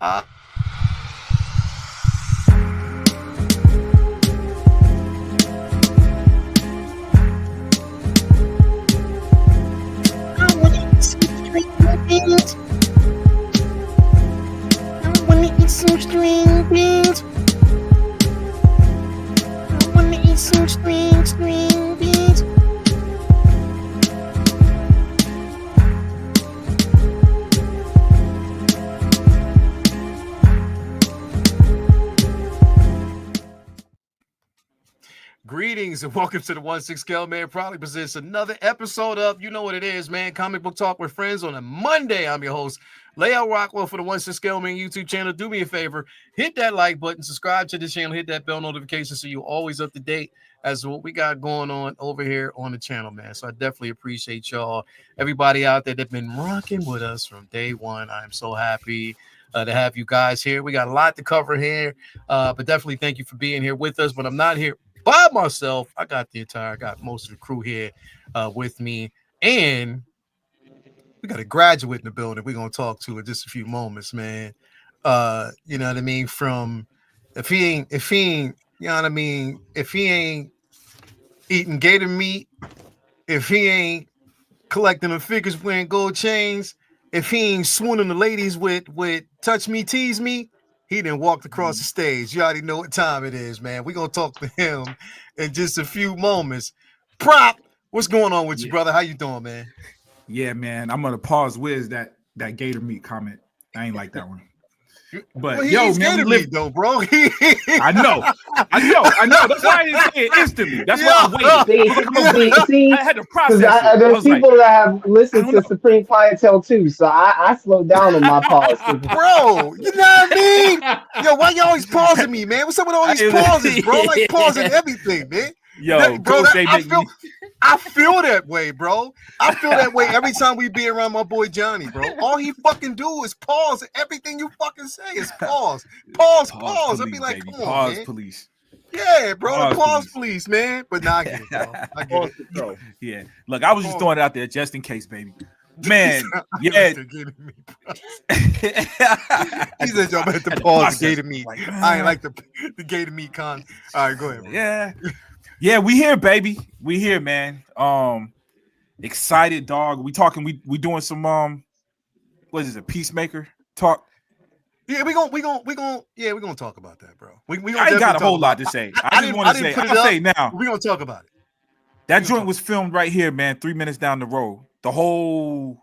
Uh, I wanna eat some string beans. I wanna eat some string beans. I wanna eat some string beans. Greetings and welcome to the 1-6 Scale Man. Proudly presents another episode of, you know what it is, man, Comic Book Talk with Friends on a Monday. I'm your host, Layout Rockwell for the 1-6 Scale Man YouTube channel. Do me a favor, hit that like button, subscribe to the channel, hit that bell notification so you're always up to date as to what we got going on over here on the channel, man. So I definitely appreciate y'all, everybody out there that's been rocking with us from day one. I am so happy to have you guys here. We got a lot to cover here, but definitely thank you for being here with us. But I'm not here by myself. I got most of the crew here with me, and we got a graduate in the building we're gonna talk to in just a few moments, man. You know what I mean? From if he ain't, you know what I mean, if he ain't eating gator meat, if he ain't collecting the figures wearing gold chains, if he ain't swooning the ladies with touch me, tease me, he done walked across the stage. You already know what time it is, man. We're gonna talk to him in just a few moments. Prop, what's going on with you, brother? How you doing, man? Yeah, man. I'm gonna pause Wiz that gator meat comment. I ain't like that one. But well, yo, man, we live though, bro. I know. That's why I didn't say it instantly. That's why I waited. See, I had to process it. there's people that have listened to Supreme Clientele too, so I slowed down on my pause. Bro, you know what I mean? Yo, why you always pausing me, man? What's up with all these pauses, bro? Like pausing everything, man. Yo, bro, I feel that way, bro. I feel that way every time we be around my boy Johnny, bro. All he fucking do is pause. Everything you fucking say is pause. Pause. Police, I'd be like, baby. come on, Pause, man. police. Yeah, bro. Pause, police, man. But nah, I get it, bro. I get it. Yeah. Look, I was just throwing it out there just in case, baby. Man, yeah. He said y'all better pause the gator meat. I ain't like the gator meat con. All right, go ahead, bro. Yeah, we here, baby. We here, man. Excited, dog. We talking. We doing some what is it? Peacemaker talk. Yeah, we gonna talk about that, bro. I ain't got a whole lot to say. I just want to say. I'll say now. We gonna talk about it. That joint was filmed right here, man. 3 minutes down the road. The whole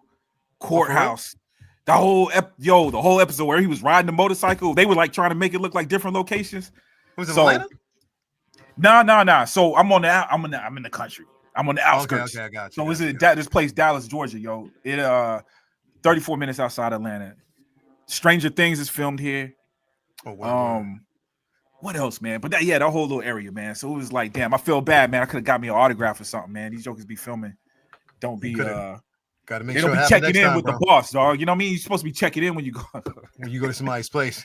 courthouse. The whole episode where he was riding the motorcycle. They were like trying to make it look like different locations. Was it Atlanta? No. So I'm in the country. I'm on the outskirts. Okay, I got you. So this place, Dallas, Georgia, yo. It 34 minutes outside Atlanta. Stranger Things is filmed here. Oh wow. What else, man? But that whole little area, man. So it was like, damn, I feel bad, man. I could have got me an autograph or something, man. These jokers be filming. Don't be gotta make they sure don't be checking in with the boss, dog. You know what I mean? You're supposed to be checking in when you go to somebody's place.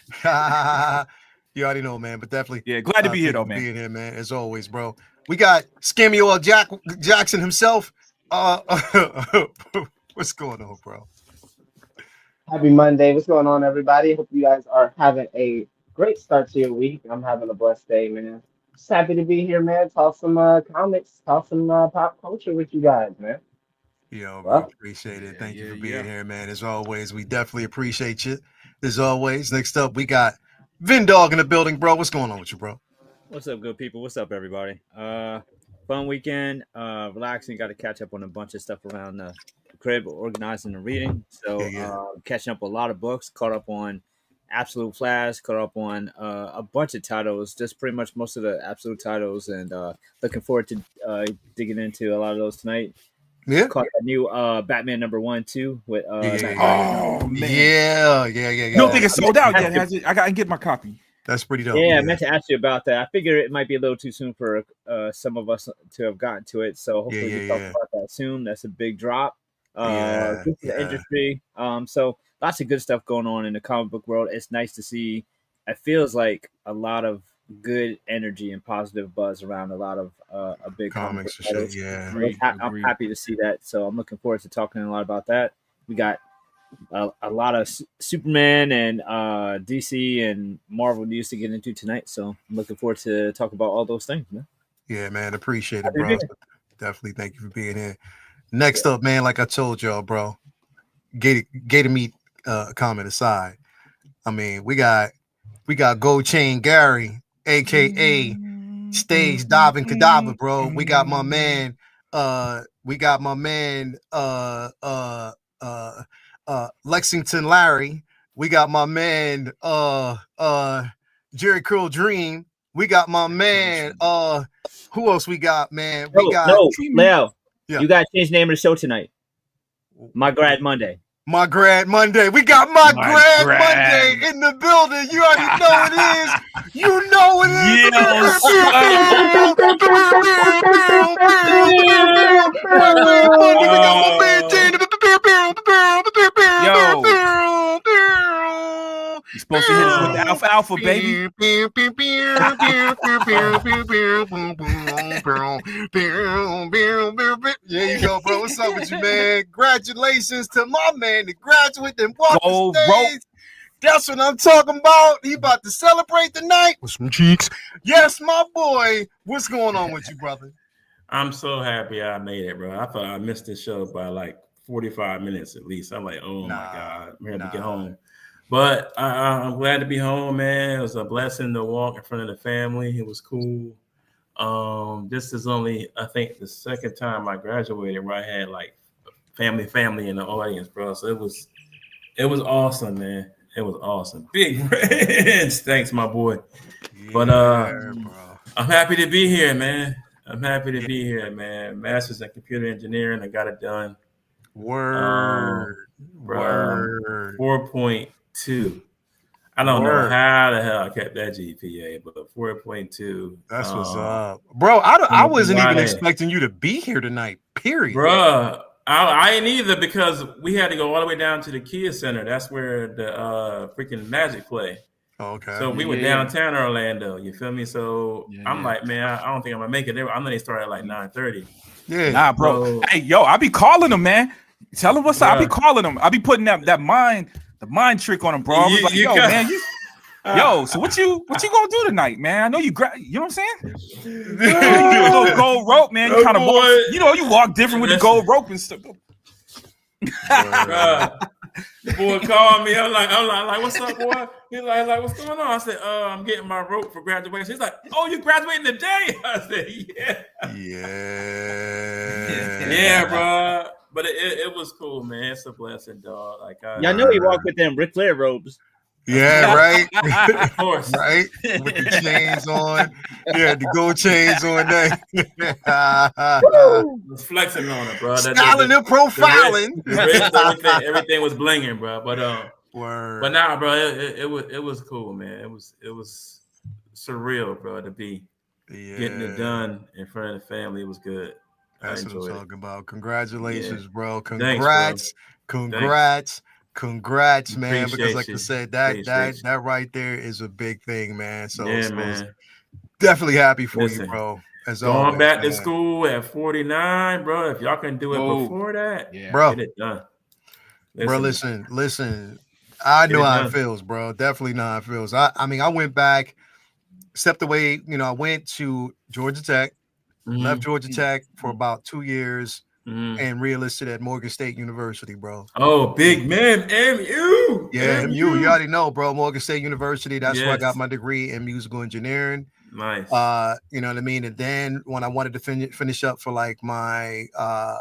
You already know, man. But definitely, glad to be here, though, man. Being here, man, as always, bro. We got Samuel Jackson himself. What's going on, bro? Happy Monday. What's going on, everybody? Hope you guys are having a great start to your week. I'm having a blessed day, man. Just happy to be here, man. Talk some comics, talk some pop culture with you guys, man. Yo, we appreciate it. Thank you for being here, man. As always, we definitely appreciate you. As always, next up, we got Vin Dog in the building, bro. What's going on with you, bro? What's up, good people? What's up, everybody? Fun weekend. Relaxing. Got to catch up on a bunch of stuff around the crib, organizing and reading. So catching up a lot of books. Caught up on Absolute Flash. Caught up on a bunch of titles. Just pretty much most of the Absolute titles, and looking forward to digging into a lot of those tonight. Yeah, caught a new Batman #1 too with oh man, yeah. You don't think it's sold out yet? I gotta get my copy. That's pretty dope. Yeah, I meant to ask you about that. I figure it might be a little too soon for some of us to have gotten to it. So hopefully we talk about that soon. That's a big drop. Good for the industry. So lots of good stuff going on in the comic book world. It's nice to see. It feels like a lot of good energy and positive buzz around a lot of a big comics. I'm happy to see that. So I'm looking forward to talking a lot about that. We got a lot of Superman and DC and Marvel news to get into tonight. So I'm looking forward to talk about all those things, man. Yeah, man, appreciate it, bro. Definitely thank you for being here. Next up, man, like I told y'all, bro, Gator Meat comment aside. I mean, we got Gold Chain Gary, aka Stage Diving Cadaver, bro. We got my man, Lexington Larry. We got my man Jerry Curl Dream. We got my man who else we got, man? We got Leo. Yeah. You gotta change the name of the show tonight. My Grad Monday. My Grad Monday. We got my Grad Monday in the building. You already know it is. You know it is. You're supposed to hit us with the alpha, baby. There you go, bro. What's up with you, man? Congratulations to my man, the graduate that walked the stage. That's what I'm talking about. He about to celebrate the night with some cheeks. Yes, my boy. What's going on with you, brother? I'm so happy I made it, bro. I thought I missed the show by like 45 minutes at least. I'm like, oh my God, I'm ready to get home. But I'm glad to be home, man. It was a blessing to walk in front of the family. It was cool. This is only, I think, the second time I graduated where I had like family in the audience, bro. So it was awesome, man. It was awesome. Big Reds. Thanks, my boy. But I'm happy to be here, man. Master's in computer engineering. I got it done. Word. 4.2. I don't know how the hell I kept that GPA, but 4.2. That's what's up. Bro, I wasn't even expecting you to be here tonight, period. Bro, I ain't either because we had to go all the way down to the Kia Center. That's where the freaking Magic play. Okay. So we were downtown Orlando. You feel me? So I'm like, man, I don't think I'm gonna make it there. I know they started at like 9:30. Yeah. Nah, bro. So, hey, yo, I be calling them, man. Tell them what's up. I be calling them. I be putting the mind trick on them, bro. I was like, yo, man, yo, so what you gonna do tonight, man? I know you know what I'm saying? You do a little gold rope, man. You kind of walk, you walk different with the gold rope and stuff. The boy called me. I'm like, what's up, boy? He's like, what's going on? I said, I'm getting my rope for graduation. He's like, oh, you graduating today? I said, yeah. Yeah, bro. But it was cool, man. It's a blessing, dog. Like, y'all know he walked with them Ric Flair robes. Yeah, right. Of course, right. With the chains on, the gold chains on there. Was flexing on it, bro. Styling and profiling. Everything was blinging, bro. But nah, bro, it was cool, man. It was surreal, bro, to be getting it done in front of the family. It was good. That's what I'm talking about. Congratulations, bro. Thanks, Congrats, man. Because like I said, that right there is a big thing, man. So, man. Definitely happy for you, bro. As going always, back to school at 49, bro. If y'all can do it before that, bro, get it done. Listen. I know how it feels, bro. Definitely know how it feels. I mean, I went back, stepped away. I went to Georgia Tech, left Georgia Tech for about 2 years. And re-enlisted at Morgan State University, bro. Oh, big man, MU. Yeah, MU. You already know, bro. Morgan State University. That's where I got my degree in musical engineering. Nice. You know what I mean? And then when I wanted to finish up for like my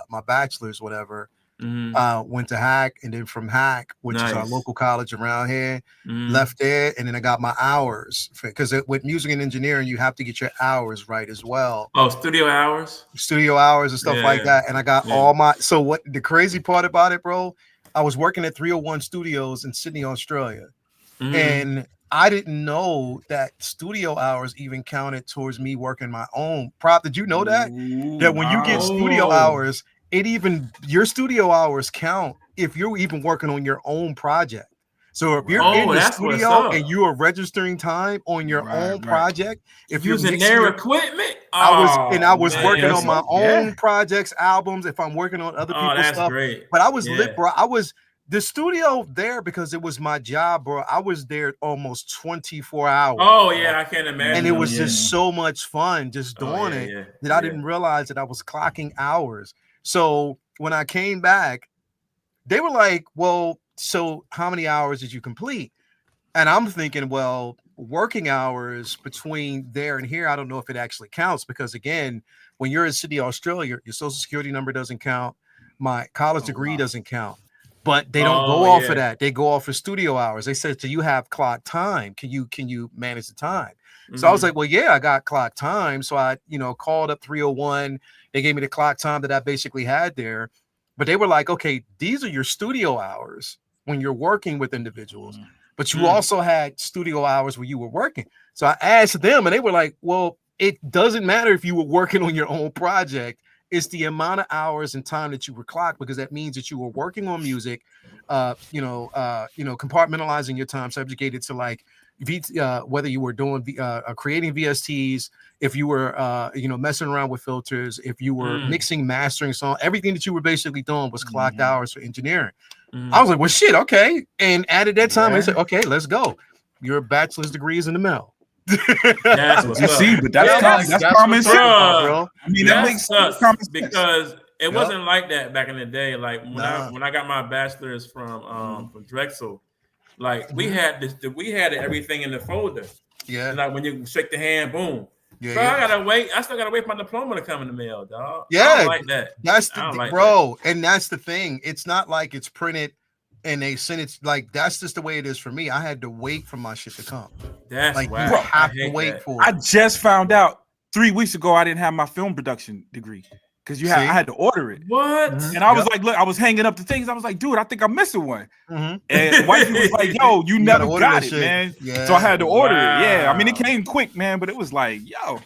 my bachelor's, whatever, went to Hack, and then from Hack, which is our local college around here, left there, and then I got my hours because with music and engineering, you have to get your hours right as well. Oh, studio hours and stuff like that. And I got all my. So what the crazy part about it, bro? I was working at 301 Studios in Sydney, Australia, and I didn't know that studio hours even counted towards me working my own prop. Did you know that? That when you get studio hours, your studio hours count if you're even working on your own project. So if you're in the studio and you are registering time on your own project, if you're using their equipment, I was working on my own projects, albums. If I'm working on other people's stuff, great. But I was lit, bro. The studio there, because it was my job, bro. I was there almost 24 hours. Oh yeah, I can't imagine. And it was just so much fun just doing that I didn't realize that I was clocking hours. So when I came back, they were like, well, so how many hours did you complete? And I'm thinking, well, working hours between there and here, I don't know if it actually counts, because again, when you're in Sydney, Australia, your social security number doesn't count. My college degree doesn't count. But they don't go off of that. They go off of studio hours. They said, do you have clock time? Can you manage the time? So I was like, well, yeah, I got clock time. So I, called up 301. They gave me the clock time that I basically had there. But they were like, okay, these are your studio hours when you're working with individuals. But you also had studio hours where you were working. So I asked them, and they were like, well, it doesn't matter if you were working on your own project. It's the amount of hours and time that you were clocked, because that means that you were working on music, compartmentalizing your time, subjugated to like whether you were doing creating VSTs, if you were messing around with filters, if you were mixing, mastering song, everything that you were basically doing was clocked hours for engineering. I was like, well, shit, okay, and added that time. And said, okay, let's go. Your bachelor's degree is in the mail. That's what's up. See, but that's common sense, bro. I mean, that makes sense because it wasn't like that back in the day. Like when I got my bachelor's from Drexel, like we had everything in the folder. Yeah, and like when you shake the hand, boom. Yeah, bro, I still gotta wait for my diploma to come in the mail, dog. Yeah, I don't like that. That's bro, and that's the thing. It's not like it's printed and they send it, like that's just the way it is for me. I had to wait for my shit to come. That's like whack. You have to wait for it. I just found out 3 weeks ago I didn't have my film production degree because I had to order it. What? And I was like, look, I was hanging up the things. I was like, dude, I think I'm missing one. And wifey was like, yo, you never got it, man. Yeah. So I had to order it. Yeah, I mean it came quick, man, but it was like, yo.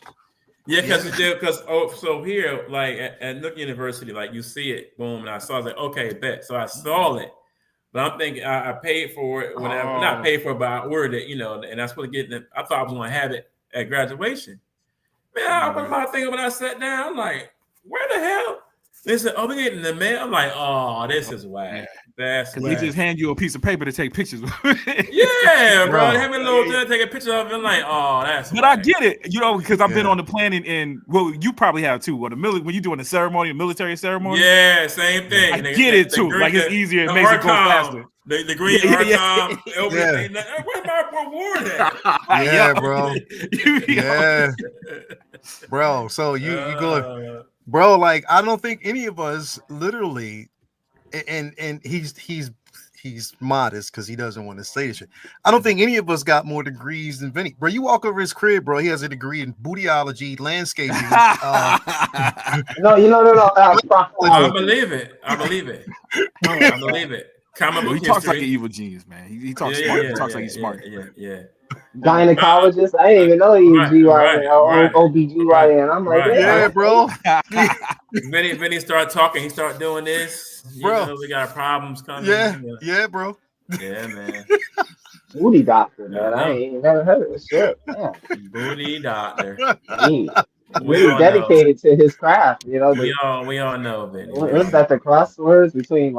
Yeah, because so here, like at Nook University, like you see it, boom, and I saw it, like, okay, bet. So I saw it. But I'm thinking I paid for it whenever, not paid for it, but I ordered it, and that's what getting it. I thought I was going to have it at graduation. Man, I was about thinking when I sat down, I'm like, where the hell? They said, oh, we getting the mail. I'm like, oh, this is whack. That's because they just hand you a piece of paper to take pictures with. Yeah, bro. Have me a little thing, take a picture of it. I'm like, oh, that's But whack. I get it, because I've been on the planning and well, you probably have too. When you're doing a ceremony, a military ceremony. Yeah, same thing. I get it too. Like it's easier, it makes it go faster. The green archon, everything. Where's my reward at? Yeah, bro. Yeah, bro. So you go, bro. Like I don't think any of us literally, and he's modest because he doesn't want to say this shit. I don't think any of us got more degrees than Vinny. Bro, you walk over his crib, bro. He has a degree in bootyology, landscaping. No. I believe it. I believe it. Comic book he talks like an evil genius, man. He talks smart. He talks like he's smart. Yeah. Gynecologist. I didn't even know he was GYN, OBGYN. I'm like, yeah, bro. Vinny start talking. He start doing this. Bro, we got problems coming. Yeah, bro. Yeah, man. Booty doctor, man. I ain't never heard of this shit. Yeah. Booty doctor. Really dedicated to his craft, We all know, Vinny. What's that? The crosswords between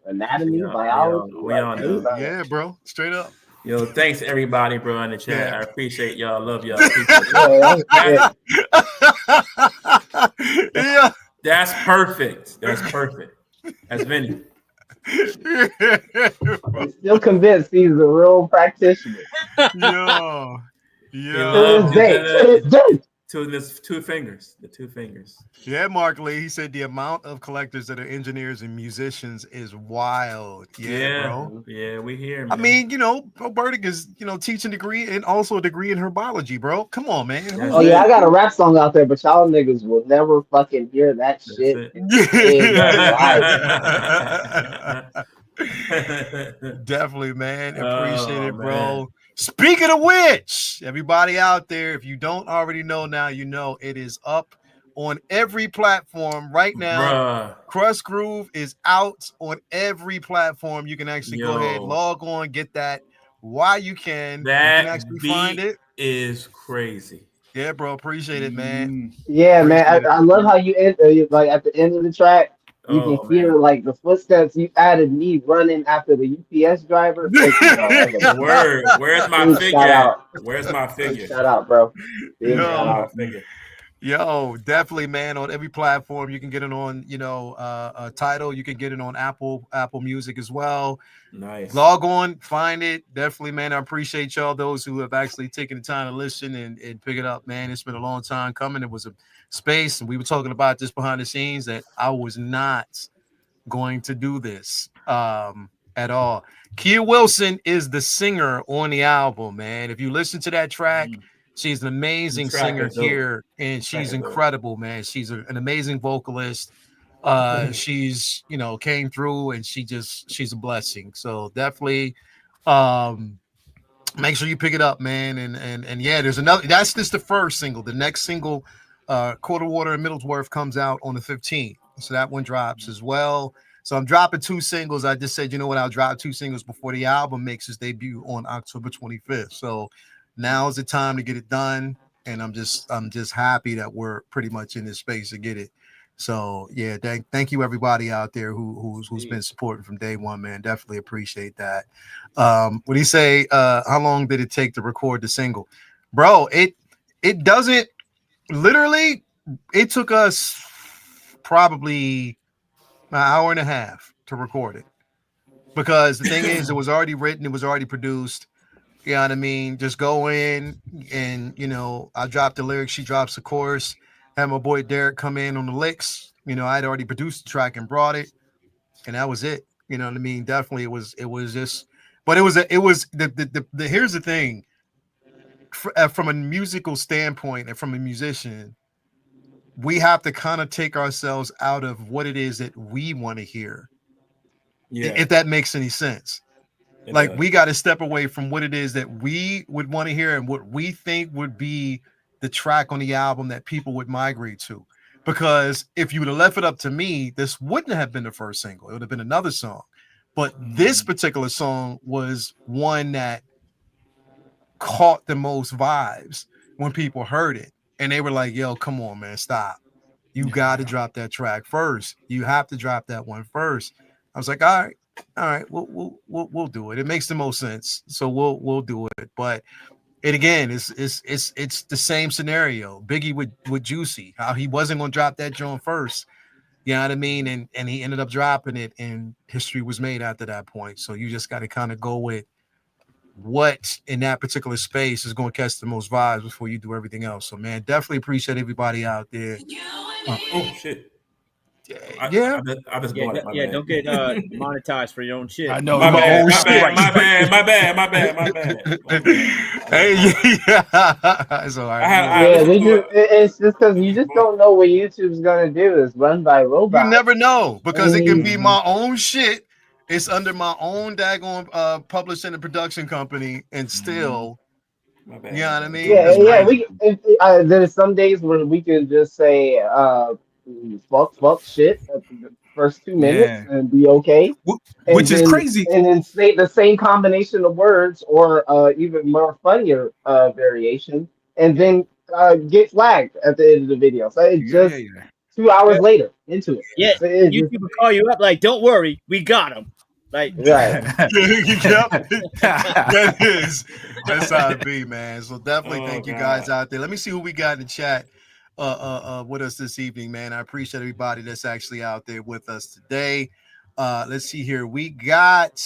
anatomy, biology. We all know. Yeah, bro. Straight up. Yo, thanks everybody, bro, in the chat. I appreciate y'all. Love y'all. Yeah. That's perfect. That's Vinny. I'm still convinced he's a real practitioner. Yo. The two fingers. Yeah, Mark Lee. He said the amount of collectors that are engineers and musicians is wild. Yeah, bro. Yeah, we hear. Man. I mean, Burdick is teaching degree and also a degree in herbology, bro. Come on, man. Oh yeah, I got a rap song out there, but y'all niggas will never fucking hear that shit. Definitely, man. Appreciate it, bro. Speaking of which, everybody out there, if you don't already know now, it is up on every platform right now. Crust Groove is out on every platform. You can actually go ahead, log on, get that while you can. That you can actually find it. Is crazy. Yeah, bro. Appreciate it, man. Yeah, man. I love how you end, like at the end of the track, You can Oh hear man. like the footsteps. You added me running after the UPS driver. Thank you, bro. That's a Word. Where's my big figure shout at? out. Where's my Big figure? shout out, bro. Big Where's shout Yo, my out. figure? yo, definitely, man. On every platform, you can get it on. Title. You can get it on Apple Music as well. Nice. Log on, find it. Definitely, man. I appreciate y'all, those who have actually taken the time to listen and pick it up, man. It's been a long time coming. It was a space, and we were talking about this behind the scenes that I was not going to do this at all. Kia Wilson is the singer on the album, man. If you listen to that track, she's an The amazing track singer is dope. here, and Track she's is dope. incredible, man. She's an amazing vocalist. She's came through, and she's a blessing. So definitely um make sure you pick it up, man. And yeah, there's another. That's just the first single. The next single, Quarter Water and Middlesworth, comes out on the 15th. So that one drops as well. So I'm dropping 2 singles. I just said, you know what? I'll drop 2 singles before the album makes its debut on October 25th. So now's the time to get it done. And I'm just happy that we're pretty much in this space to get it. So yeah, thank you everybody out there who's been supporting from day one, man. Definitely appreciate that. What do you say? How long did it take to record the single, bro? It doesn't literally. It took us probably an hour and a half to record it because the thing is, it was already written, it was already produced. You know what I mean? Just go in and I drop the lyrics, she drops the chorus, have my boy Derek come in on the licks. I'd already produced the track and brought it, and that was it. You know what I mean? Definitely, it was just, but it was the here's the thing. From a musical standpoint and from a musician, we have to kind of take ourselves out of what it is that we want to hear, Yeah. if that makes any sense. It Like does. we got to step away from what it is that we would want to hear and what we think would be the track on the album that people would migrate to. Because if you would have left it up to me, this wouldn't have been the first single. It would have been another song. But this particular song was one that caught the most vibes when people heard it. And they were like, yo, come on, man, stop. You got to drop that track first. You have to drop that one first. I was like, all right, we'll do it. It makes the most sense, so we'll do it. But it again, it's the same scenario. Biggie with Juicy, how he wasn't gonna drop that joint first. You know what I mean? And he ended up dropping it, and history was made after that point. So you just got to kind of go with what in that particular space is going to catch the most vibes before you do everything else. So man, definitely appreciate everybody out there. Oh shit. Yeah. I just Yeah, bought it. My yeah. bad. Don't get monetized for your own shit. I know. My My bad. own My shit. bad. My bad. My bad. My bad. My bad. My bad. Hey, yeah, it's all right. I Yeah, listened we to just it. it's just because you just don't know what YouTube's gonna do. It's run by You robots. never know because it can be And my own shit. It's under my own daggone publishing and production company, and still, My bad. you know what I mean? yeah, That's yeah, crazy. there's some days when we can just say fuck shit at the first 2 minutes Yeah. and be okay. And Which is then crazy. say the same combination of words or even more funnier variation, and then get flagged at the end of the video. So it's Yeah. just 2 hours later into it. Yeah, So it's just, YouTube will call you up like, "Don't worry, we got him." Like, right. Yep. That's how it be, man. So definitely Oh, thank you God. guys out there. Let me see who we got in the chat with us this evening, man. I appreciate everybody that's actually out there with us today. Let's see here. We got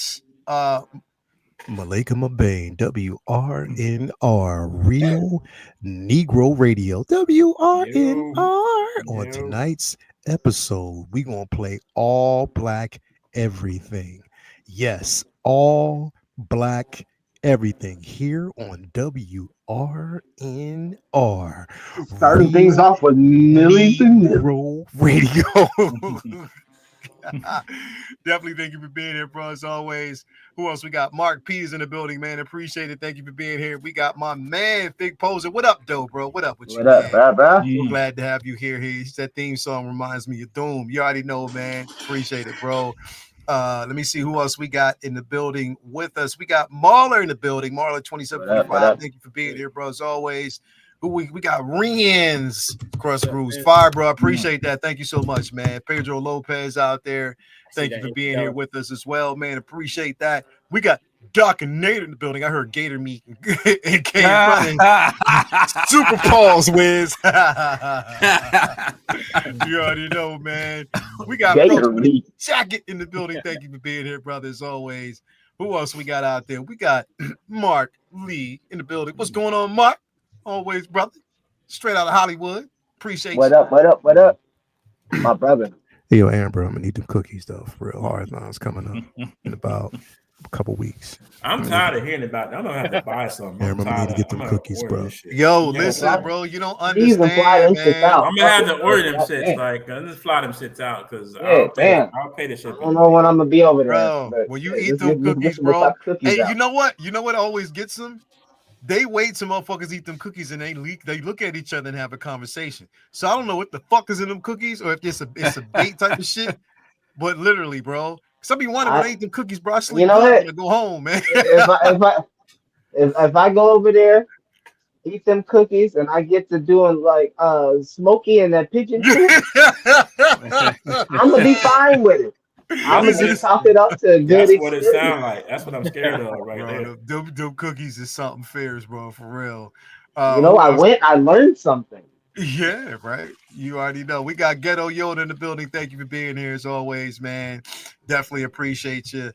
Malika Mabane, WRNR, Real Negro Radio, WRNR. On Yo. tonight's episode, we're going to play all black everything. Yes, all black everything here on WRNR. Starting things off with Millington. Negro Radio. Definitely thank you for being here, bro. As always. Who else we got? Mark Peters in the building, man. Appreciate it. Thank you for being here. We got my man, Big Poser. What up, though, bro? What up with you, What up, man? bruh? So glad to have you here. That theme song reminds me of Doom. You already know, man. Appreciate it, bro. Let me see who else we got in the building with us. We got Marler in the building. Marler 2745. What up? Thank you for being here, bro. As always. Who we got Rians across the rules. Fire, bro. Appreciate that. Thank you so much, man. Pedro Lopez out there. Thank you for being here with us as well, man. Appreciate that. We got Doc and Nate in the building. I heard Gator Meat and came running. Super Paws Wiz. You already know, man. We got Jacket in the building. Thank you for being here, brother, as always. Who else we got out there? We got Mark Lee in the building. What's going on, Mark? Always, brother. Straight out of Hollywood. Appreciate you. What up? My brother. Hey, yo, Aaron, bro, I'm gonna need them cookies though. For real, hard lines coming up in about a couple weeks. I'm tired of hearing about that. I'm gonna have to buy something. Aaron, I'm gonna need to get them cookies, bro. Yo, listen, bro, you don't understand, man. I'm gonna have to order them shits. Like, just fly them shits out because I'll pay the shit. I don't know when I'm gonna be over there, bro. When you eat them cookies, bro. Hey, you know what? You know what always gets them? They wait till motherfuckers eat them cookies and they look at each other and have a conversation. So I don't know what the fuck is in them cookies or if it's a bait type of shit. But literally, bro. Some be wondering when I eat them cookies, bro. I sleep. You know what? I go home, man. If I go over there, eat them cookies, and I get to doing like Smokey and that pigeon food, I'm gonna be fine with it. I'm gonna just talk it up to a good. That's what it sounds like. That's what I'm scared of right there. Them cookies is something fierce, bro, for real. I learned something. Yeah, right. You already know. We got Ghetto Yoda in the building. Thank you for being here as always, man. Definitely appreciate you.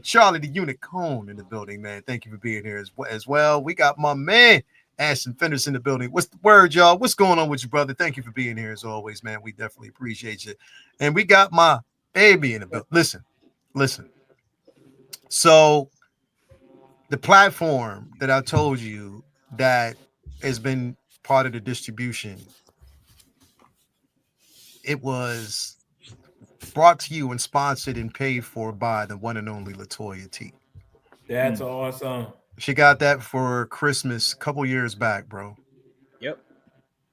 Charlie the Unicorn in the building, man. Thank you for being here as well. We got my man Ashton Fenders in the building. What's the word, y'all? What's going on with you, brother? Thank you for being here as always, man. We definitely appreciate you. And we got my baby in the building. Listen. So the platform that I told you that has been part of the distribution, it was brought to you and sponsored and paid for by the one and only Latoya T. That's awesome. She got that for Christmas a couple years back, bro. Yep.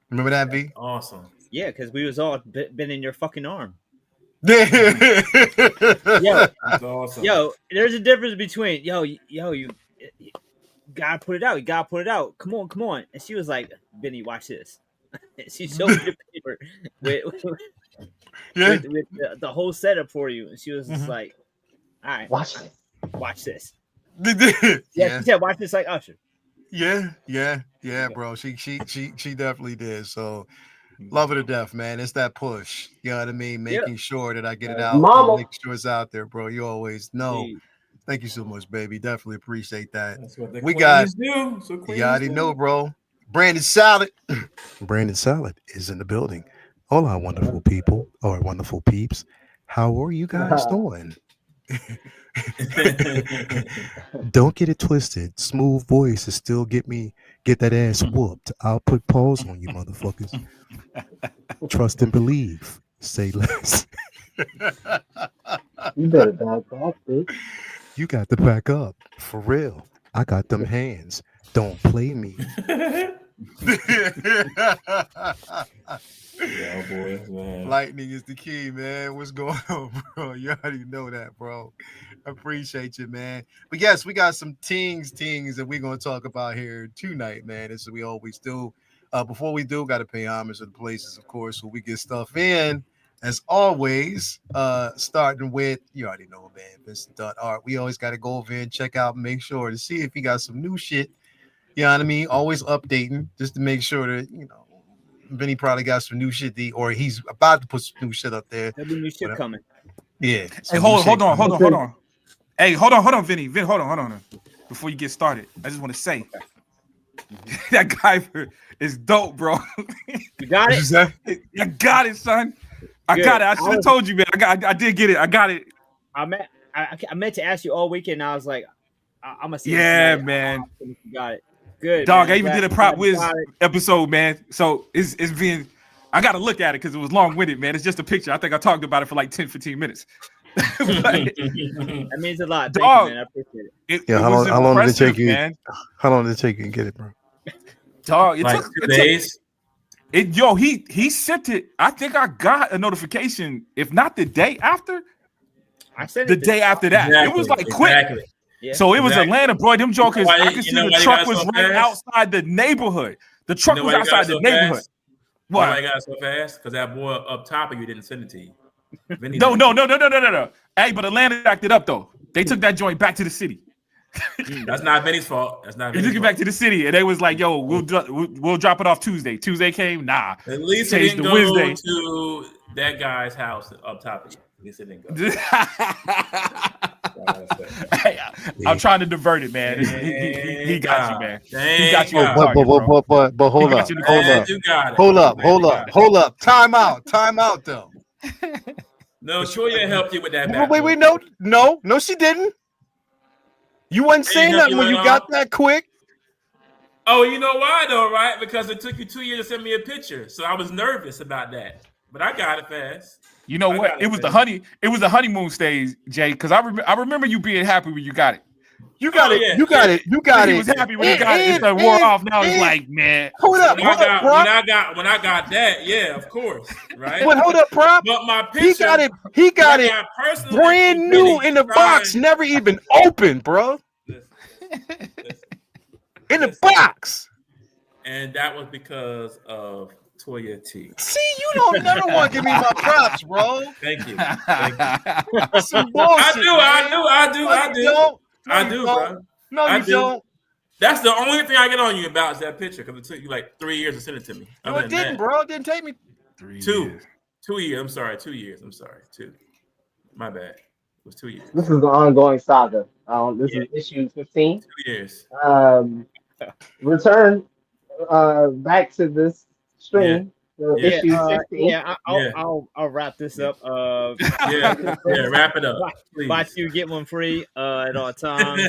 Remember that, B? Awesome. Yeah, because we was all been in your fucking arm. Yo, that's awesome. Yo, there's a difference between you gotta put it out. You gotta put it out. Come on. And she was like, Benny, watch this. She showed me the paper with the whole setup for you. And she was just like, all right, watch this. Yeah, she said, watch this like Usher. Yeah, bro. She definitely did. So love her to death, man. It's that push. You know what I mean? Making sure that I get it out. Making sure it's out there, bro. You always know. Thank you so much, baby. Definitely appreciate that. That's what we got. Do. You already know, bro. Brandon Salad. Brandon Salad is in the building. Hola, wonderful people or wonderful peeps. How are you guys doing? Don't get it twisted. Smooth voice is still get that ass whooped. I'll put paws on you, motherfuckers. Trust and believe. Say less. You better back up, bitch. You got to back up. For real. I got them hands. Don't play me. Yeah, boy, man. Lightning is the key, man. What's going on, bro? You already know that, bro. Appreciate you, man. But yes, we got some things that we're going to talk about here tonight, man. As we always do. Before we do, got to pay homage to the places, of course, where we get stuff in. As always, starting with, you already know, man, Vincent.art. We always got to go over and check out and make sure to see if he got some new shit. You know what I mean? Always updating just to make sure that, Vinny probably got some new shit, or he's about to put some new shit up there. There'll be new shit coming. Yeah. Hey, hold on. Hey, hold on, Vinny. Hold on. Before you get started, I just want to say that guy is dope, bro. You got it? I got it, son. I got it. I should have told you, man. I did get it. I got it. I meant to ask you all weekend. I was like, I'm gonna see. Yeah, man. You got it. Good, dog. Man. I even did a prop whiz episode, man. So it's being. I got to look at it because it was long-winded, man. It's just a picture. I think I talked about it for like 10-15 minutes. That means a lot. Thank dog, you, man. I appreciate it. How long did it take you? Man. How long did it take you to get it, bro? Dog, it took 2 days. He sent it. I think I got a notification, if not the day after. I sent the day after that. Exactly, it was like quick. Yeah. So it was Atlanta, bro. Them jokers. I could see the truck was right outside the neighborhood. The truck was outside the neighborhood. What? Why I got it so fast? Because that boy up top of you didn't send it to you. No. Hey, but Atlanta backed it up though. They took that joint back to the city. That's not Vinny's fault. That's not. They took it back to the city, and they was like, "Yo, we'll drop it off Tuesday." Tuesday came, nah. At least it didn't go Wednesday. To that guy's house up top of you. At least it didn't go. Hey, I'm trying to divert it, man. He got you, man. He got you. But hold up. Time out, though. No, Toya helped you with that. Wait, no, she didn't. You wasn't saying nothing when you got that quick. Oh, you know why though, right? Because it took you 2 years to send me a picture, so I was nervous about that. But I got it fast. You know what? It was the honeymoon stage, Jay. Because I remember you being happy when you got it. You got it. He was happy when he got it. It's like wore off. Now he's like, man. When I got that, yeah, of course, right. But hold up, prop. But my picture, he got it brand new in the box, never even opened, bro. Listen. In the box. And that was because of Toya T. See, you don't never want to give me my props, bro. Thank you. Some bullshit. I do, bro. No, you don't. That's the only thing I get on you about is that picture because it took you like 3 years to send it to me. No, it didn't, bro. It didn't take me 3 years. 2 years. I'm sorry. 2 years. I'm sorry. 2. My bad. It was 2 years. This is an ongoing saga. This is issue 15. 2 years. Return back to this stream. Issue 16. I'll wrap this up. Wrap it up. Buy two, get one free at all times.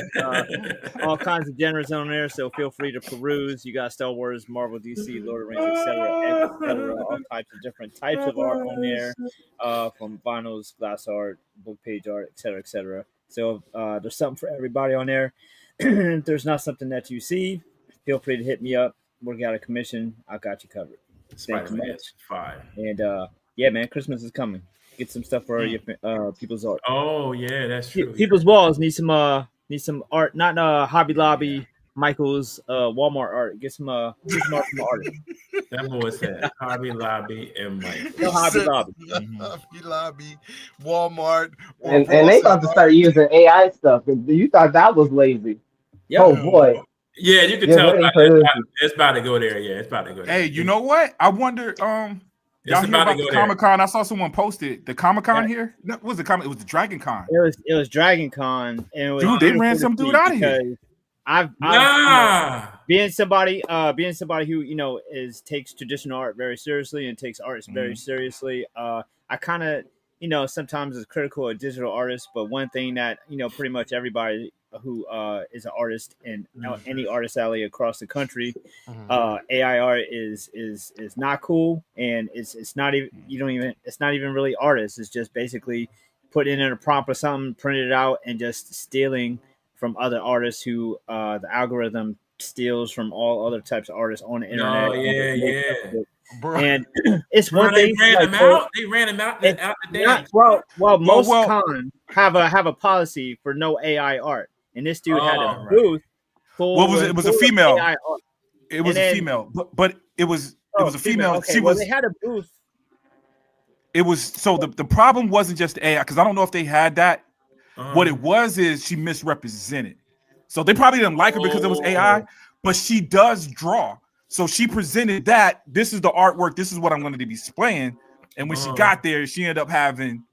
All kinds of genres on there, so feel free to peruse. You got Star Wars, Marvel, DC, Lord of the Rings, etc. All types of different types of art on there, from vinyls, glass art, book page art, etc. So there's something for everybody on there. If there's not something that you see, feel free to hit me up. Work out a commission. I got you covered. Thank you much. Fire. And yeah, man, Christmas is coming. Get some stuff for your people's art. Oh yeah, that's true. People's walls need some art, not Hobby Lobby, Michael's, Walmart art. Get some art from the artist. That boy said Hobby Lobby and Michael. No Hobby Lobby. Hobby Lobby, Walmart, and they about to start using AI stuff. You thought that was lazy? Yep. Oh boy. Yeah, you can tell it's about to go there. Yeah, it's about to go there. Hey, you know what? I wonder. Y'all hear about the Comic-Con? I saw someone posted the Comic-Con here. What was the Comic? It was the Dragon Con. It was Dragon Con. And dude, they ran some dude out of here. I've being somebody who takes traditional art very seriously and takes artists very seriously. I kind of sometimes is critical of digital artists, but one thing that pretty much everybody who is an artist in any artist alley across the country, AI art is not cool, and it's not even it's not even really artists. It's just basically put in a prompt or something, print it out, and just stealing from other artists who the algorithm steals from all other types of artists on the internet. Oh yeah. Bro. And it's one thing. They ran them out. Most cons have a policy for no AI art. And this dude had a booth full. What was it? It was a female. AI art. It was a female, but it was a female. Okay. They had a booth. It was so the problem wasn't just AI, because I don't know if they had that. What it was is she misrepresented. So they probably didn't like her because it was AI, but she does draw. So she presented that this is the artwork, this is what I'm going to be displaying. And when she got there, she ended up having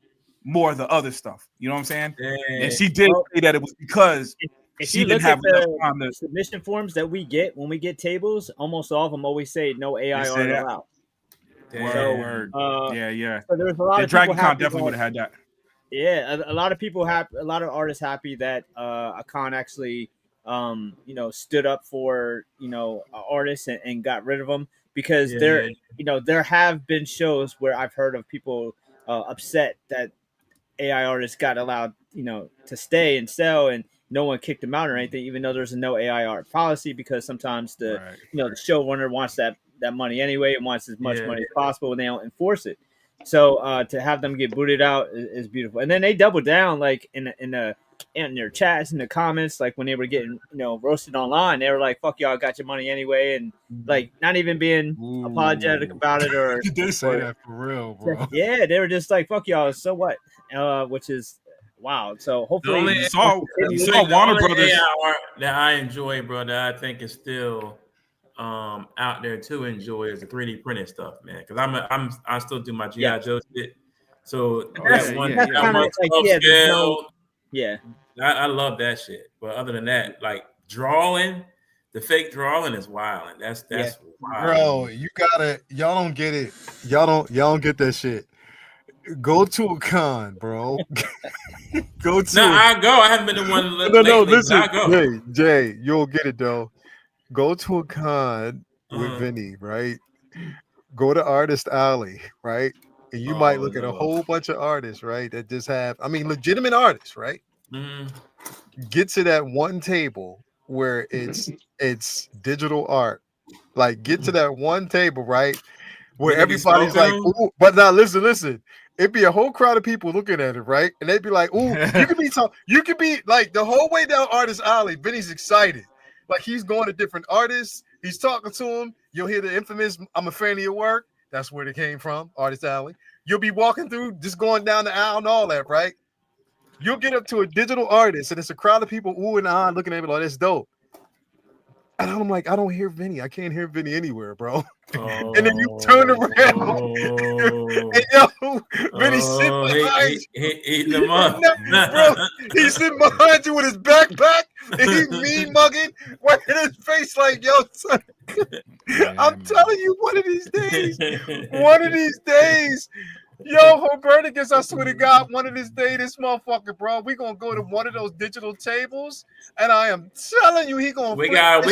more of the other stuff. You know what I'm saying? And she did say that it was because she didn't have enough time to submission forms that we get when we get tables. Almost all of them always say no AI art allowed. Word. Yeah. So there's a lot of Dragon Con definitely would have had that. Yeah, a lot of people happy. A lot of artists happy that a con actually, stood up for artists and got rid of them, because there have been shows where I've heard of people upset that AI artists got allowed to stay and sell, and no one kicked them out or anything, even though there's a no AI art policy, because sometimes the showrunner wants that money anyway and wants as much money as possible, and they don't enforce it. So to have them get booted out is beautiful. And then they double down, like in in their chats in the comments, like when they were getting roasted online, they were like, "Fuck y'all, got your money anyway," and like not even being apologetic about it or. They say that for real, bro. Yeah, they were just like, "Fuck y'all." So what? Which is wow. So hopefully, you saw Warner Brothers art that I enjoy, bro. That I think is still out there to enjoy is the 3D printed stuff, man. Because I still do my GI Joe shit. So that one scale, I love that shit. But other than that, like drawing, the fake drawing is wild, and that's wild. Bro, y'all don't get it. Y'all don't get that shit. Go to a con, bro. Go to. I haven't been to one. No. Listen, Jay, you'll get it though. Go to a con with Vinny, right? Go to Artist Alley, right? And you might look at a whole bunch of artists, right? That just have, legitimate artists, right? Get to that one table where it's digital art. Like, get to that one table, right? Where everybody's like, ooh, but now listen. It'd be a whole crowd of people looking at it, right? And they'd be like, ooh, you could be like the whole way down Artist Alley. Vinny's excited. Like he's going to different artists. He's talking to them. You'll hear the infamous, "I'm a fan of your work." That's where they came from, Artist Alley. You'll be walking through, just going down the aisle and all that, right? You'll get up to a digital artist, and it's a crowd of people ooh and ah looking at me like, "That's dope." And I'm like, I don't hear Vinny. I can't hear Vinny anywhere, bro. And then you turn around, and Vinny's sitting behind you. Bro, he's sitting behind you with his backpack, and he's mean mugging, wiping his face like, "Yo, son." I'm telling you, one of these days, yo, Hobernicus, I swear to God, one of these days, this motherfucker, bro, we gonna go to one of those digital tables, and I am telling you, he gonna we gotta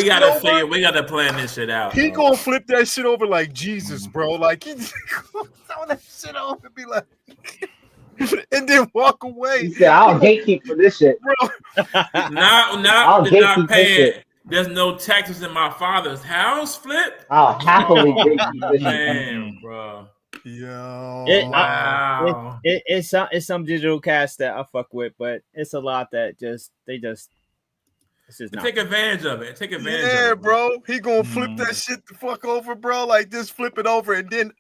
plan this shit out. He gonna flip that shit over like Jesus, bro. Like he's gonna throw that shit over and be like, and then walk away. He said, "I'll gatekeep for this shit, bro." Not paying. There's no taxes in my father's house. Flip. I'll happily gatekeep this shit, bro. Yo, wow. It's some digital cast that I fuck with, but it's a lot that they take advantage of it. Yeah, bro. He gonna flip that shit the fuck over, bro. Like just flip it over and then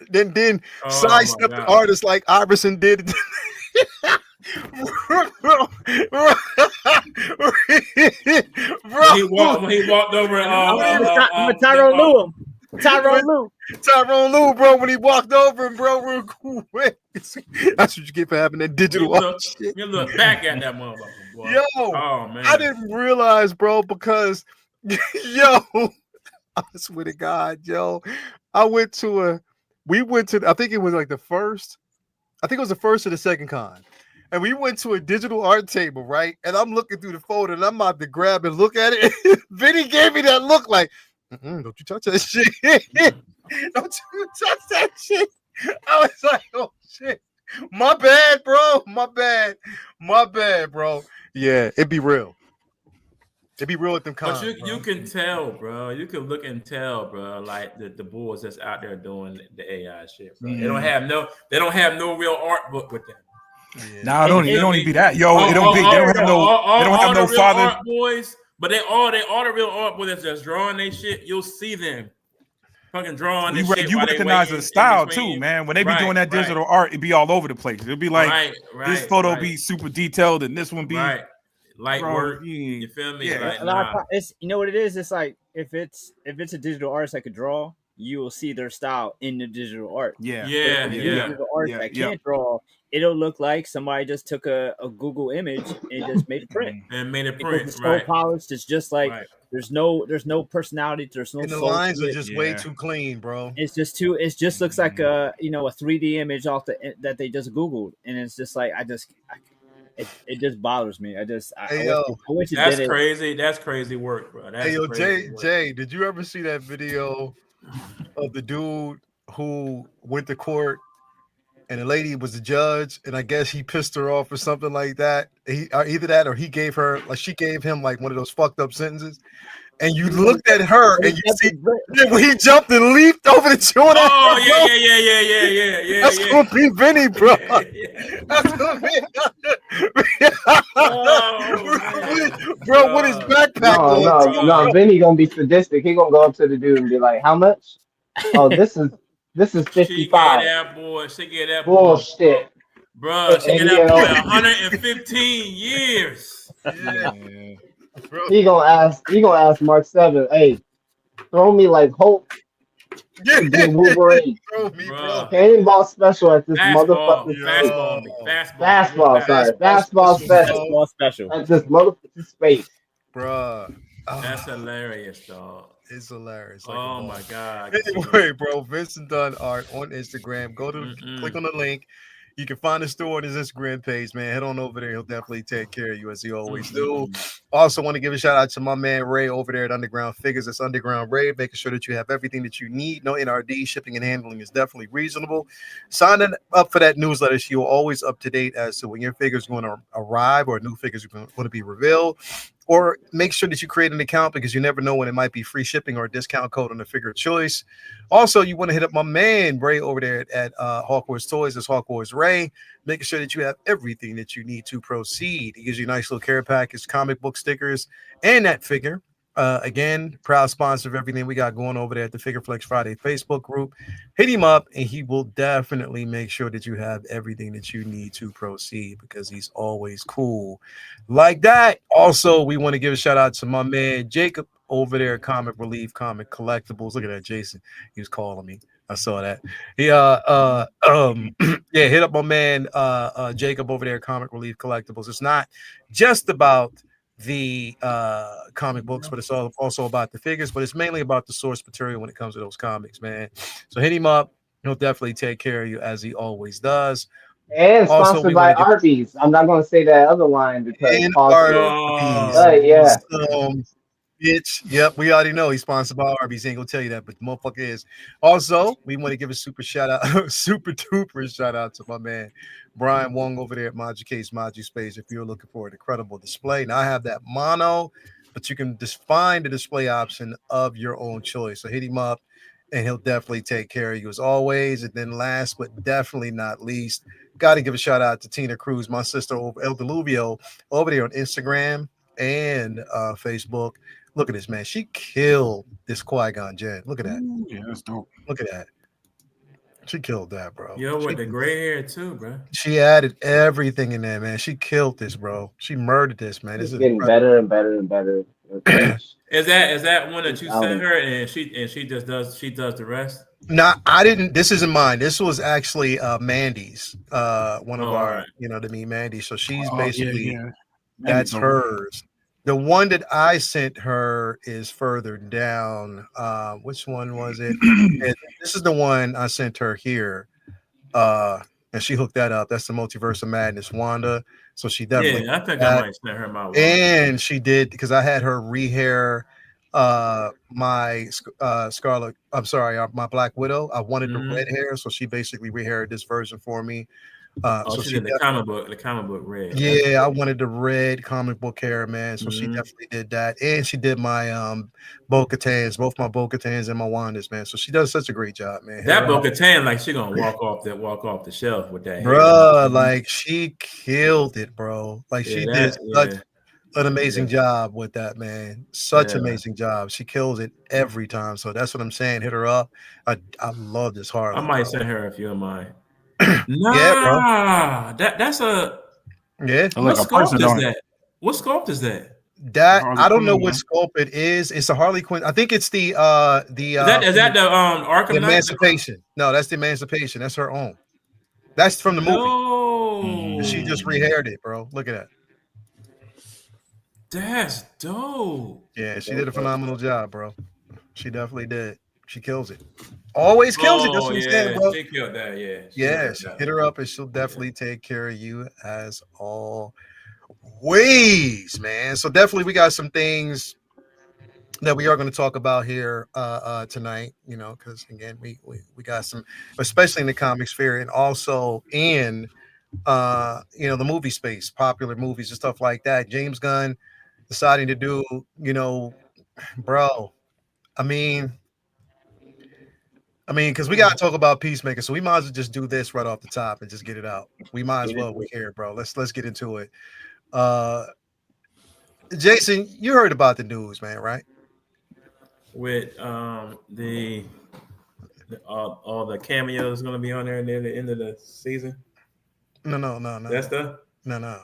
sidestep the artist like Iverson did. Bro. When he walked over, Tyrone Lue, bro. When he walked over him, bro, real quick. That's what you get for having that digital art shit. You look back at that motherfucker, boy. Yo, man. I didn't realize, bro, because yo, I swear to God, yo, I think it was like the first. I think it was the first or the second con. And we went to a digital art table, right? And I'm looking through the folder and I'm about to grab and look at it. Vinny gave me that look like, don't you touch that shit. Don't you touch that shit. I was like, oh shit. My bad, bro. My bad, bro. Yeah, it'd be real. It'd be real at them cons. But you can tell, bro. You can look and tell, bro. Like the bulls that's out there doing the AI shit, bro. They don't have no real art book with them. Yeah. No, it don't even be that. Yo, they don't have no father art boys, but they all the real art boys that's drawing their shit. You'll see them fucking drawing. You recognize the style too, man. When they be doing that digital art, it'd be all over the place. It'd be like this photo be super detailed and this one be light work. You feel me? Yeah. It's you know what it is. It's like if it's a digital artist that could draw, you will see their style in the digital art. Digital art that can't draw. It'll look like somebody just took a Google image and just made a print. It's so polished. It's just like there's no personality. There's no. And the lines are just way too clean, bro. It's just too. It just looks like a 3D image that they just Googled, and it's just like it just bothers me. I wish it that's did crazy. That's crazy work, bro. Jay, did you ever see that video of the dude who went to court? And the lady was the judge, and I guess he pissed her off or something like that. Either that or he gave her, like she gave him like one of those fucked up sentences. And you looked at her and you see when he jumped and leaped over the joint. Oh, yeah. That's gonna be Vinny, bro. That's gonna be Bro, with his backpack on. No. Vinny gonna be sadistic. He gonna go up to the dude and be like, "How much? Oh, this is She gave 55. that boy. Bullshit." Bro, she And gave he, that boy 115 years. Yeah. Bro. he gonna ask Mark 7, "Hey, throw me like Hulk Yeah. to get Wolverine. Throw me, bro. Cannonball special at this Fastball. motherfucking space. Fastball me. Fastball. Fastball, sorry. Fastball special Fastball special. at this motherfucking space." Bruh. That's hilarious, dog. It's hilarious. Like Oh my god. Anyway, bro, Vincent Dunn Art on Instagram. Go to click on the link. You can find the store on his Instagram page, man. Head on over there. He'll definitely take care of you as he always do. Also, want to give a shout out to my man Ray over there at Underground Figures. It's Underground Ray, making sure that you have everything that you need. No NRD. Shipping and handling is definitely reasonable. Signing up for that newsletter, so you're always up to date as to when your figure is going to arrive or new figures are going to be revealed. Or make sure that you create an account because you never know when it might be free shipping or a discount code on the figure of choice. Also, you want to hit up my man Ray over there at Hawkwards Toys. It's Hawkwards Ray, making sure that you have everything that you need to proceed. He gives you a nice little care package, comic book stickers, and that figure. Again, proud sponsor of everything we got going over there at the Figure Flex Friday Facebook group. Hit him up, and he will definitely make sure that you have everything that you need to proceed because he's always cool like that. Also, we want to give a shout out to my man Jacob over there at Comic Relief Comic Collectibles. Look at that, Jason. He was calling me. I saw that. Yeah, hit up my man Jacob over there at Comic Relief Collectibles. It's not just about the comic books, but it's also about the figures, but it's mainly about the source material when it comes to those comics, man. So hit him up. He'll definitely take care of you as he always does. And sponsored by Arby's. I'm not going to say that other line because yeah. Bitch. Yep, we already know he's sponsored by Arby's. Ain't gonna tell you that, but the motherfucker is. Also, we want to give a super duper shout out to my man Brian Wong over there at Maju Case, Maju Space. If you're looking for an incredible display, now I have that mono, but you can just find the display option of your own choice. So hit him up, and he'll definitely take care of you as always. And then last but definitely not least, got to give a shout out to Tina Cruz, my sister El Deluvio, over there on Instagram and Facebook. Look at this, man. She killed this Qui-Gon Jinn. Look at that. Ooh, yeah, that's dope. Look at that. She killed that, bro. Yo, with the gray hair too, bro. She added everything in there, man. She killed this, bro. She murdered this, man. It's getting better and better and better. Is that one that you sent her and she does the rest? No, I didn't. This isn't mine. This was actually Mandy's. One of our, right. you know what I mean, Mandy. So she's basically yeah. that's hers. The one that I sent her is further down. Which one was it? This is the one I sent her here. And she hooked that up. That's the Multiverse of Madness Wanda. So she definitely. Yeah, I think I might send her my one. And she did because I had her rehair my Scarlet. I'm sorry, my Black Widow. I wanted the red hair, so she basically rehaired this version for me. So she did the comic book red. Yeah, I wanted the red comic book hair, man. So she definitely did that, and she did my Bo-Katans, both my Bo-Katans and my Wandas, man. So she does such a great job, man. That Bo-Katan, like she gonna walk off the shelf with that, bro. Like she killed it, bro. Like she did such an amazing job with that, man. Such amazing job. She kills it every time. So that's what I'm saying. Hit her up. I love this Harley. I might send her a few of mine. Yeah, bro. That's a What sculpt is that? What sculpt is that? That I don't know what sculpt it is. It's a Harley Quinn. I think it's the is that the Arkham Emancipation. No, that's the Emancipation. That's her own. That's from the movie. She just rehared it, bro. Look at that. That's dope. Yeah, she did a phenomenal job, bro. She definitely did. She kills it. Always kills it. That's what I'm saying, bro. She killed that, Hit her up and she'll definitely take care of you as always, man. So definitely we got some things that we are going to talk about here tonight, you know, because again, we got some, especially in the comic sphere and also in the movie space, popular movies and stuff like that. James Gunn deciding to do, bro, I mean, I mean, because we gotta talk about Peacemaker, so we might as well just do this right off the top and just get it out. We might as well. We're here, bro. Let's get into it. Jason, you heard about the news, man, right? With all the cameos going to be on there near the end of the season. No. That's the no.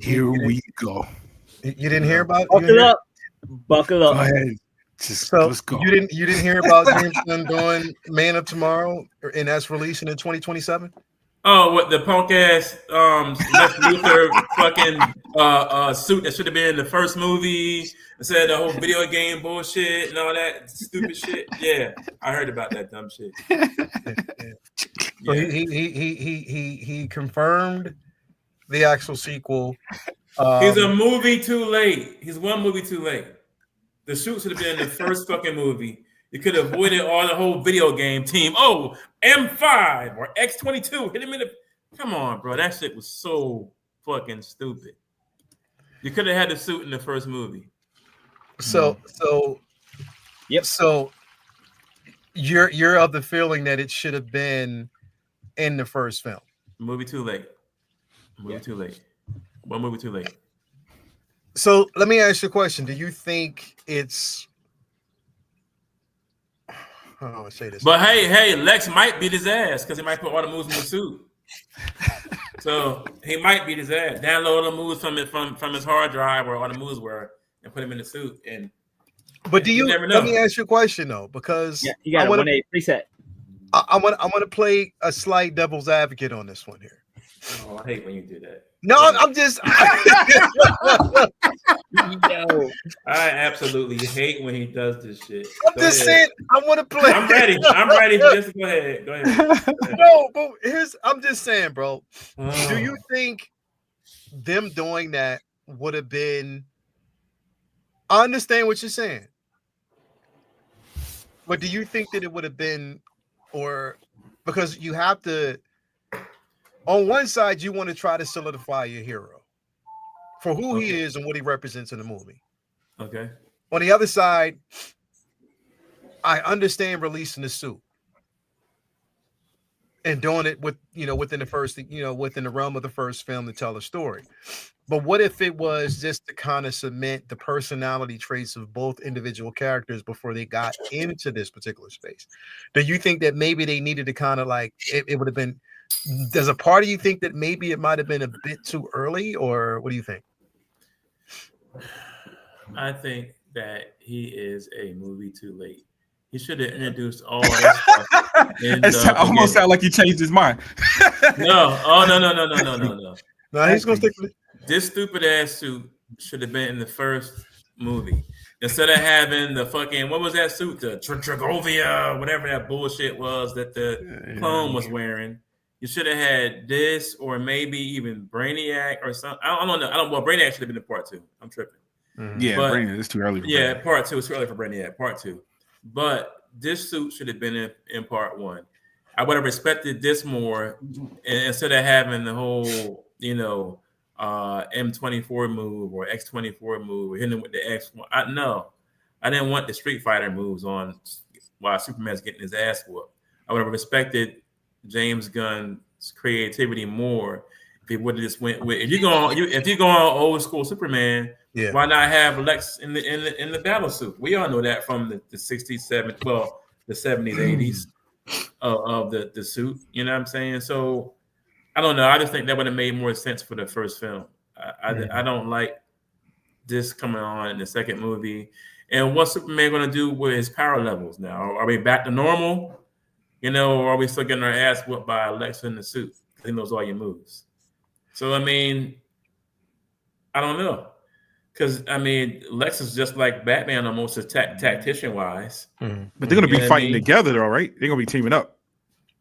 Here we go. You didn't hear about? Buckle up. Buckle up. Go ahead. Just let's go. You didn't hear about James Gunn doing Man of Tomorrow and that's releasing in 2027? Oh, what the punk ass Lex Luthor fucking suit that should have been in the first movie instead of the whole video game bullshit and all that stupid shit. Yeah, I heard about that dumb shit. So he confirmed the actual sequel. He's a movie too late. He's one movie too late. The shoot should have been in the first fucking movie. You could have avoided all the whole video game team. Oh, M5 or X22. Hit him in the. Come on, bro. That shit was so fucking stupid. You could have had the suit in the first movie. Yep. So you're of the feeling that it should have been in the first film. Movie too late. Too late. One movie too late. So let me ask you a question. Do you think it's I don't want to say this. But hey, Lex might beat his ass because he might put all the moves in the suit. So he might beat his ass. Download the moves from his hard drive where all the moves were and put him in the suit. But do you never know. Let me ask you a question though, because you got a 1-8 preset. I want to play a slight devil's advocate on this one here. Oh, I hate when you do that. No, I'm just. No, I absolutely hate when he does this shit. I'm just saying, I want to play. I'm ready. Just go ahead. No, but I'm just saying, bro. Do you think them doing that would have been? I understand what you're saying, but do you think that it would have been, or because you have to? On one side, you want to try to solidify your hero for who he is and what he represents in the movie. Okay. On the other side, I understand releasing the suit and doing it with, within the first, within the realm of the first film to tell a story. But what if it was just to kind of cement the personality traits of both individual characters before they got into this particular space? Do you think that maybe they needed to kind of like, it would have been, does a part of you think that maybe it might have been a bit too early, or what do you think? I think that he is a movie too late. He should have introduced all this stuff. It almost sound like he changed his mind. No. No, he's gonna stick with it. This stupid ass suit should have been in the first movie. Instead of having the fucking, what was that suit? The Tragovia, whatever that bullshit was that the clone was wearing. You should have had this, or maybe even Brainiac or something. I don't know. Well, Brainiac should have been in part 2. I'm tripping. Mm-hmm. Yeah, but Brainiac is too early. For part 2. It's too early for Brainiac. Part 2. But this suit should have been in part 1. I would have respected this more, instead of having the whole, M24 move or X24 move, or hitting with the X1. I didn't want the Street Fighter moves on while Superman's getting his ass whooped. I would have respected James Gunn's creativity more if he would have just went with, if you go on old school Superman, why not have Lex in the battle suit? We all know that from the 60s, 70s, well, the 70s, 80s of the suit. You know what I'm saying? So I don't know. I just think that would have made more sense for the first film. I don't like this coming on in the second movie. And what's Superman going to do with his power levels now? Are we back to normal? Or are we still getting our ass whooped by Alexa in the suit? He knows all your moves. So, I don't know. Because, Lex is just like Batman almost, tactician-wise. Mm-hmm. But they're going to be fighting together, though, right? They're going to be teaming up.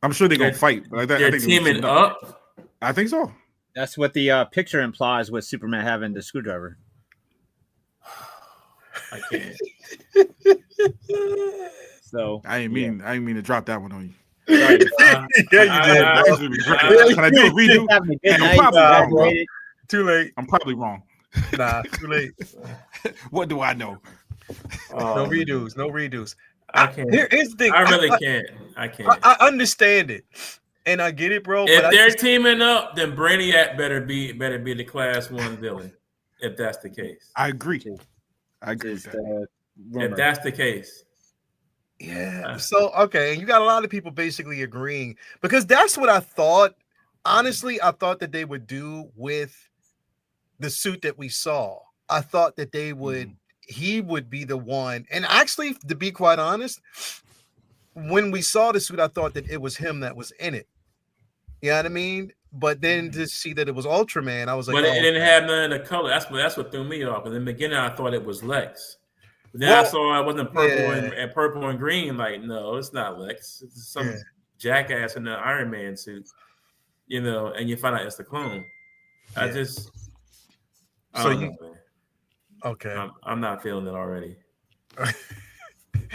I'm sure they're going to fight. They're teaming up? I think so. That's what the picture implies with Superman having the screwdriver. I can't. So I didn't mean to drop that one on you. Yeah, you did. Can I do a redo? I'm probably wrong, bro. Too late. I'm probably wrong. Nah, too late. What do I know? No redos. I can't. Here's the thing. I really can't. I can't. I understand it, and I get it, bro. If but they're teaming up, then Brainiac better be the Class 1 villain. If that's the case, I agree. I agree. Just, if that's the case, yeah. So okay, and you got a lot of people basically agreeing because that's what I thought. Honestly, I thought that they would do with the suit that we saw. I thought that they would. He would be the one, and actually, to be quite honest, when we saw the suit, I thought that it was him that was in it. You know what I mean? But then to see that it was Ultraman, I was like, but it didn't have none of the color. That's what threw me off. Because in the beginning, I thought it was Lex. But then I saw it wasn't purple and purple and green. Like, no, it's not Lex. It's some jackass in the Iron Man suit. You know, and you find out it's the clone. I just, okay. I'm not feeling it already.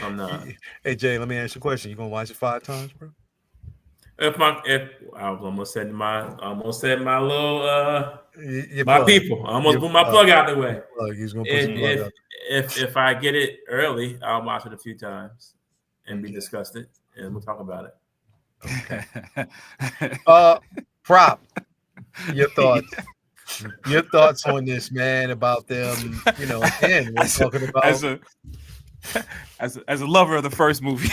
I'm not. Hey Jay, let me ask you a question. You gonna watch it 5 times, bro? If I almost said my little my plug. people. I almost put my plug out the way. He's gonna put some plug out. If I get it early, I'll watch it a few times and be disgusted, and we'll talk about it. Okay. Prop. Your thoughts. Your thoughts on this, man, about them, you know, again, we're talking about as a lover of the first movie.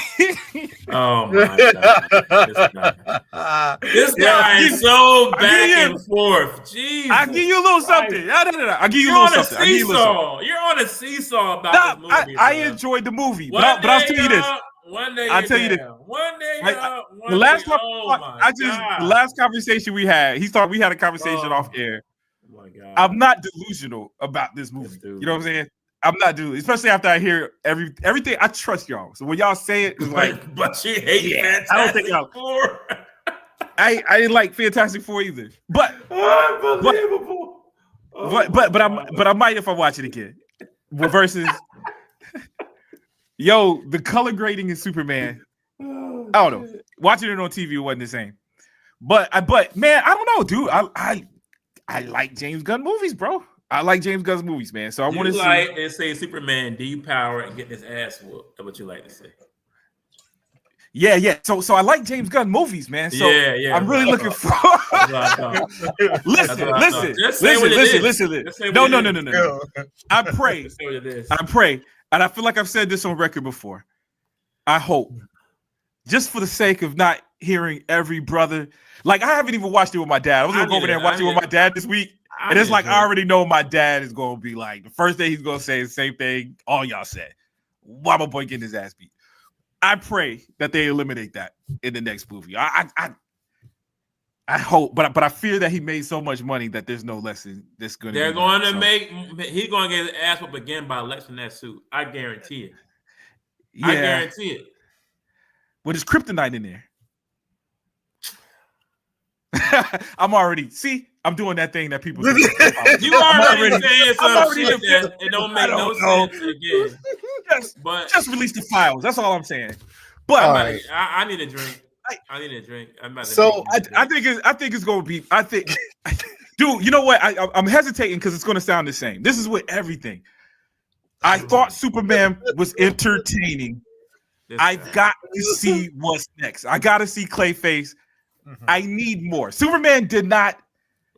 Oh my God. This guy is so back and forth. Jesus. I'll give you a little something. I'll give you a little something. You're on a seesaw about this movie. I enjoyed the movie, but I'll tell you this. One day I'll tell you this. One day the last conversation we had, we had a conversation off air. Oh my God. I'm not delusional about this movie. You know what I'm saying? I'm not delusional, especially after I hear everything. I trust y'all. So when y'all say it, it's like, but you hate Fantastic I don't think y'all. Four. I didn't like Fantastic Four either. But unbelievable. But I might if I watch it again. Versus the color grading in Superman. I don't know. Watching it on TV wasn't the same. But man, I don't know, dude. I like James Gunn movies, bro. I like James Gunn's movies, man. So I want to see. And say Superman depower and get his ass whooped. That's what you like to say. Yeah. So I like James Gunn movies, man. So I'm really looking for. Listen. No. I pray, and I feel like I've said this on record before. I hope, just for the sake of not hearing every brother. Like, I haven't even watched it with my dad. I was gonna go over there and watch it with my dad this week. And it's like, I already know my dad is going to be like, the first day he's going to say the same thing all y'all said. Why my boy getting his ass beat? I pray that they eliminate that in the next movie. I hope, but I fear that he made so much money that there's no lesson that's going to. They're going to he's going to get his ass whooped again by Lex in that suit. I guarantee it. Yeah. I guarantee it. But there's kryptonite in there. I'm doing that thing that people do. You already saying some shit that it don't make no sense again. Just release the files. That's all I'm saying. But I need a drink. I need a drink. I think it's gonna be. Dude, you know what? I'm hesitating because it's gonna sound the same. This is with everything. I thought Superman was entertaining. I've got to see what's next. I got to see Clayface. Mm-hmm. I need more. Superman did not.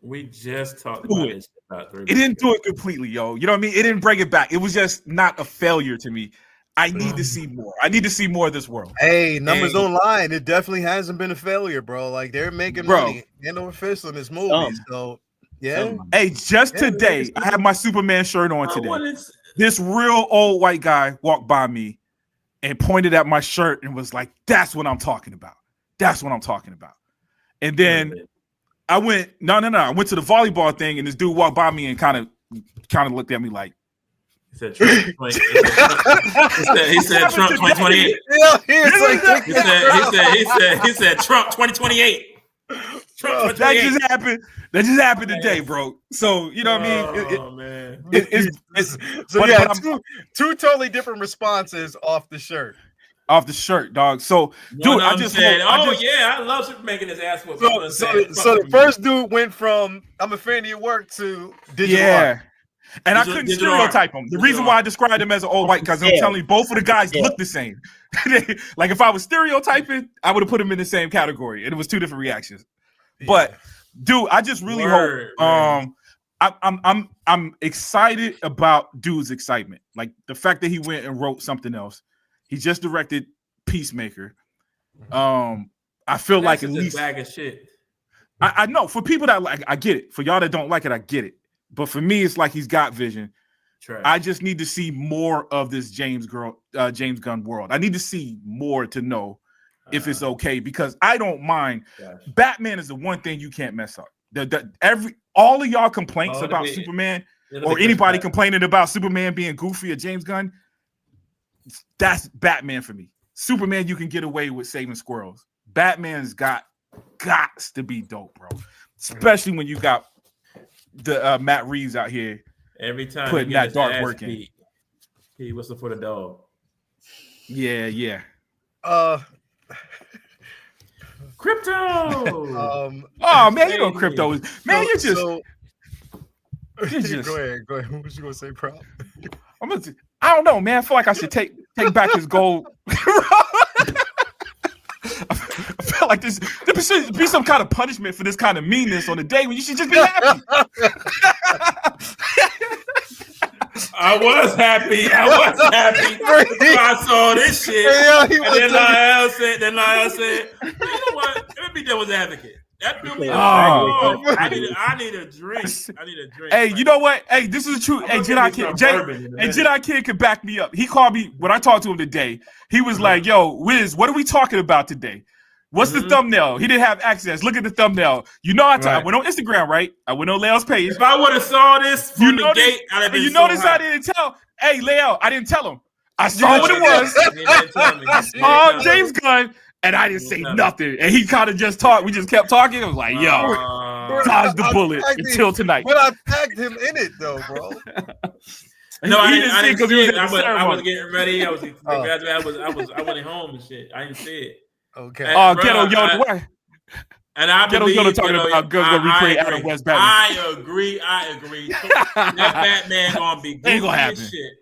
We just talked about it. It didn't do it completely, yo. You know what I mean? It didn't bring it back. It was just not a failure to me. I need to see more. I need to see more of this world. Hey, numbers don't lie. It definitely hasn't been a failure, bro. Like, they're making money hand over fist on this movie. So, yeah. Hey, just today, I have my Superman shirt on today. This real old white guy walked by me and pointed at my shirt and was like, "That's what I'm talking about. That's what I'm talking about." And then I went, no. I went to the volleyball thing, and this dude walked by me and kind of looked at me like, he said Trump 2028. He said Trump 2028. Trump 2028. That just happened today, bro. So you know what I mean? It's two totally different responses off the shirt. Off the shirt, dog. So, dude, I just said, I love Super making his ass whoop. So the first dude went from "I'm a fan of your work" to "Did you And I couldn't stereotype him. The reason why I described him as an old white, because I'm telling you, both of the guys look the same. Like if I was stereotyping, I would have put him in the same category. And it was two different reactions. But dude, I just really hope. I'm excited about dude's excitement. Like the fact that he went and wrote something else. He just directed Peacemaker. I feel like at least bag of shit. I know for people that like, I get it. For y'all that don't like it, I get it. But for me, it's like he's got vision. Trash. I just need to see more of this James Gunn world. I need to see more to know if it's okay, because I don't mind. Batman is the one thing you can't mess up. All of y'all complaints about Superman, or anybody complaining about Superman being goofy or James Gunn, that's Batman for me. Superman, you can get away with saving squirrels. Batman's got to be dope, bro. Especially when you got the Matt Reeves out here every time putting that dark work in. He whistled for the dog. Yeah. Crypto. Oh man, you know crypto is man. You're just. Go ahead. What was you gonna say, Prop? I don't know, man. I feel like I should take back his gold. I feel like there should be some kind of punishment for this kind of meanness on the day when you should just be happy. I was happy. I saw this shit. And then Lyle said, you know what? Let me be devil's advocate. That threw me off. I need a drink. Hey, you know what? Hey, this is the truth. Hey, Jedi Kid could back me up. He called me when I talked to him today. He was like, yo, Wiz, what are we talking about today? What's the thumbnail? He didn't have access. Look at the thumbnail. You know, I went on Instagram, right? I went on Leo's page. If I would have saw this from the gate, I'd have been I didn't tell. Hey, Leo, I didn't tell him. I saw what it was. I saw James Gunn, and I didn't say nothing. And he kind of just talked. We just kept talking. I was like, yo, dodge the bullet until tonight. But I tagged him in it, though, bro. No, I didn't. I was getting ready. I went home and shit. I didn't see it. Okay. Ghetto Yoda. And I Ghetto Yoda talking about gonna recreate Adam West Batman. I agree. That Batman gonna be goofy as shit.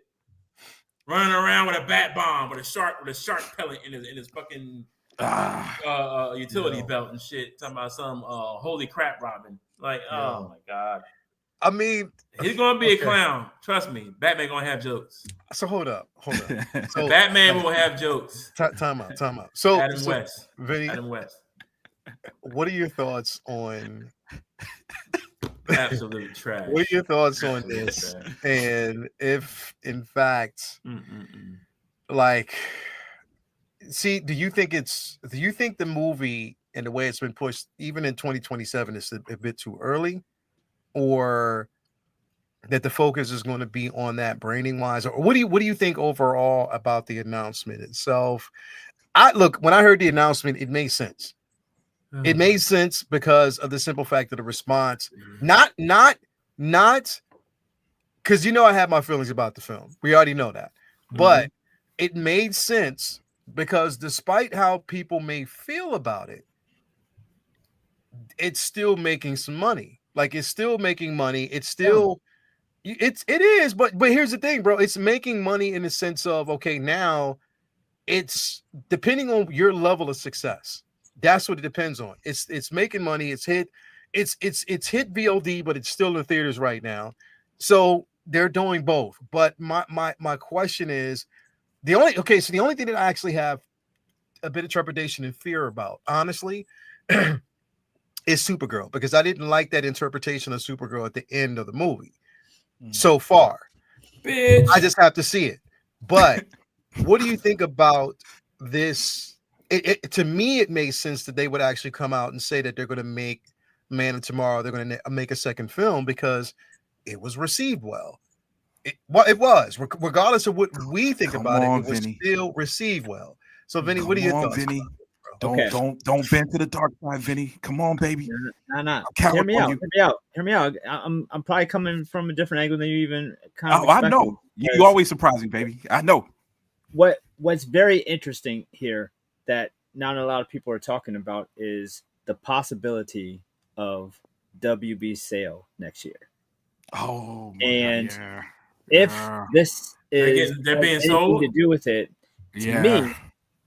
Running around with a bat bomb, with a shark pellet in his fucking utility belt and shit. Talking about some holy crap, Robin. Like, oh my god. I mean, he's gonna be a clown. Trust me, Batman gonna have jokes. So hold up. So Batman will have jokes. Time out. So Adam West. Vinny, Adam West. What are your thoughts on absolute trash? What are your thoughts on this? And if in fact, like, see, do you think the movie and the way it's been pushed, even in 2027, is a bit too early? Or that the focus is going to be on that branding wise, or what do you think overall about the announcement itself? When I heard the announcement, it made sense. It made sense because of the simple fact of the response. Not because I have my feelings about the film. We already know that, but it made sense because despite how people may feel about it, it's still making some money. Like, it's still making money. It's still, it is. But here's the thing, bro. It's making money in the sense of, okay, now it's depending on your level of success. That's what it depends on. It's making money. It's hit VOD, but it's still in the theaters right now. So they're doing both. But my question is the only thing that I actually have a bit of trepidation and fear about, honestly, is Supergirl, because I didn't like that interpretation of Supergirl at the end of the movie so far. Bitch. I just have to see it. But what do you think about this? To me, it makes sense that they would actually come out and say that they're going to make Man of Tomorrow. They're going to make a second film because it was received well. It was, regardless of what we think about it, it was still received well. So, Vinny, what are your thoughts? Vinny? Don't bend to the dark side, Vinny. Come on, baby. No. Hear me out. I'm probably coming from a different angle than you even kind of. I know. You always surprising, baby. I know. What's very interesting here that not a lot of people are talking about is the possibility of WB sale next year. Oh my And God, yeah. if Yeah. this is they're being anything sold. to do with it, to Yeah. me,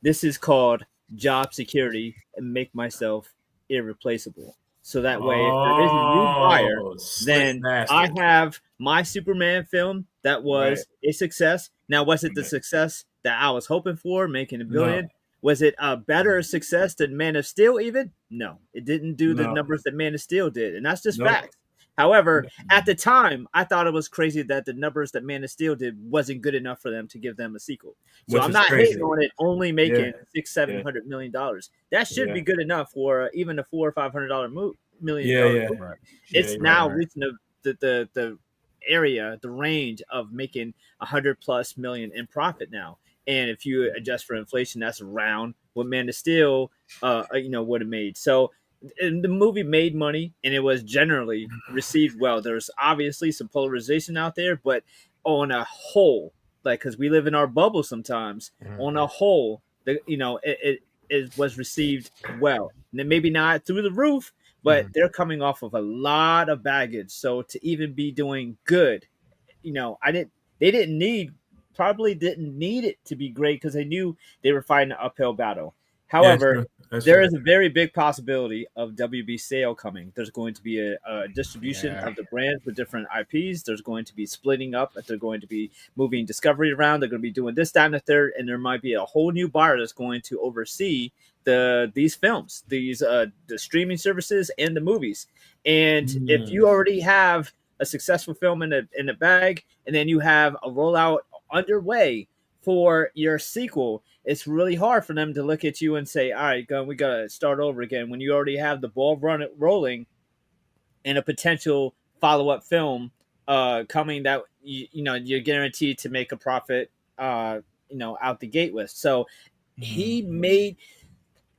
this is called job security and make myself irreplaceable. So that way, if there is a new buyer, Slick then I bastard. have my Superman film that Right. was a success. Now, was it the Right. success that I was hoping for, making $1 No. billion? Was it a better success than Man of Steel? Even no, it didn't do the No. numbers that Man of Steel did, and that's just Nope. facts. However, at the time, I thought it was crazy that the numbers that Man of Steel did wasn't good enough for them to give them a sequel. So Which I'm is not crazy. hating on it only Yeah. making $600-700 Yeah. million. That should Yeah. be good enough for even a $400 or $500 million. Yeah, yeah. movie. Right. It's Yeah, now right. reaching the area, the range of making $100+ million in profit now. And if you adjust for inflation, that's around what Man of Steel, would have made. So and the movie made money and it was generally received well. There's obviously some polarization out there, but on a whole, like because we live in our bubble sometimes, on a whole, it was received well. And then maybe not through the roof, but they're coming off of a lot of baggage. So to even be doing good, they probably didn't need it to be great because they knew they were fighting an uphill battle. However, That's there true. is a very big possibility of WB sale coming. There's going to be a distribution Yeah. of the brands with different IPs. There's going to be splitting up. They're going to be moving Discovery around. They're going to be doing this, that, and the third. And there might be a whole new buyer that's going to oversee these films, the streaming services and the movies. And if you already have a successful film in the bag, and then you have a rollout underway for your sequel, it's really hard for them to look at you and say, all right, we got to start over again when you already have the ball rolling and a potential follow-up film coming that you're guaranteed to make a profit out the gate with. So he made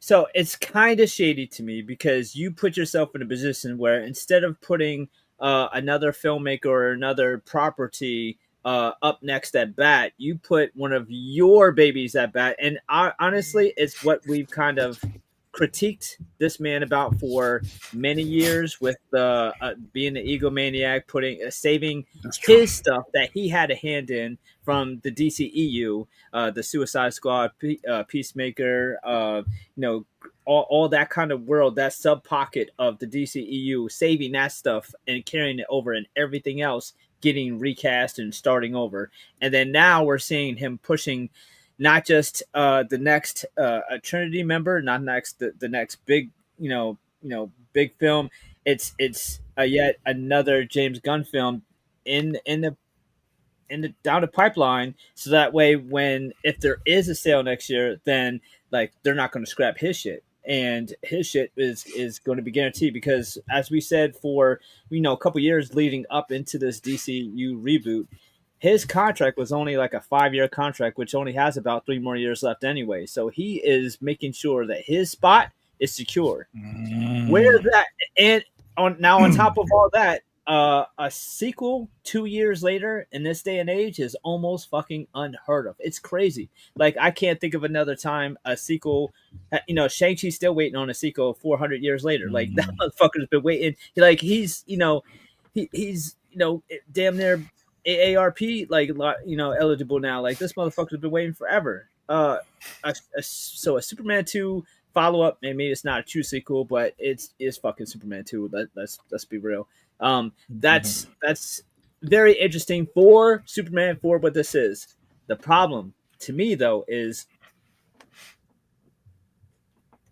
so it's kind of shady to me because you put yourself in a position where instead of putting another filmmaker or another property up next at bat, you put one of your babies at bat. And honestly, it's what we've kind of critiqued this man about for many years with being the egomaniac, saving his stuff that he had a hand in from the DCEU, the Suicide Squad, Peacemaker, all that kind of world, that sub pocket of the DCEU, saving that stuff and carrying it over, and everything else getting recast and starting over. And then now we're seeing him pushing not just the next Trinity member, not next the next big big film. It's yet another James Gunn film in the down the pipeline, so that way if there is a sale next year, then like they're not going to scrap his shit, and his shit is going to be guaranteed because as we said for a couple years leading up into this DCU reboot, his contract was only like a 5-year contract, which only has about 3 more years left anyway. So he is making sure that his spot is secure. Where that and on top of all that, a sequel 2 years later in this day and age is almost fucking unheard of. It's crazy. Like I can't think of another time a sequel. Shang-Chi's still waiting on a sequel 400 years later. Like that motherfucker's been waiting. Like he's damn near AARP eligible now. Like this motherfucker's been waiting forever. So a Superman 2 follow up. Maybe it's not a true sequel, but it's fucking Superman 2. Let's be real. That's very interesting for Superman 4, but this is the problem to me though is,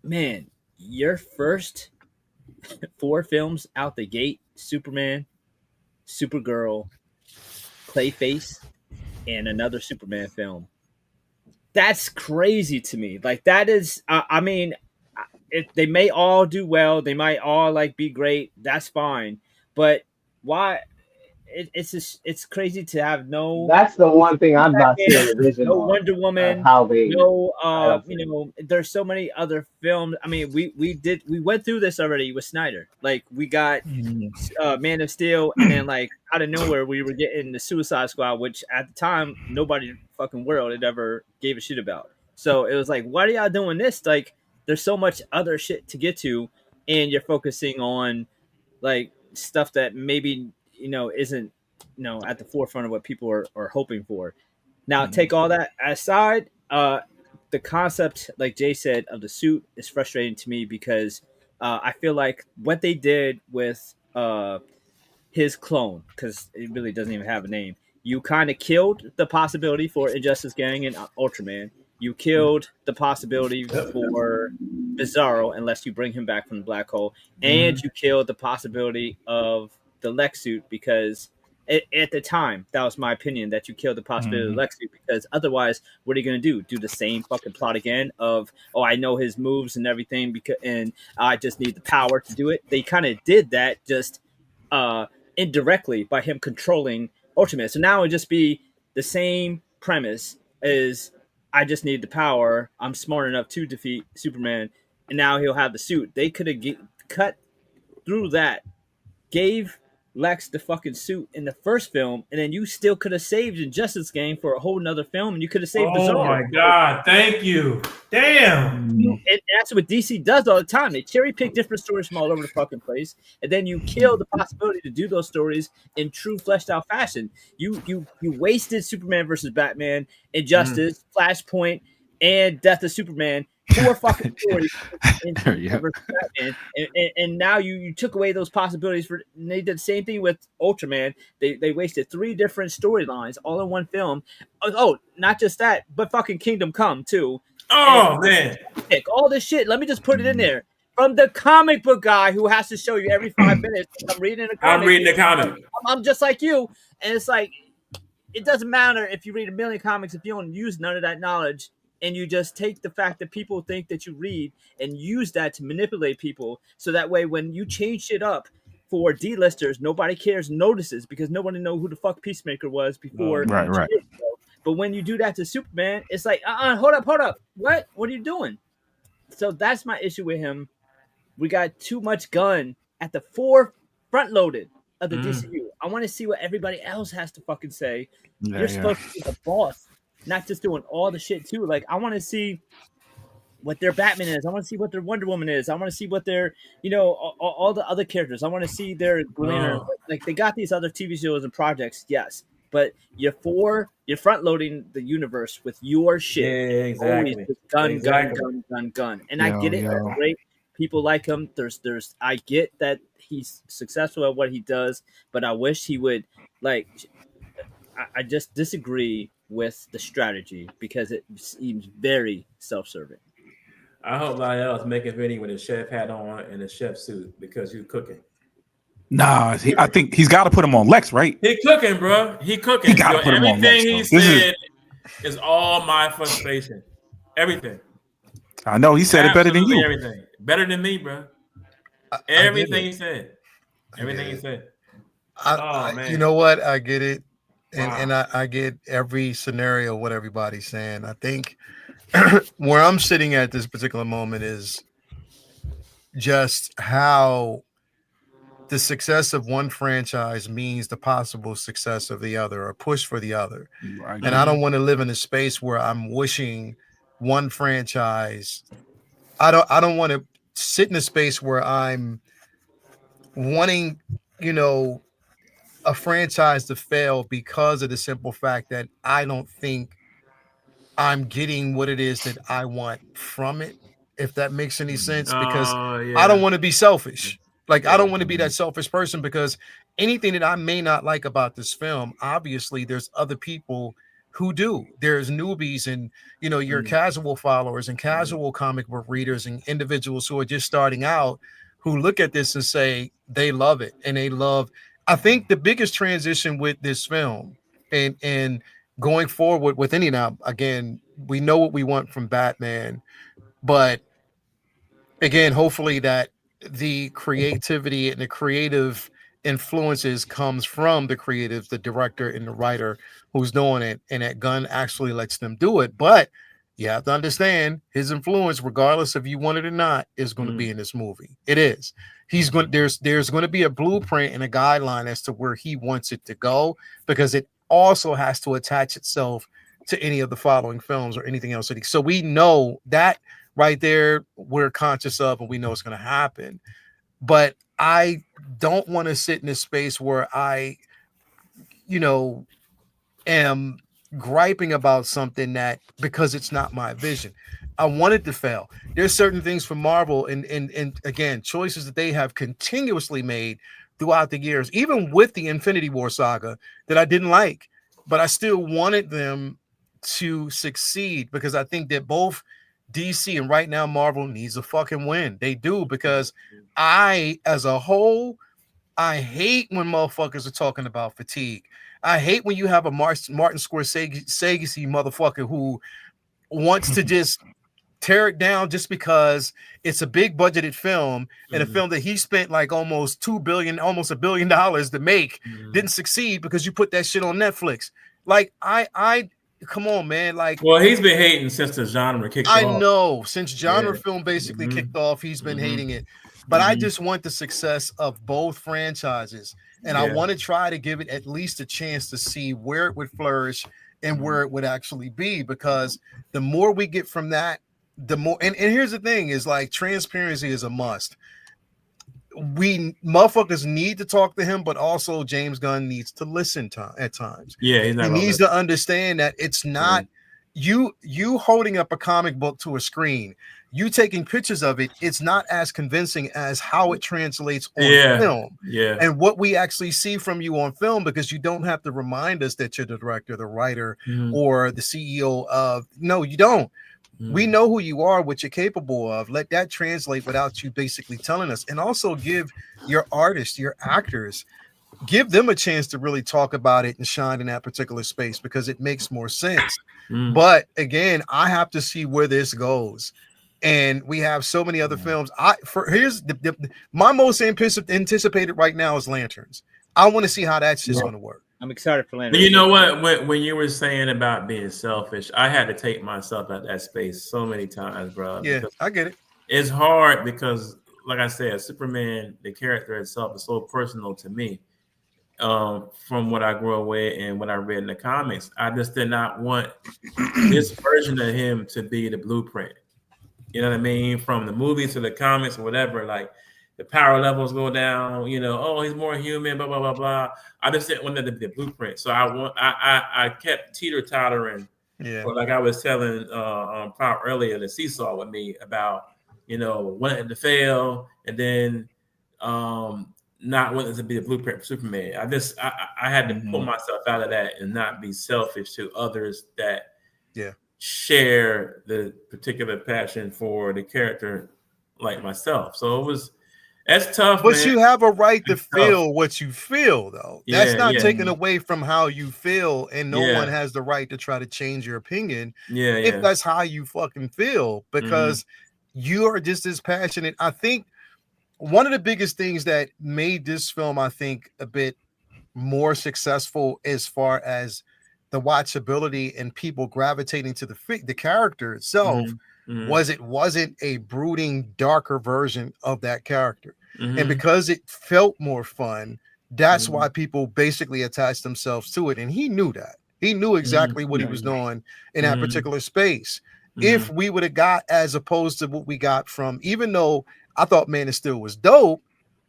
man, your first 4 films out the gate: Superman, Supergirl, Clayface, and another Superman film. That's crazy to me. Like that is, they may all do well, they might all like be great. That's fine, but why? It's crazy to have no. That's the one thing I'm not seeing a vision No on. Wonder Woman. How they? There's so many other films. I mean, we went through this already with Snyder. Like we got Man of Steel, and then like out of nowhere we were getting the Suicide Squad, which at the time nobody in the fucking world had ever gave a shit about. So it was like, why are y'all doing this? Like, there's so much other shit to get to, and you're focusing on like stuff that maybe isn't at the forefront of what people are hoping for. Now, take all that aside. The concept, like Jay said, of the suit is frustrating to me because I feel like what they did with his clone, because it really doesn't even have a name. You kind of killed the possibility for Injustice Gang and Ultraman. You killed the possibility for Bizarro, unless you bring him back from the black hole, and you killed the possibility of the Lex suit because at the time, that was my opinion, that you killed the possibility of the Lex suit because otherwise, what are you going to do? Do the same fucking plot again of, I know his moves and everything and I just need the power to do it. They kind of did that just indirectly by him controlling Ultraman. So now it would just be the same premise as I just need the power. I'm smart enough to defeat Superman, and now he'll have the suit. They could have cut through that, gave Lex the fucking suit in the first film, and then you still could have saved Injustice Gang for a whole nother film, and you could have saved Bizarro. Oh my God! Thank you. Damn. And that's what DC does all the time. They cherry pick different stories from all over the fucking place, and then you kill the possibility to do those stories in true fleshed out fashion. You wasted Superman versus Batman, Injustice, Flashpoint, and Death of Superman. 4 fucking stories in versus Batman, and now you took away those possibilities for. And they did the same thing with Ultraman. They wasted 3 different storylines all in one film. Oh, not just that, but fucking Kingdom Come too. Oh man, all this shit. Let me just put it in there from the comic book guy who has to show you every 5 minutes. I'm reading a comic. I'm reading the comic. I'm just like you, and it's like it doesn't matter if you read a million comics if you don't use none of that knowledge. And you just take the fact that people think that you read and use that to manipulate people. So that way, when you change shit up for D-listers, nobody cares, notices, because nobody know who the fuck Peacemaker was before. Right. But when you do that to Superman, it's like, hold up. What are you doing? So that's my issue with him. We got too much gun at the front loaded of the DCU. I want to see what everybody else has to fucking say. You're supposed to be the boss. Not just doing all the shit too. Like I want to see what their Batman is. I want to see what their Wonder Woman is. I want to see what their, all the other characters. I want to see their Gleason. Like they got these other TV shows and projects, yes, but you're front loading the universe with your shit. Yeah, exactly. Always gun. And I get it. That's great. People like him. I get that he's successful at what he does, but I wish he would I just disagree with the strategy because it seems very self-serving. I hope nobody else make a video with a chef hat on and a chef suit because you're cooking. Nah, I think he's got to put him on Lex, right? He cooking, bro. He cooking. He got to put him on Lex. Everything he said is all my frustration. Everything. I know he said it better than you. Everything better than me, bro. Everything he said. Everything he said. Man. You know what? I get it. And I get every scenario, what everybody's saying. I think where I'm sitting at this particular moment is just how the success of one franchise means the possible success of the other or push for the other. Right. And I don't want to live in a space where I'm wishing one franchise. I don't want to sit in a space where I'm wanting, a franchise to fail because of the simple fact that I don't think I'm getting what it is that I want from it, if that makes any sense, because I don't want to be selfish. I don't want to be that selfish person because anything that I may not like about this film, obviously there's other people who do. There's newbies and, your casual followers and casual comic book readers and individuals who are just starting out who look at this and say they love it and they love. I think the biggest transition with this film and going forward with any now, again, we know what we want from Batman, but again, hopefully that the creativity and the creative influences comes from the creatives, the director and the writer who's doing it, and that Gunn actually lets them do it. But you have to understand his influence, regardless if you want it or not, is going to be in this movie. It is. There's going to be a blueprint and a guideline as to where he wants it to go, because it also has to attach itself to any of the following films or anything else. So we know that right there, we're conscious of, and we know it's going to happen. But I don't want to sit in a space where I, am griping about something that because it's not my vision. I want it to fail. There's certain things from Marvel and again, choices that they have continuously made throughout the years, even with the Infinity War saga, that I didn't like, but I still wanted them to succeed because I think that both DC and right now Marvel needs a fucking win. They do, because as a whole, I hate when motherfuckers are talking about fatigue. I hate when you have a Martin Scorsese motherfucker who wants to just tear it down just because it's a big budgeted film and a film that he spent like almost $1 billion to make, didn't succeed because you put that shit on Netflix. Like I come on, man. Like, well, he's been hating since the genre kicked off. I know since genre film basically kicked off, he's been hating it. But I just want the success of both franchises. And I want to try to give it at least a chance to see where it would flourish and where it would actually be. Because the more we get from that, the more, and here's the thing, is like transparency is a must. We motherfuckers need to talk to him, but also James Gunn needs to listen at times. Yeah, he needs to understand that it's not you holding up a comic book to a screen, you taking pictures of it. It's not as convincing as how it translates on film. Yeah, and what we actually see from you on film, because you don't have to remind us that you're the director, the writer, or the CEO of. No, you don't. We know who you are, what you're capable of. Let that translate without you basically telling us. And also give your artists, your actors, give them a chance to really talk about it and shine in that particular space, because it makes more sense. But again, I have to see where this goes. And we have so many other films. Here's my most anticipated right now is Lanterns. I want to see how that's just going to work. I'm excited for Lanterns. But you know what? When you were saying about being selfish, I had to take myself out that space so many times, bro. Yeah, I get it. It's hard because, like I said, Superman, the character itself, is so personal to me. From what I grew up with and what I read in the comics, I just did not want this version of him to be the blueprint. You know what I mean? From the movies to the comics or whatever, like the power levels go down, oh, he's more human, blah, blah, blah, blah. I just didn't want that to be the blueprint. So I kept teeter-tottering. Yeah. Or like I was telling Pop earlier, the seesaw with me about, wanting to fail and then not wanting to be the blueprint for Superman. I had to pull myself out of that and not be selfish to others that share the particular passion for the character like myself. So that's tough. But man. You have a right to feel what you feel, though. That's not taken yeah. away from how you feel, and no one has the right to try to change your opinion if that's how you fucking feel, because you are just as passionate. I think one of the biggest things that made this film, I think, a bit more successful as far as the watchability and people gravitating to the character itself was it wasn't a brooding, darker version of that character. And because it felt more fun, that's why people basically attached themselves to it. And he knew that. He knew exactly what he was doing in that particular space. If we would have got as opposed to what we got from, even though I thought Man of Steel was dope,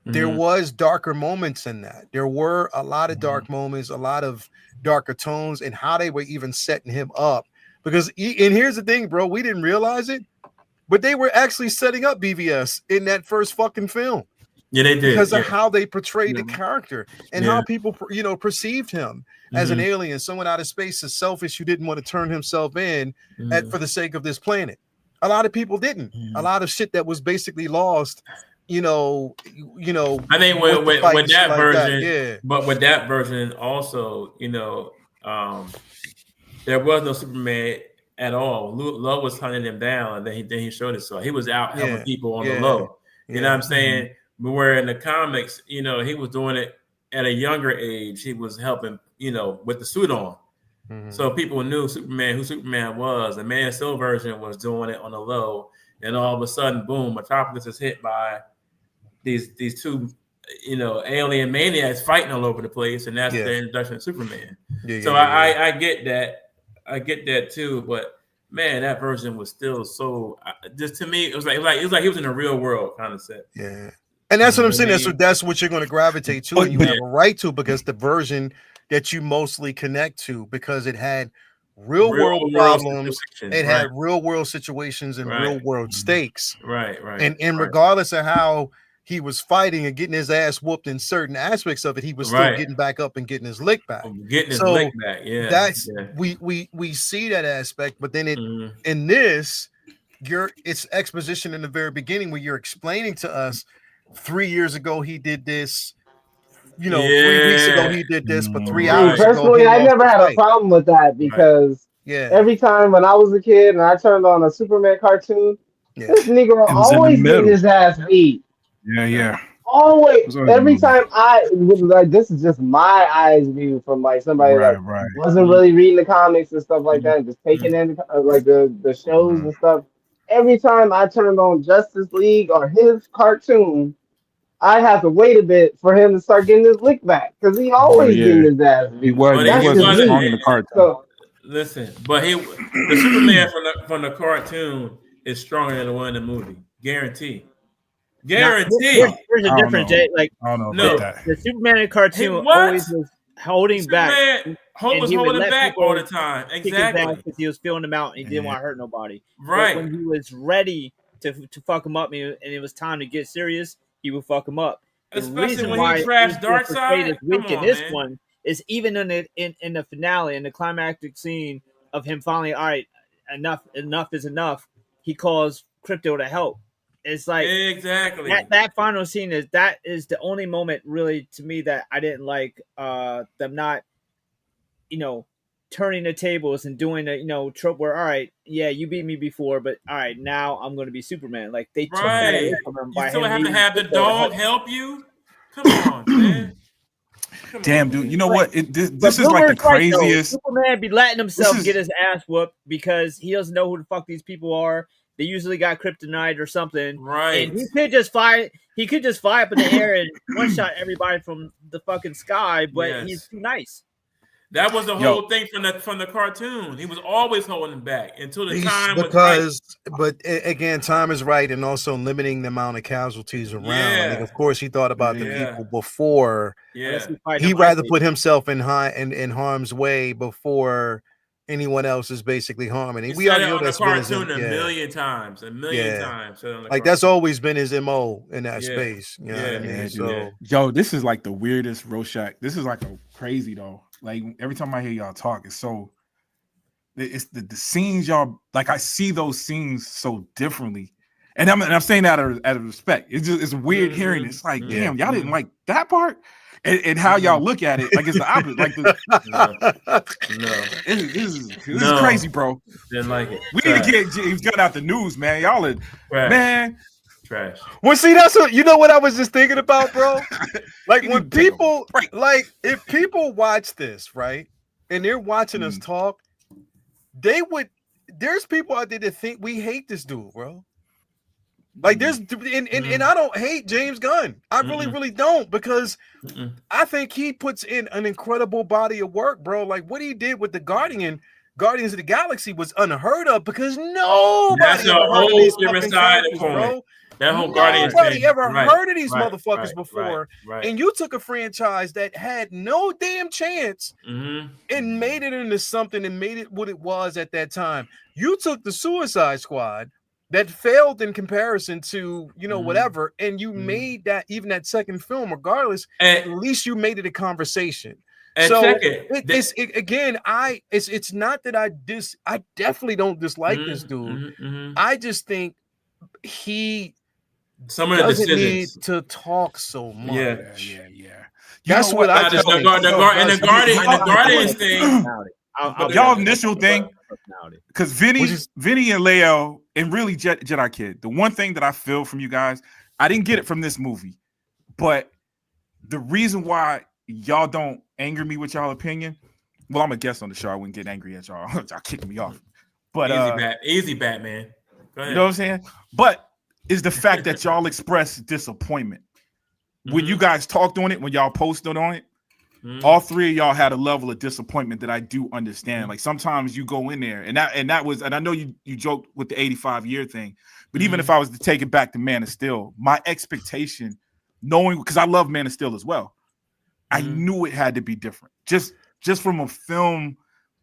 there was darker moments in that. There were a lot of dark moments, a lot of darker tones, and how they were even setting him up. Because, and here's the thing, bro, we didn't realize it, but they were actually setting up BVS in that first fucking film. Yeah, they did. Because of how they portrayed the character and how people, perceived him as an alien, someone out of space, is selfish, who didn't want to turn himself in for the sake of this planet. A lot of people didn't. A lot of shit that was basically lost. I think with that version, but with that version also, there was no Superman at all. Low was hunting him down, and then he showed it. So he was out helping people on the low. You know what I'm saying? But where in the comics, he was doing it at a younger age. He was helping, with the suit on. So people knew who Superman was. The Man of Steel version was doing it on the low, and all of a sudden, boom! Metropolis is hit by these two, alien maniacs fighting all over the place, and that's the introduction of Superman. I get that. I get that too, but man, that version was still so. Just to me, it was like he was in the real world kind of set. Yeah, And that's what I'm saying. That's what you're going to gravitate to, and you But- have a right to, because the version that you mostly connect to, because it had real world problems, it had real world situations and real world stakes. Right. And regardless of how he was fighting and getting his ass whooped in certain aspects of it, he was still getting back up and getting his lick back. Yeah. That's we see that aspect, but then in this, it's exposition in the very beginning where you're explaining to us 3 years ago he did this, 3 weeks ago he did this, but 3 hours ago. Personally, I never had a problem with that because every time when I was a kid and I turned on a Superman cartoon, this nigga always getting his ass beat. Yeah. Always, every time this is just my eyes view from like somebody that wasn't really reading the comics and stuff like that, and just taking in like the shows and stuff. Every time I turned on Justice League or his cartoon, I have to wait a bit for him to start getting his lick back because he always getting his ass beat. He wasn't strong in the cartoon. So, listen, but the Superman from the cartoon is stronger than the one in the movie. Guarantee. Here's a difference, Jay. Like, I don't know about that. The Superman in cartoon always was holding back. Hope was holding back all the time. Exactly. Because he was feeling them out and he didn't want to hurt nobody. Right. But when he was ready to fuck him up and it was time to get serious, he would fuck him up. Especially when he trashed Darkseid. This one is even in the finale, in the climactic scene of him finally, all right, enough is enough. He calls Crypto to help. It's like exactly that final scene is the only moment really to me that I didn't like them not, turning the tables and doing a trope where, all right, yeah, you beat me before, but all right, now I'm going to be Superman. Like they took that away from him by you still him have to have the dog help you. Come on, man. Damn, dude. You know what? This is like the craziest. Superman be letting himself get his ass whooped because he doesn't know who the fuck these people are. They usually got kryptonite or something. Right. And he could just fly up in the air and one shot everybody from the fucking sky, but he's too nice. That was the whole thing from the cartoon. He was always holding back until the time was right. But again, time is right, and also limiting the amount of casualties around. And of course, he thought about the people before. Yeah. He'd rather put himself in harm's way before anyone else is basically harming. We already know that's been his a million times. Like that's always been his MO in that space. You know what I mean? So, yo, this is like the weirdest Rorschach. This is like a crazy though. Like every time I hear y'all talk, it's the scenes y'all like. I see those scenes so differently, and I'm saying that out of respect. It's weird hearing. It's like, damn, y'all didn't like that part. And how y'all look at it, like it's the opposite. Like this is crazy, bro. Didn't like it. We need to get James Gunn out the news, man. Y'all are man. Trash. Well, see, that's what I was just thinking about, bro. Like when people if people watch this, right, and they're watching us talk, there's people out there that think we hate this dude, bro. Like there's and I don't hate James Gunn. I really don't, because I think he puts in an incredible body of work, bro. Like what he did with the Guardians of the Galaxy was unheard of, because nobody ever heard of these fucking characters, bro. That whole Guardians nobody ever heard of these motherfuckers before. And you took a franchise that had no damn chance and made it into something and made it what it was at that time. You took the Suicide Squad that failed in comparison to, whatever, and you made that, even that second film, regardless, at least you made it a conversation. So it's not that I definitely don't dislike this dude. I just think some of the doesn't decisions need to talk so much. Yeah. That's what I just think. The Guardians thing. Y'all initial thing, because Vinny and Leo and really Jedi Kid, the one thing that I feel from you guys, I didn't get it from this movie, but the reason why y'all don't anger me with y'all opinion, well, I'm a guest on the show. I wouldn't get angry at y'all. Y'all kicking me off. But easy Batman. Go ahead. You know what I'm saying? But is the fact that y'all express disappointment. When you guys talked on it, when y'all posted on it, all three of y'all had a level of disappointment that I do understand. Like sometimes you go in there, and I know you joked with the 85-year thing, but even if I was to take it back to Man of Steel, my expectation knowing, because I love Man of Steel as well, I knew it had to be different. Just from a film,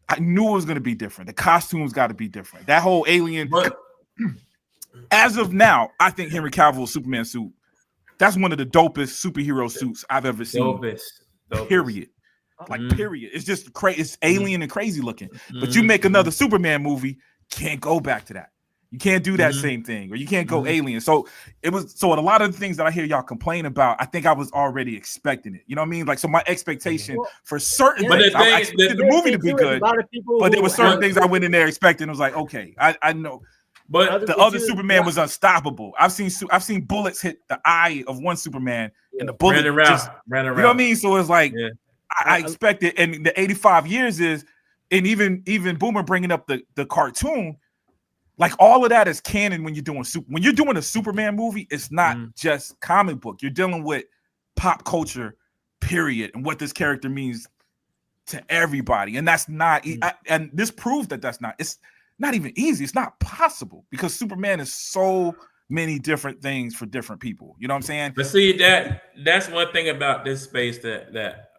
I knew it was going to be different. The costumes got to be different. That whole alien. But as of now, I think Henry Cavill's Superman suit, that's one of the dopest superhero suits I've ever seen. Dopest. Period. Like, period. It's just crazy. It's alien and crazy looking. But you make another Superman movie, can't go back to that. You can't do that same thing, or you can't go alien. So a lot of the things that I hear y'all complain about, I think I was already expecting it. You know what I mean? Like, so my expectation for certain things, I expected the movie to be good, but there were certain things I went in there expecting. It was like, okay, I know. But the other Superman was unstoppable. I've seen bullets hit the eye of one Superman, and the bullet ran around. You know what I mean? So it's like I expected, and the 85 years is, and even Boomer bringing up the cartoon. Like, all of that is canon when you're doing a Superman movie. It's not just comic book. You're dealing with pop culture, period, and what this character means to everybody. And that's not. And this proves that that's not. It's not even easy. It's not possible, because Superman is so many different things for different people. You know what I'm saying? But see, that's one thing about this space that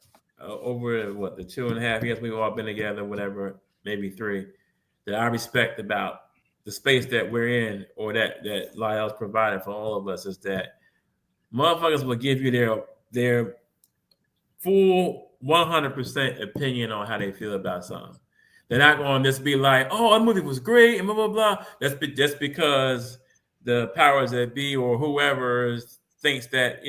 over the 2.5 years we've all been together, whatever, maybe 3, that I respect about the space that we're in, or that Lyle's provided for all of us, is that motherfuckers will give you their full 100% opinion on how they feel about something. They're not going to just be like, "Oh, that movie was great," and blah blah blah. That's just because the powers that be or whoever thinks that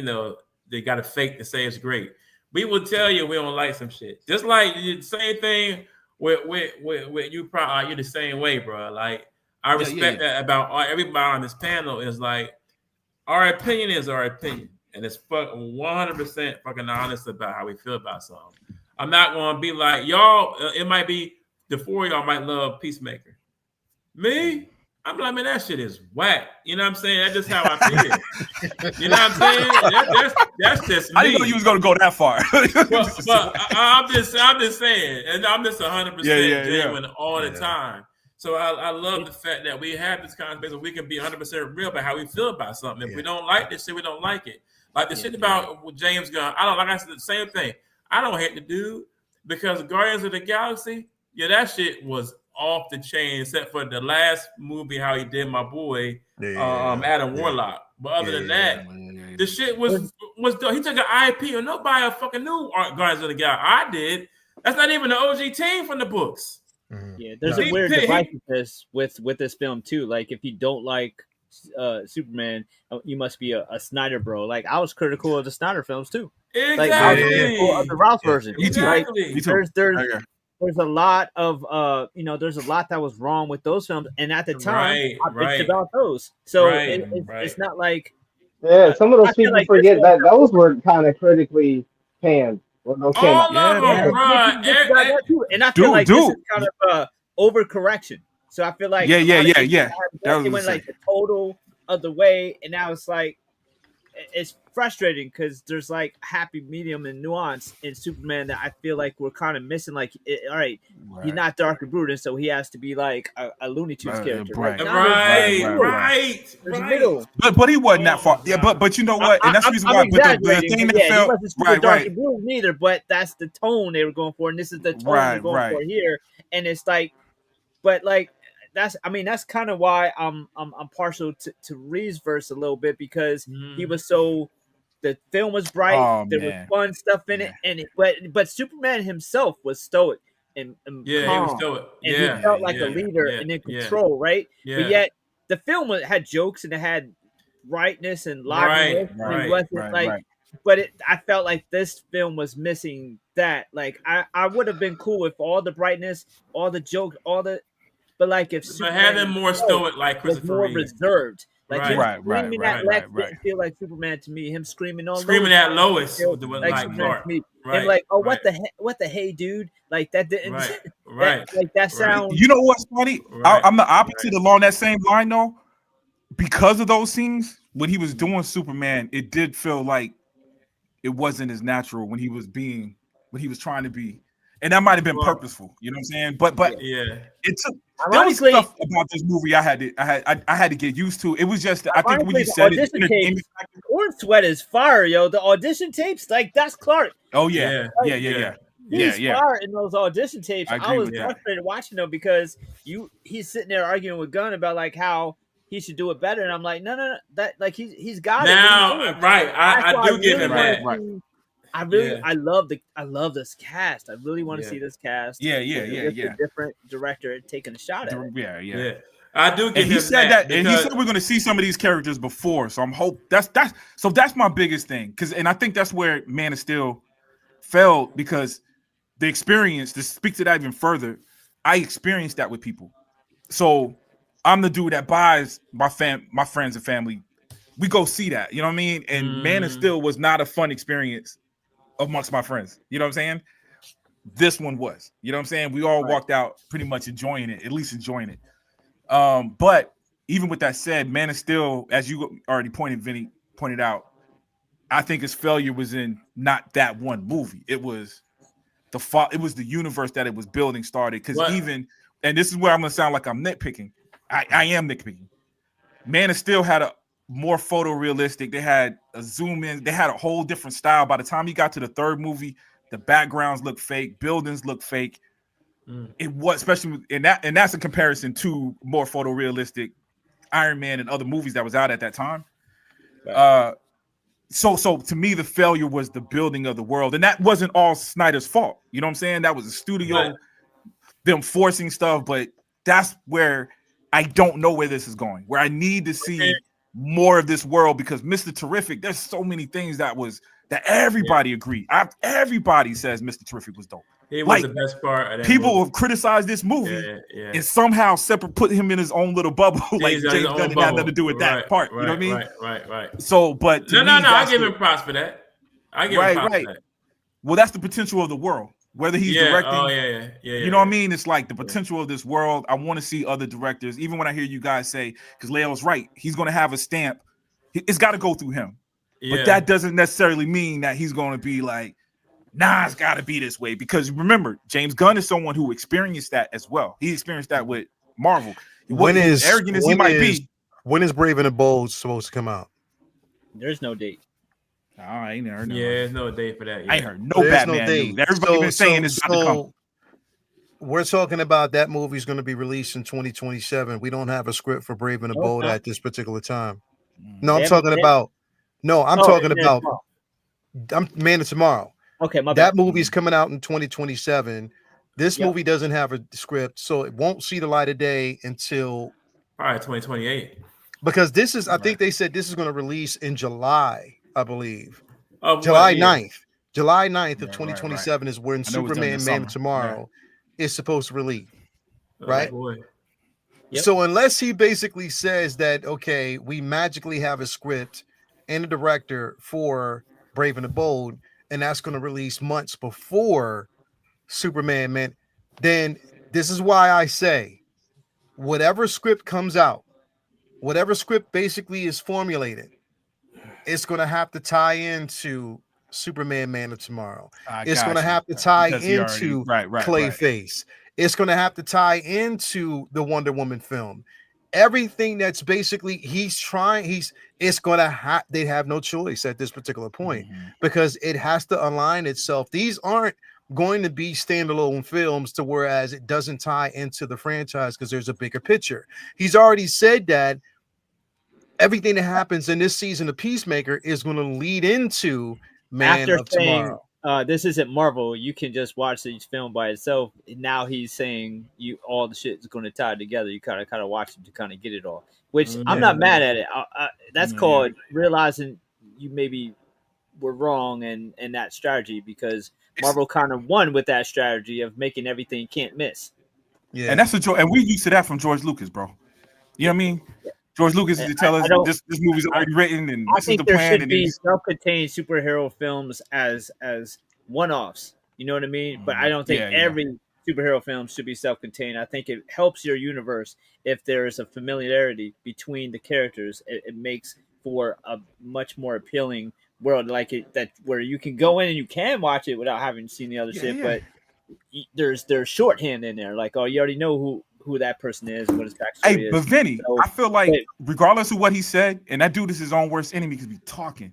they got to fake to say it's great. We will tell you we don't like some shit. Just like the same thing with you. Probably you're the same way, bro. Like, I respect that about everybody on this panel. Is like, our opinion is our opinion, and it's 100% fucking honest about how we feel about something. I'm not going to be like, y'all. It might be the 4 of y'all might love Peacemaker. Me, I'm like, man, that shit is whack. You know what I'm saying? That's just how I feel. You know what I'm saying? That's just me. I didn't know you was gonna go that far. but I'm just saying, and I'm just 100% genuine all the time. So I love the fact that we have this kind of space where we can be 100% real about how we feel about something. If we don't like this shit, we don't like it. Like the shit about James Gunn, I said the same thing. I don't hate the dude, because Guardians of the Galaxy, that shit was off the chain, except for the last movie, how he did my boy Adam Warlock. But other than that, the shit was dope. He took an IP, and nobody fucking knew Guardians of the Galaxy. I did. That's not even the OG team from the books. Yeah, there's a weird divisiveness with this film too. Like, if you don't like Superman, you must be a Snyder bro. Like, I was critical of the Snyder films too. Exactly. Like, I was critical of the Ralph version. Exactly. Like, there's a lot of there's a lot that was wrong with those films, and at the time I bitched about those. So it's not like some of those people forget that those were kind of critically panned. All of them, right? And I feel like this is kind of overcorrection. So I feel like it went like the total other way, and now it's like it's frustrating because there's like happy medium and nuance in Superman that I feel like we're kind of missing. Like, all right, he's not dark and brooding, so he has to be like a Looney Tunes character. Right. There's a middle. But he wasn't that far. Yeah, but you know what? And that's the reason why. But the thing that felt he wasn't dark and brooding neither. But that's the tone they were going for, and this is the tone they're going for here. And it's like, but like. That's kind of why I'm partial to Reeves' verse a little bit, because he was so, the film was bright, there was fun stuff in it, but Superman himself was stoic and calm, he was stoic, and he felt like a leader and in control, right? But yet the film had jokes and it had brightness and liveliness, and it wasn't but I felt like this film was missing that. Like, I would have been cool with all the brightness, all the jokes, but like if Superman had them more stoic, like Christopher more Reeve. Reserved, like him screaming at Lex didn't feel like Superman to me. Him screaming at Lois, like Superman to me. And like, what the hey dude, like that didn't that sound. You know what's funny? I'm the opposite along that same line though, because of those scenes when he was doing Superman, it did feel like it wasn't as natural when he was trying to be. And that might have been purposeful, you know what I'm saying? But it there was Ironically, stuff about this movie I had to get used to. It was just I think when ironically, you the said it, audition entertainment tapes, factor. Corn Sweat is fire, yo. The audition tapes, like that's Clark. Oh yeah, yeah. He's fire in those audition tapes. I I agree was with that. frustrated watching them because he's sitting there arguing with Gunn about like how he should do it better, and I'm like, no, that like he's got now, it. right? I do give him Right, that. right. I love this cast. I really want to see this cast. Yeah. A different director taking a shot at it. Yeah. I do give And he him said that, and he because- said we're going to see some of these characters before. So I'm hope that's my biggest thing, and I think that's where Man of Steel failed, because the experience, to speak to that even further, I experienced that with people. So I'm the dude that buys my friends and family. We go see that, you know what I mean? And Man of Steel was not a fun experience amongst my friends. You know what I'm saying? This one was. You know what I'm saying? We all walked out pretty much enjoying it, at least enjoying it. But even with that said, Man of Steel, as you already pointed out, I think his failure was in not that one movie. It was the universe that it was building started. Because and this is where I'm gonna sound like I'm nitpicking. I am nitpicking. Man of Steel had a more photorealistic. They had a zoom in. They had a whole different style. By the time you got to the third movie, the backgrounds look fake, buildings look fake. It was, especially and that's a comparison to more photorealistic Iron Man and other movies that was out at that time. Right. So to me, the failure was the building of the world, and that wasn't all Snyder's fault. You know what I'm saying? That was the studio, them forcing stuff, but that's where I don't know where this is going. Where I need to see more of this world, because Mr. Terrific, there's so many things that everybody agreed. Everybody says Mr. Terrific was dope. It was the best part of that people movie. have criticized this movie and somehow put him in his own little bubble. Like James Gunn didn't have nothing to do with that part. You know what I mean? Right. So, but no, I give him props for that. I give him props for that. Well, that's the potential of the world. Whether he's directing, you know what I mean? It's like the potential of this world. I want to see other directors. Even when I hear you guys say, because Leo's right, he's going to have a stamp. It's got to go through him. But that doesn't necessarily mean that he's going to be like, nah, it's got to be this way. Because remember, James Gunn is someone who experienced that as well. He experienced that with Marvel. When is arrogant as he might be? When is Brave and the Bold supposed to come out? There's no date. I ain't heard no. There's no date for that. I ain't heard no Batman news. Everybody been saying it's about to come. We're talking about that movie's going to be released in 2027. We don't have a script for Brave and the Bold at this particular time. No, I'm talking about Man of Tomorrow. Okay, that movie's coming out in 2027. This movie doesn't have a script, so it won't see the light of day until probably 2028. Because this is, I think they said this is going to release in July, I believe. July 9th. July 9th of 2027 is when Superman Man of Tomorrow is supposed to release. Right? So unless he basically says that, okay, we magically have a script and a director for Brave and the Bold, and that's going to release months before Superman Man, then this is why I say whatever script comes out, whatever script basically is formulated, it's going to have to tie into Superman Man of Tomorrow. It's going to have to tie into Clayface. It's going to have to tie into the Wonder Woman film. Everything that's basically it's going to they have no choice at this particular point because it has to align itself. These aren't going to be standalone films to whereas it doesn't tie into the franchise because there's a bigger picture. He's already said that everything that happens in this season of Peacemaker is going to lead into Man of Tomorrow. This isn't Marvel. You can just watch each film by itself. Now he's saying all the shit is going to tie together. You kind of watch it to kind of get it all. Which I'm not mad at it. That's called realizing you maybe were wrong in that strategy because Marvel kind of won with that strategy of making everything can't miss. Yeah, and that's and we used to that from George Lucas, bro. You know what I mean? George Lucas used to tell us this movie's already written and this is the plan. I think there should be self-contained superhero films as one-offs. You know what I mean? But I don't think every superhero film should be self-contained. I think it helps your universe if there is a familiarity between the characters. It makes for a much more appealing world, where you can go in and you can watch it without having seen the other shit. But there's shorthand in there, like you already know who that person is and what his backstory Hey, is. but Vinny, So, I feel like regardless of what he said, and that dude is his own worst enemy because we talking.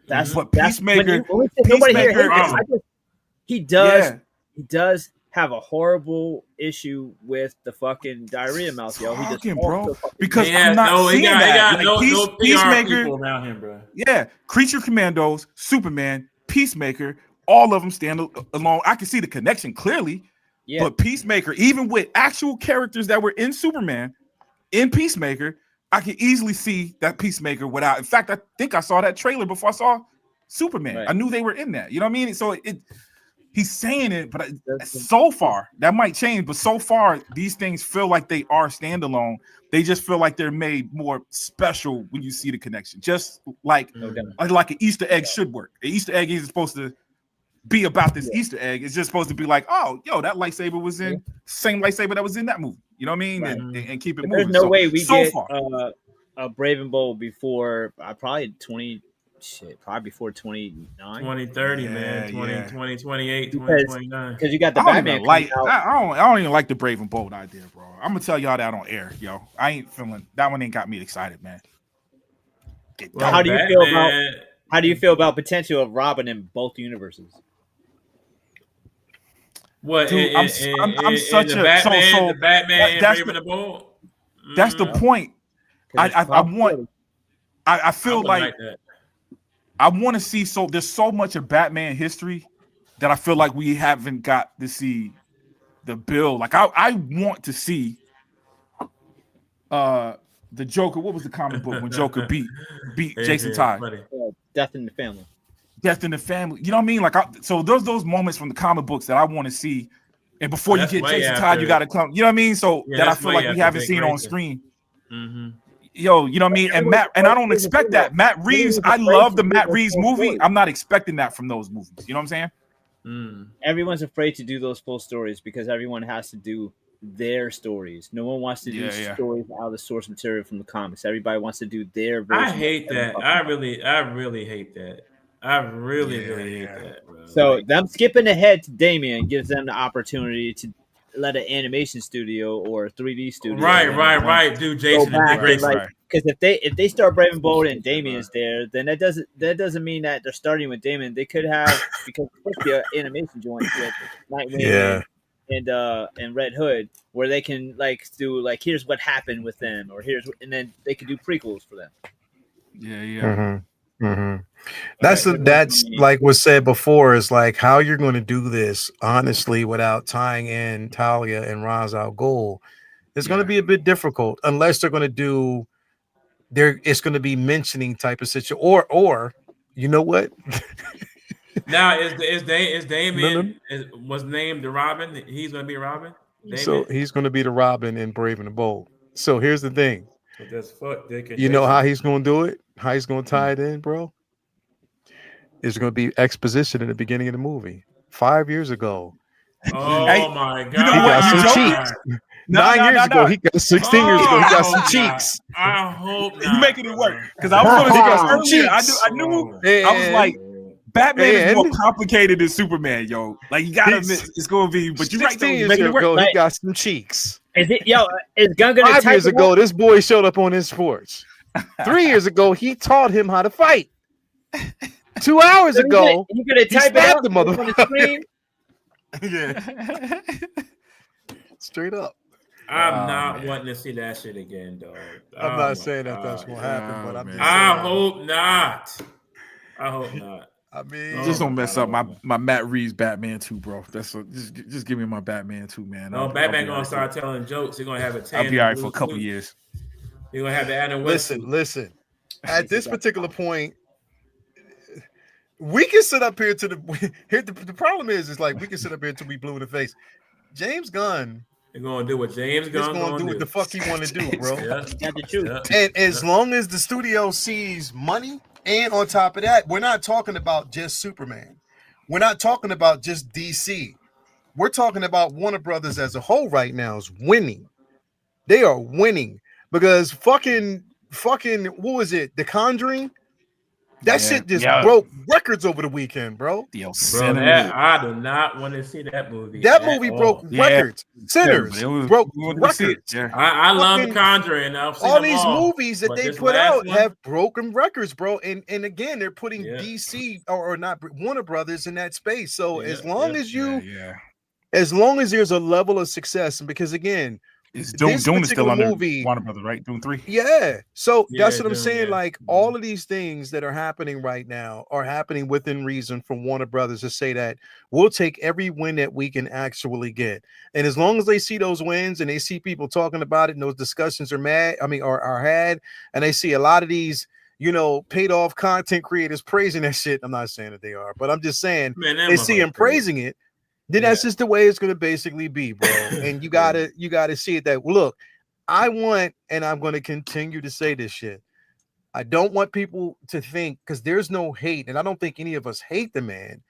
But Peacemaker, nobody here hates Peacemaker- him. He does. Yeah. He does have a horrible issue with the fucking diarrhea mouth, yo. He just Talking, talks bro, so fucking- because Yeah, I'm not he seeing got that. Like, no PR Peacemaker, people around him, bro. yeah, Creature Commandos, Superman, Peacemaker, all of them stand alone. I can see the connection clearly, yeah. but Peacemaker, even with actual characters that were in Superman, in Peacemaker, I can easily see that Peacemaker without. In fact, I think I saw that trailer before I saw Superman. Right. I knew they were in that. You know what I mean? So he's saying it, but That's- so far that might change. But so far, these things feel like they are standalone. They just feel like they're made more special when you see the connection. Just like an Easter egg should work. An Easter egg isn't supposed to be about this Easter egg. It's just supposed to be like, oh, yo, that lightsaber was in same lightsaber that was in that movie. You know what I mean? Right. And keep it But moving. there's no way we so get far. a Brave and Bold before probably before 29. 2030, man. Yeah, 20, yeah. 2028, Because- 2029. Because you got the I don't Batman even like. coming out. I don't even like the Brave and Bold idea, bro. I'm gonna tell y'all that on air, yo. I ain't feeling that one. Ain't got me excited, man. Well, How do you feel about Batman- how do you feel about potential of Robin in both universes? What? Dude, I'm such the a- Batman, so the Batman that's and Brave and the- the Bold? That's the point. 'Cause I it's want. I feel wouldn't like that. I want to see. So there's so much of Batman history that I feel like we haven't got to see the build. Like I want to see the Joker. What was the comic book when Joker beat Jason Todd? Buddy. Death in the Family. Death in the Family. You know what I mean? Like so there's those moments from the comic books that I want to see. And before That's you get way Jason after- Todd, you got to come. You know what I mean? So Yeah, that I that's feel way like we after haven't Dick seen on Grayson. screen. Mm-hmm. Yo, you know what I mean? And I don't expect that. Matt Reeves, I love the Matt Reeves movie. I'm not expecting that from those movies. You know what I'm saying? Mm. Everyone's afraid to do those full stories because everyone has to do their stories. No one wants to do Yeah. stories out of the source material from the comics. Everybody wants to do their version. I hate that. I really hate that. I really hate that, bro. So Like, them skipping ahead to Damien gives them the opportunity to let an animation studio or 3D studio right. Do Jason and back Dick and, Grayson. like, because if they start Brave and Bold and Damien's there, then that doesn't mean that they're starting with Damien. They could have because it's supposed to be an animation joint with Nightwing and Red Hood where they can like do like here's what happened with them or and then they could do prequels for them. Yeah. That's like was said before. Is like how you're going to do this honestly without tying in Talia and Ra's al Ghul. It's going to be a bit difficult unless they're going to do it's going to be mentioning type of situation or you know what? Now is Damien was named the Robin? He's going to be Robin. Damien? So he's going to be the Robin in Brave and the Bold. So here's the thing. So that's fuck Dick and You know Jason. how he's going to do it? How he's going to tie it in, bro? It's going to be exposition in the beginning of the movie. 5 years ago. Oh Hey, my god! you know He what? got You some joking? cheeks. No, 9 years ago, he got 16 years ago, he got some Oh, cheeks. I hope not. You making it work because I was going to He say got some earlier. cheeks. I knew. And- I was like, Batman is more and- complicated than Superman, yo. Like you gotta admit, it's going to be. But you're right, though. 16 You years making it work. ago, he Right. got some cheeks. Is Gunn gonna 5 type years it ago, up? this boy showed up on his porch. 3 years ago, he taught him how to fight. 2 hours ago, you gonna he type it stabbed up the on the motherfucker. screen? Yeah. Straight up. I'm not wanting to see that shit again, dog. I'm Oh not my saying that that's God. going to happen, but I'm just I saying. hope not. I hope not. I mean, Just don't mess up God. my Matt Reeves Batman 2, bro. Just give me my Batman 2, man. No, I'll Batman be gonna all right. start telling jokes. He's gonna have a I'll be all right for a couple years. You're gonna have the Adam West. listen. At this particular point, we can sit up here to the problem is like we can sit up here until we blue in the face. James Gunn They're gonna do what James is Gunn going to do what the fuck he want to do, bro. Yeah. Got the truth. Yeah. And as long as the studio sees money, and on top of that, we're not talking about just Superman. We're not talking about just DC. We're talking about Warner Brothers as a whole right now is winning. They are winning because fucking what was it? The Conjuring? That shit just Yeah. broke records over the weekend, bro. Yo, Bro, Sinners. that I do not want to see that movie. That at movie all. broke Yeah. records. Sinners broke we wanted to see it. records. Yeah. I love The Fucking- Conjuring. I've seen All them these all, movies that but they this put last out one- have broken records, bro. And again, they're putting Yeah. DC or not Warner Brothers in that space. So Yeah, as long yeah, as you, Yeah. as long as there's a level of success, and because again, Is Dune is particular still under movie- Warner Brothers, right? Dune 3. yeah. So Yeah, that's what I'm Dune, saying. yeah. Like all of these things that are happening right now are happening within reason from Warner Brothers to say that we'll take every win that we can actually get. And as long as they see those wins and they see people talking about it and those discussions are had, and they see a lot of these, paid off content creators praising that shit. I'm not saying that they are, but I'm just saying Man, that they see him motherfucker praising it. Then that's just the way it's going to basically be, bro. And you gotta see it that look. I want, and I'm going to continue to say this shit. I don't want people to think, because there's no hate, and I don't think any of us hate the man.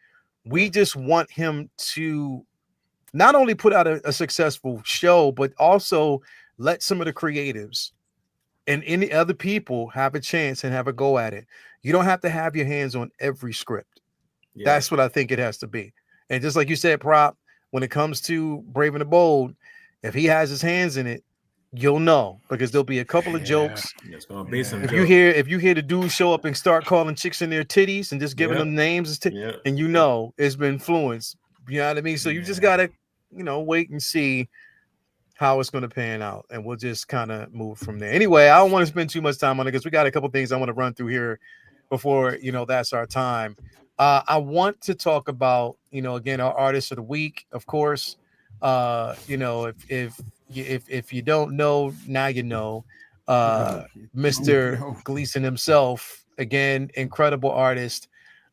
We just want him to not only put out a successful show, but also let some of the creatives and any other people have a chance and have a go at it. You don't have to have your hands on every script. Yeah. That's what I think it has to be. And just like you said, Prop, when it comes to Brave and the Bold, if he has his hands in it, you'll know, because there'll be a couple of jokes. It's gonna be some If jokes. you hear the dude show up and start calling chicks in their titties and just giving them names, and it's been influenced. You know what I mean? So you just gotta, wait and see how it's going to pan out, and we'll just kind of move from there. Anyway, I don't want to spend too much time on it because we got a couple things I want to run through here before that's our time. I want to talk about again our artist of the week, of course. If you don't know, now you know. Mr. Gleason himself, again, incredible artist,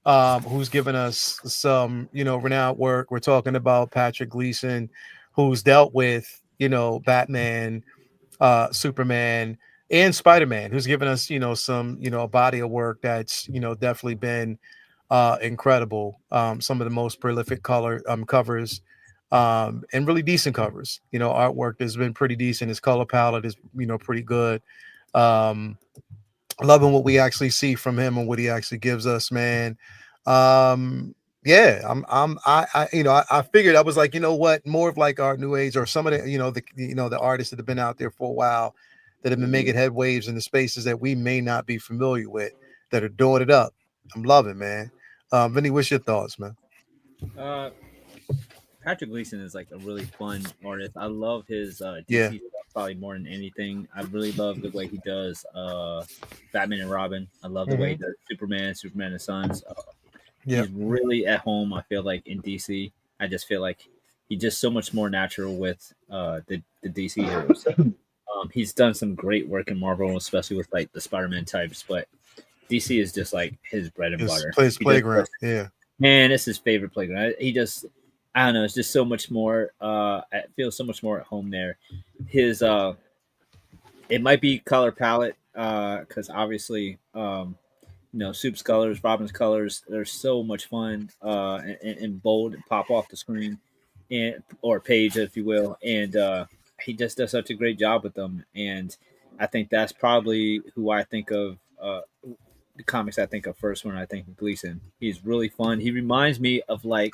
who's given us some renowned work. We're talking about Patrick Gleason, who's dealt with Batman, Superman, and Spider-Man, who's given us some a body of work that's definitely been incredible. Some of the most prolific covers, and really decent covers. Artwork that's been pretty decent. His color palette is pretty good. Loving what we actually see from him and what he actually gives us, man. I figured, I was like, what, more of like our new age, or some of the the artists that have been out there for a while that have been making headwaves in the spaces that we may not be familiar with, that are doing it up. I'm loving, man. Vinny, what's your thoughts, man? Patrick Gleason is like a really fun artist. I love his DC stuff probably more than anything. I really love the way he does Batman and Robin. I love the way he does Superman and Sons. He's really at home, I feel like, in DC. I just feel like he's just so much more natural with the DC heroes. He's done some great work in Marvel, especially with like the Spider-Man types, but DC is just like his bread and butter. His playground. Man, it's his favorite playground. I don't know, it's just so much more. I feel so much more at home there. His it might be color palette, because obviously Soup's colors, Robin's colors, they're so much fun and bold and pop off the screen, or page, if you will. And he just does such a great job with them. And I think that's probably who I think of, the comics I think of first when I think of Gleason. He's really fun. He reminds me of like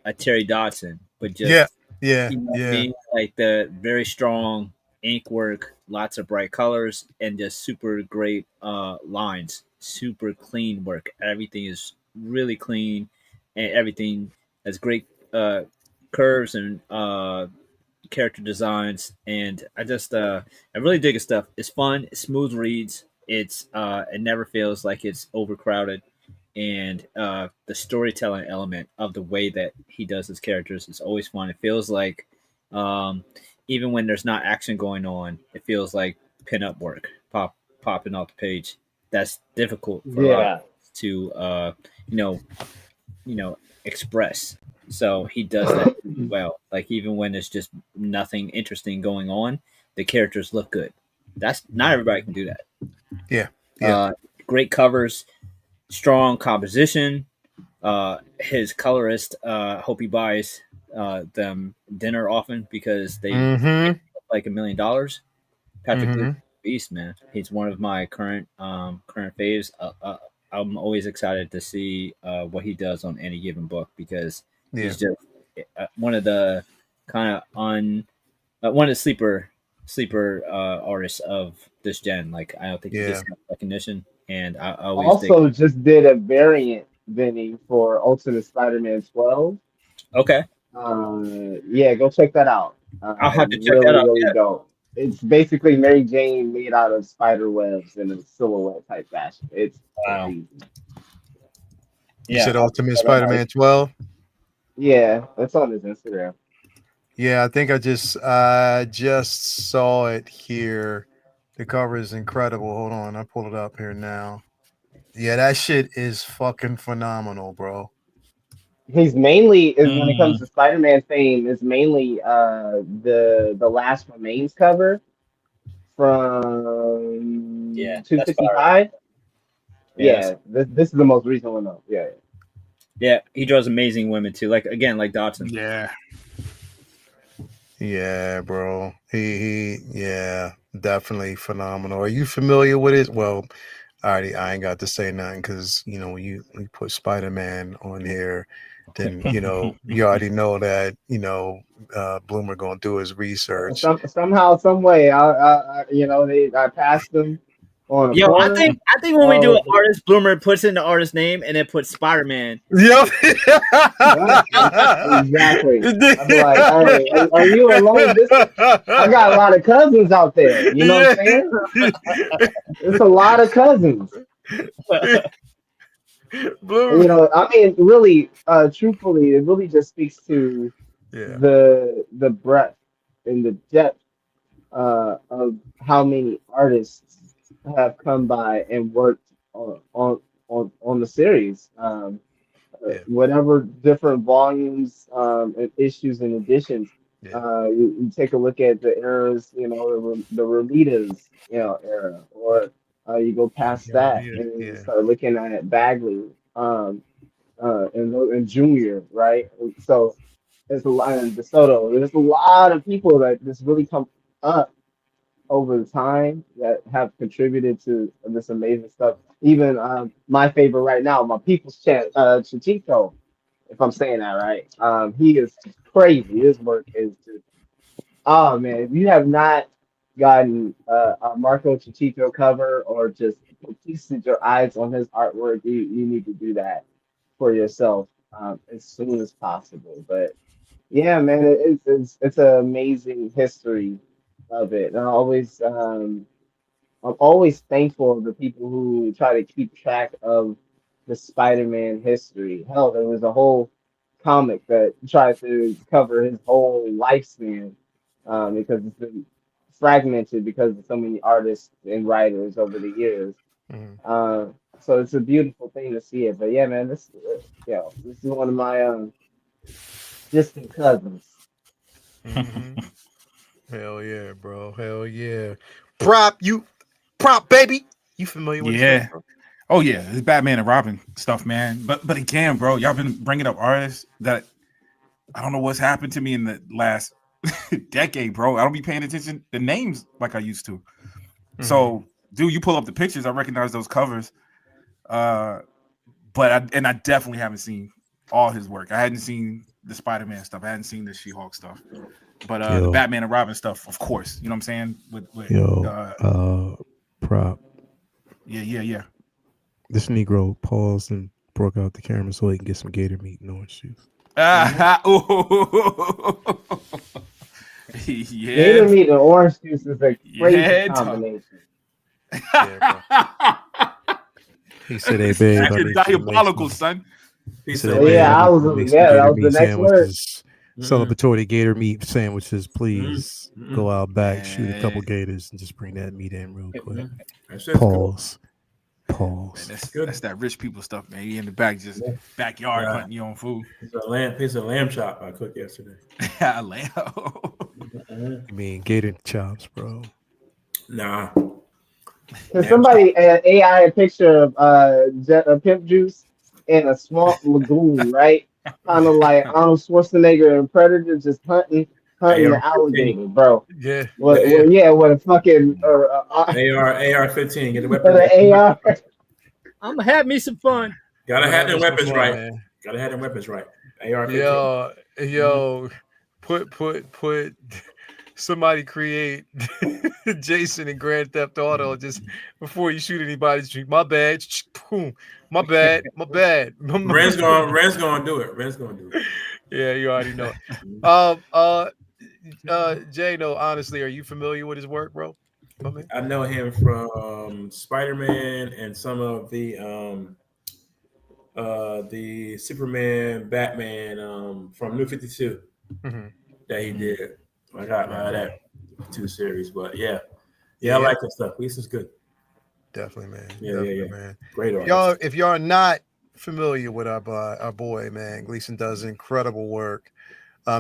a Terry Dodson, but just like the very strong ink work, lots of bright colors, and just super great lines, super clean work. Everything is really clean, and everything has great curves and character designs. And I really dig his stuff. It's fun, it's smooth reads. It never feels like it's overcrowded. And the storytelling element of the way that he does his characters is always fun. It feels like even when there's not action going on, it feels like pin-up work popping off the page. That's difficult for us to express. So he does that well. Like even when there's just nothing interesting going on, the characters look good. That's not everybody can do that. Great covers, strong composition. His colorist, hope he buys them dinner often because they like $1 million. Patrick Gleason beast, man. He's one of my current faves. I'm always excited to see what he does on any given book because he's just one of the kind of one of the sleeper artists of this gen. Like I don't think he gets enough recognition, and I always also just did a variant, Vinny, for Ultimate Spider-Man 12. Okay. Yeah, go check that out. I'll have to check really, that out. really dope. It's basically Mary Jane made out of spider webs in a silhouette type fashion. It's crazy. You said Ultimate Spider-Man 12? Yeah, that's on his Instagram. Yeah, I think I just saw it here. The cover is incredible. Hold on, I pull it up here now. Yeah, that shit is fucking phenomenal, bro. He's mainly when it comes to Spider-Man fame is mainly the Last Remains cover from 255. Yeah, this is the most recent one though. Yeah. Yeah, he draws amazing women too. Like Dotson. Yeah. Yeah, bro. He definitely phenomenal. Are you familiar with it? Well, I ain't got to say nothing because when you put Spider-Man on here, then you already know that Bloomer gonna do his research. Somehow, some way, I passed them on a corner. I think when we do an artist, Bloomer puts in the artist name and then puts Spider-Man. Yep. Exactly. I'd be like, hey, are you alone? I got a lot of cousins out there. You know what I'm saying? It's a lot of cousins. I mean, really, truthfully, it really just speaks to the breadth and the depth of how many artists have come by and worked on the series. Whatever different volumes and issues and editions. You take a look at the eras, the Rolitas, era, or you go past that and you start looking at Bagley, and Junior, right? So there's a lot of DeSoto. There's a lot of people that just really come up over the time that have contributed to this amazing stuff. Even my favorite right now, my people's champ, Chichito, if I'm saying that right. He is crazy. His work is just, oh man, if you have not gotten a Marco Chichito cover or just feasted your eyes on his artwork, you need to do that for yourself as soon as possible. But yeah, man, it's an amazing history of it. And I'm always thankful of the people who try to keep track of the Spider-Man history. Hell, there was a whole comic that tried to cover his whole lifespan because it's been fragmented because of so many artists and writers over the years. So it's a beautiful thing to see it. But yeah, man, this is one of my distant cousins. Hell yeah, bro. Hell yeah. Prop, baby. You familiar with this? Oh yeah, it's Batman and Robin stuff, man. But again, bro, y'all been bringing up artists that I don't know what's happened to me in the last decade, bro. I don't be paying attention to names like I used to. So, dude, you pull up the pictures, I recognize those covers. But I definitely haven't seen all his work. I hadn't seen the Spider-Man stuff. I hadn't seen the She-Hulk stuff. But the Batman and Robin stuff, of course. You know what I'm saying? Prop. Yeah. This Negro paused and broke out the camera so he can get some gator meat and orange juice. Gator meat and orange juice is a crazy combination. He said, "Hey, babe, I need diabolical, son." He said, that was the next word. Celebratory gator meat sandwiches, please. Go out back, shoot a couple gators, and just bring that meat in real quick. Pause. Man, that's that rich people stuff, man. You in the back, just backyard hunting your own food. Piece of lamb chop I cooked yesterday. Lamb. You mean gator chops, bro? Nah. Can somebody AI a picture of pimp juice in a swamp lagoon, right? Kind of like Arnold Schwarzenegger and Predator just hunting hunting the AR-15. alligator, bro. Yeah. What a fucking AR-15. Get the what weapons. an AR. I'm gonna have me some fun. Gotta I'm have having them some weapons fun, right. man. Gotta have them weapons right. AR-15. Yo, put somebody create Jason and Grand Theft Auto just before you shoot anybody. My bad. Boom. My bad. Ren's gonna do it. Ren's gonna do it. Yeah, you already know it. Jano, honestly, are you familiar with his work, bro? I know him from Spider-Man and some of the Superman, Batman from New 52 that he did. I got that 2 series, but yeah, I like that stuff. Gleason's good. Definitely, man. Yeah. Man. Great artist. If y'all are not familiar with our boy, man, Gleason does incredible work.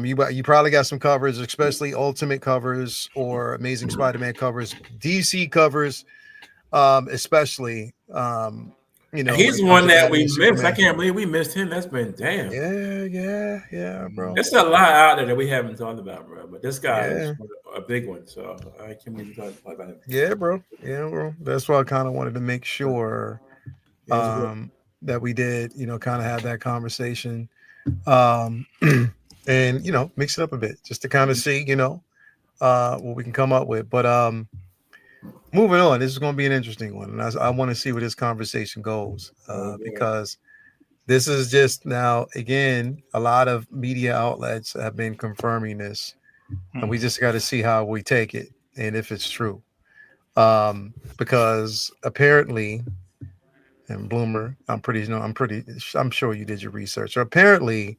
You probably got some covers, especially Ultimate covers or Amazing Spider-Man covers, DC covers, especially. He's one that we missed. Superman. I can't believe we missed him. That's been damn. Yeah, bro. There's a lot out there that we haven't talked about, bro. But this guy is a big one, so I can't believe we talked about him. Yeah, bro. That's why I kind of wanted to make sure that we did, kind of have that conversation. And mix it up a bit just to kind of see, what we can come up with. But moving on, this is going to be an interesting one, and I want to see where this conversation goes because this is just now again a lot of media outlets have been confirming this, and we just got to see how we take it and if it's true, because apparently. And Bloomer, I'm sure you did your research. Apparently,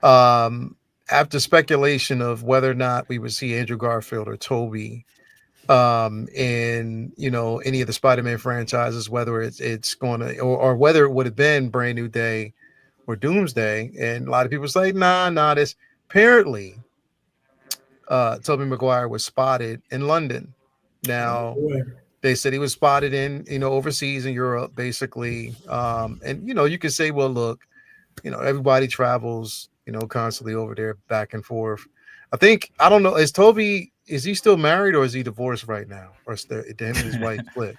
after speculation of whether or not we would see Andrew Garfield or Toby in any of the Spider-Man franchises, whether it's going to or whether it would have been Brand New Day or Doomsday, and a lot of people say nah, this apparently Tobey Maguire was spotted in London. Now they said he was spotted in overseas in Europe, basically, and you can say, well, look, everybody travels constantly over there back and forth. I don't know, is he still married or is he divorced right now, or is him and his wife split?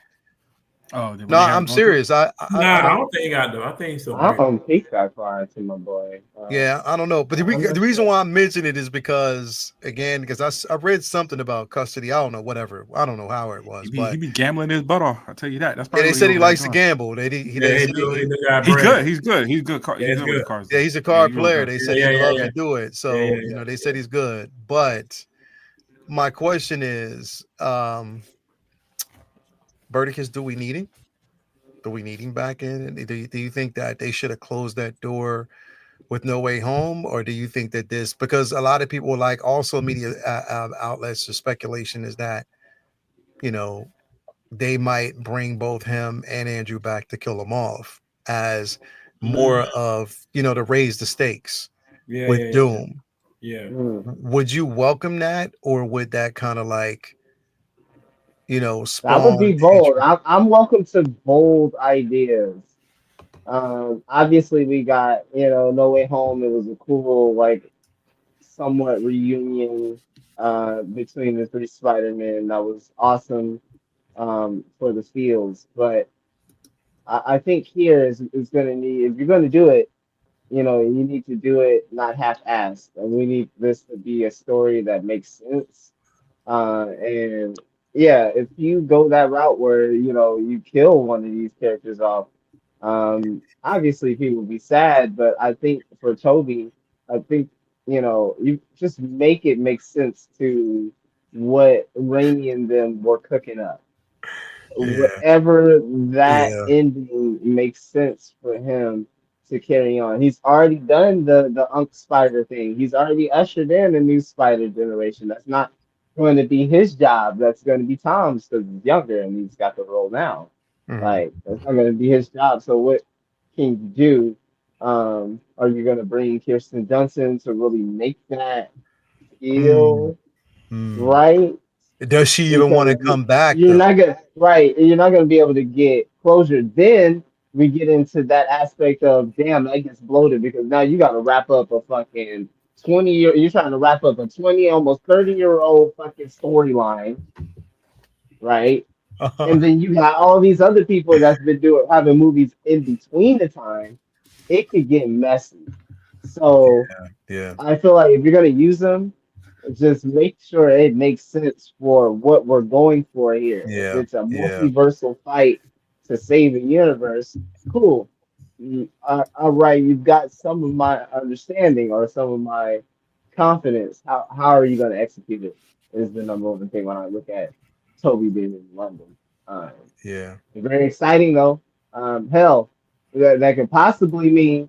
No, I'm serious. I don't think he got though. I think he's still married. I don't think that far to my boy. Yeah, I don't know, but the reason why I mention it is because I read something about custody. I don't know, whatever. I don't know how it was, he be gambling his butt off. I'll tell you that. That's probably they said he likes to gamble. He's good. He's good. He's good. He's good with cards. Yeah, he's a card player. They said he loves to do it. So they said he's good. But my question is, Burticus, do we need him? Do we need him back in? Do you think that they should have closed that door with No Way Home, or do you think that because a lot of people like also media outlets, the speculation is that they might bring both him and Andrew back to kill them off as more of to raise the stakes with Doom. Yeah. Would you welcome that, or would that kind of like that would be bold. I'm welcome to bold ideas. Obviously we got No Way Home. It was a cool somewhat reunion between the 3 Spider-Men. That was awesome for the feels. But I think here is going to need, if you're going to do it, you need to do it not half-assed, and we need this to be a story that makes sense. And yeah, if you go that route where you kill one of these characters off, obviously people will be sad. But I think for Toby, you just make it make sense to what Raimi and them were cooking up. Whatever that ending makes sense for him to carry on. He's already done the Unc Spider thing. He's already ushered in a new Spider generation. That's not going to be his job. That's going to be Tom's, because he's younger and he's got the role now. That's not going to be his job. So what can you do? Are you going to bring Kirsten Dunst to really make that feel right? Does she even want to come back? You're not gonna be able to get closure. Then we get into that aspect of damn, that gets bloated because now you got to wrap up a fucking 20 year. You're trying to wrap up a 20, almost 30-year-old fucking storyline, right? And then you got all these other people that's been having movies in between the time. It could get messy. So Yeah. I feel like if you're gonna use them, just make sure it makes sense for what we're going for here. If Yeah. it's a Yeah. multiversal fight to save the universe, cool. All right, you've got some of my understanding or some of my confidence. How are you going to execute it? Is the number one thing when I look at Toby being in London. Yeah. Very exciting though. Hell, that could possibly mean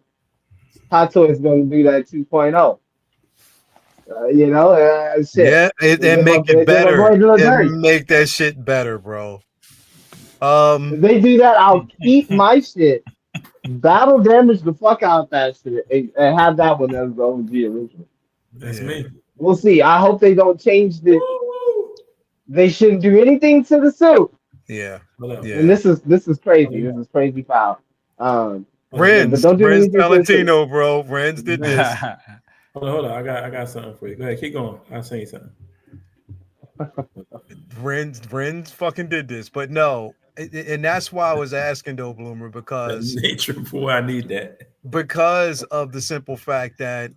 Hot Toy is going to do that 2.0. Shit. Yeah, and make it better. And make that shit better, bro. If they do that, I'll keep my shit. Battle damage the fuck out that shit and have that one as the OG original. That's me. We'll see. I hope they don't change the. They shouldn't do anything to the suit. Yeah. And this is crazy. This is crazy foul. Renz, don't do Renz anything Valentino, bro. Renz did this. Hold on. I got something for you. Go ahead, keep going. I'll say something. Renz fucking did this, but no, and that's why I was asking though, Bloomer, because nature boy, I need that. Because of the simple fact that,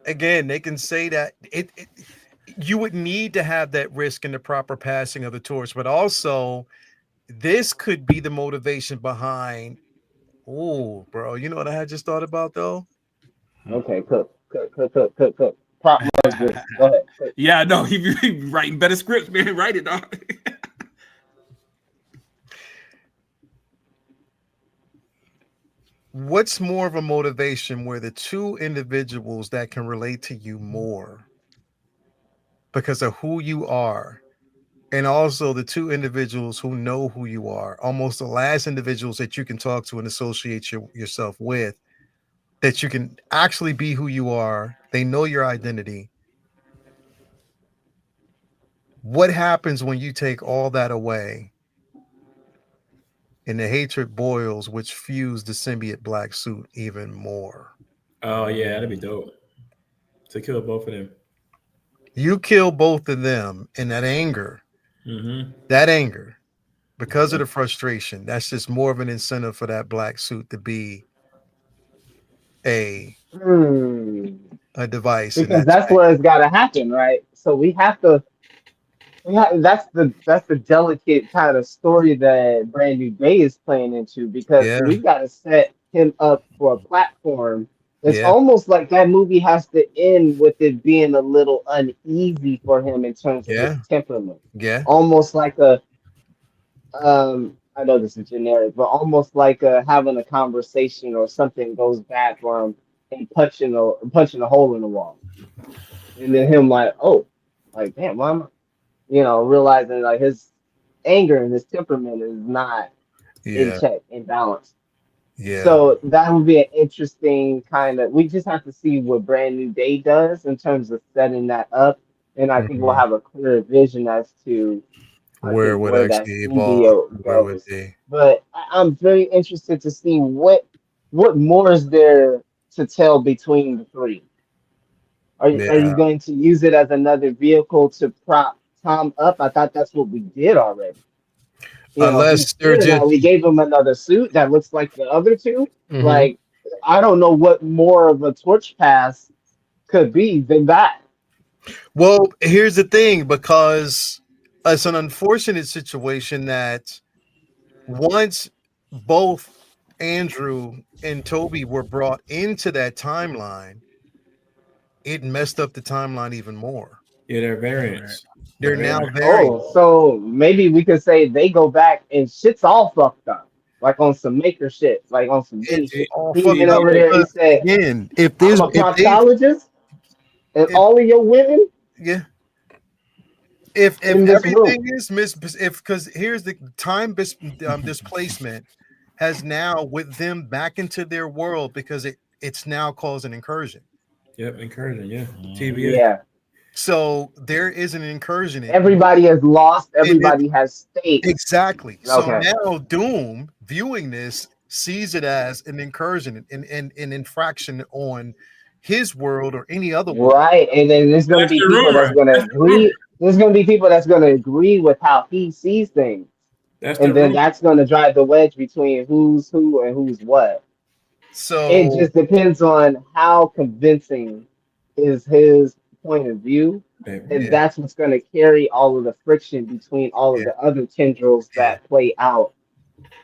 again, they can say that you would need to have that risk in the proper passing of the torch, but also this could be the motivation behind. Oh, bro, you know what I had just thought about though? Okay, cook. Prop Go ahead. Yeah, I know. He writing better scripts, man. Write it, dog. What's more of a motivation where the two individuals that can relate to you more because of who you are, and also the two individuals who know who you are, almost the last individuals that you can talk to and associate yourself with, that you can actually be who you are. They know your identity. What happens when you take all that away and the hatred boils, which fuse the symbiote black suit even more? Oh, yeah, that'd be dope. To kill both of them. You kill both of them, and that anger, because of the frustration, that's just more of an incentive for that black suit to be a device. Because that's where it's got to happen, right? So we have to. That's the delicate kind of story that Brand New Day is playing into, because we've got to set him up for a platform. It's almost like that movie has to end with it being a little uneasy for him in terms of his temperament. Yeah. Almost like I know this is generic, but almost like having a conversation or something goes bad for him and punching a hole in the wall. And then him damn, mama. Realizing like his anger and his temperament is not in check, in balance. Yeah. So that would be an interesting kind of. We just have to see what Brand New Day does in terms of setting that up, and I think we'll have a clearer vision as to where would actually evolve. Where would they? But I'm very interested to see what more is there to tell between the three. Are you going to use it as another vehicle to prop Tom up? I thought that's what we did already. Unless we gave him another suit that looks like the other two. Like, I don't know what more of a torch pass could be than that. Well, here's the thing, because it's an unfortunate situation that once both Andrew and Toby were brought into that timeline, it messed up the timeline even more. Yeah, they're variants. They're now variants. Oh, so maybe we could say they go back and shit's all fucked up. Like on some maker shit, like on some shit. He went over there and said, again, if there's I'm a proctologist and all of your women. Yeah. If everything is because here's the time displacement has now with them back into their world, because it's now caused an incursion. Yep, incursion, yeah. TVA. Yeah. So there is an incursion. Everybody has lost. Everybody has stakes. Exactly. So now Doom, viewing this, sees it as an incursion, an infraction on his world or any other world. Right, and then there's going to That's be the people that's rumor. going to That's the rumor. agree. There's going to be people that's going to agree with how he sees things, That's the and then rumor. that's going to drive the wedge between who's who and who's what. It So just depends on how convincing is his point of view, and yeah, that's what's going to carry all of the friction between all of yeah, the other tendrils yeah, that play out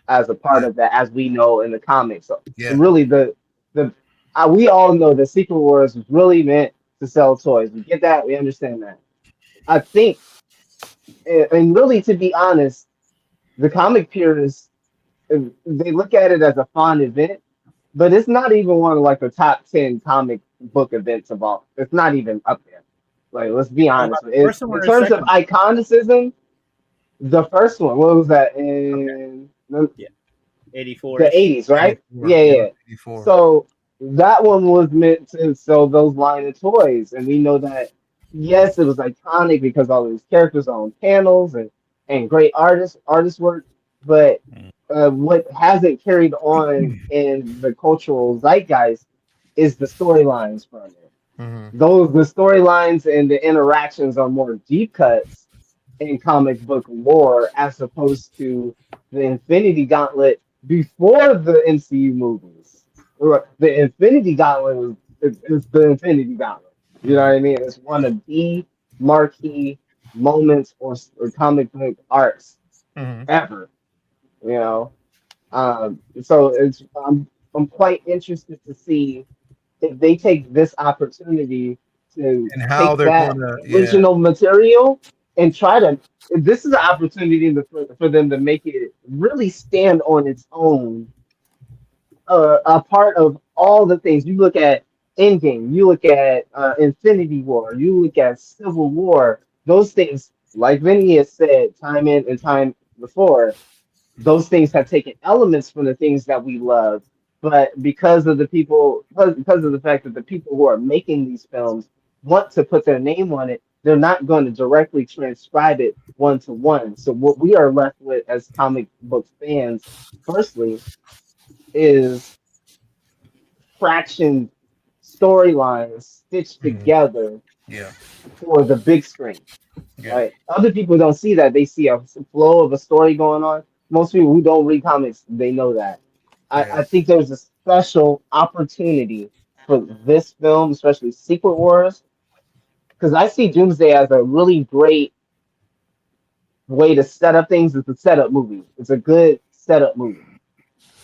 as a part yeah, of that, as we know in the comics. So yeah. really, the we all know that Secret Wars was really meant to sell toys. We get that. We understand that. I think, and really, to be honest, the comic purists, they look at it as a fun event, but it's not even one of like the top 10 comic book events of all. It's not even up there. Like, let's be honest. First one In or terms of second? iconicism, the first one, what was that in Yeah, 84. the 80s, right? 84, Yeah, yeah. 84. So that one was meant to sell those line of toys, and we know that yes, it was iconic because all of these characters are on panels and great artist work, but what hasn't carried on in the cultural zeitgeist is the storylines from it. Mhm. The storylines and the interactions are more deep cuts in comic book lore as opposed to the Infinity Gauntlet before the MCU movies. Or the Infinity Gauntlet is the Infinity Gauntlet. You know what I mean? It's one of the marquee moments or comic book arcs Mhm. ever. You know, so I'm quite interested to see if they take this opportunity to And how take they're that gonna, yeah, original material and try to. This is an opportunity for them to make it really stand on its own, a part of all the things you look at. Endgame, you look at Infinity War, you look at Civil War. Those things, like Vinny has said, time in and time before, those things have taken elements from the things that we love, but because of the fact that the people who are making these films want to put their name on it, they're not going to directly transcribe it one to one. So what we are left with as comic book fans, firstly, is fraction storylines stitched Mhm. together yeah, for the big screen. yeah, Right? Other people don't see that. They see a flow of a story going on. Most people who don't read comics, they know that. yeah. I think there's a special opportunity for this film, especially Secret Wars, because I see Doomsday as a really great way to set up things. It's a setup movie. It's a good setup movie.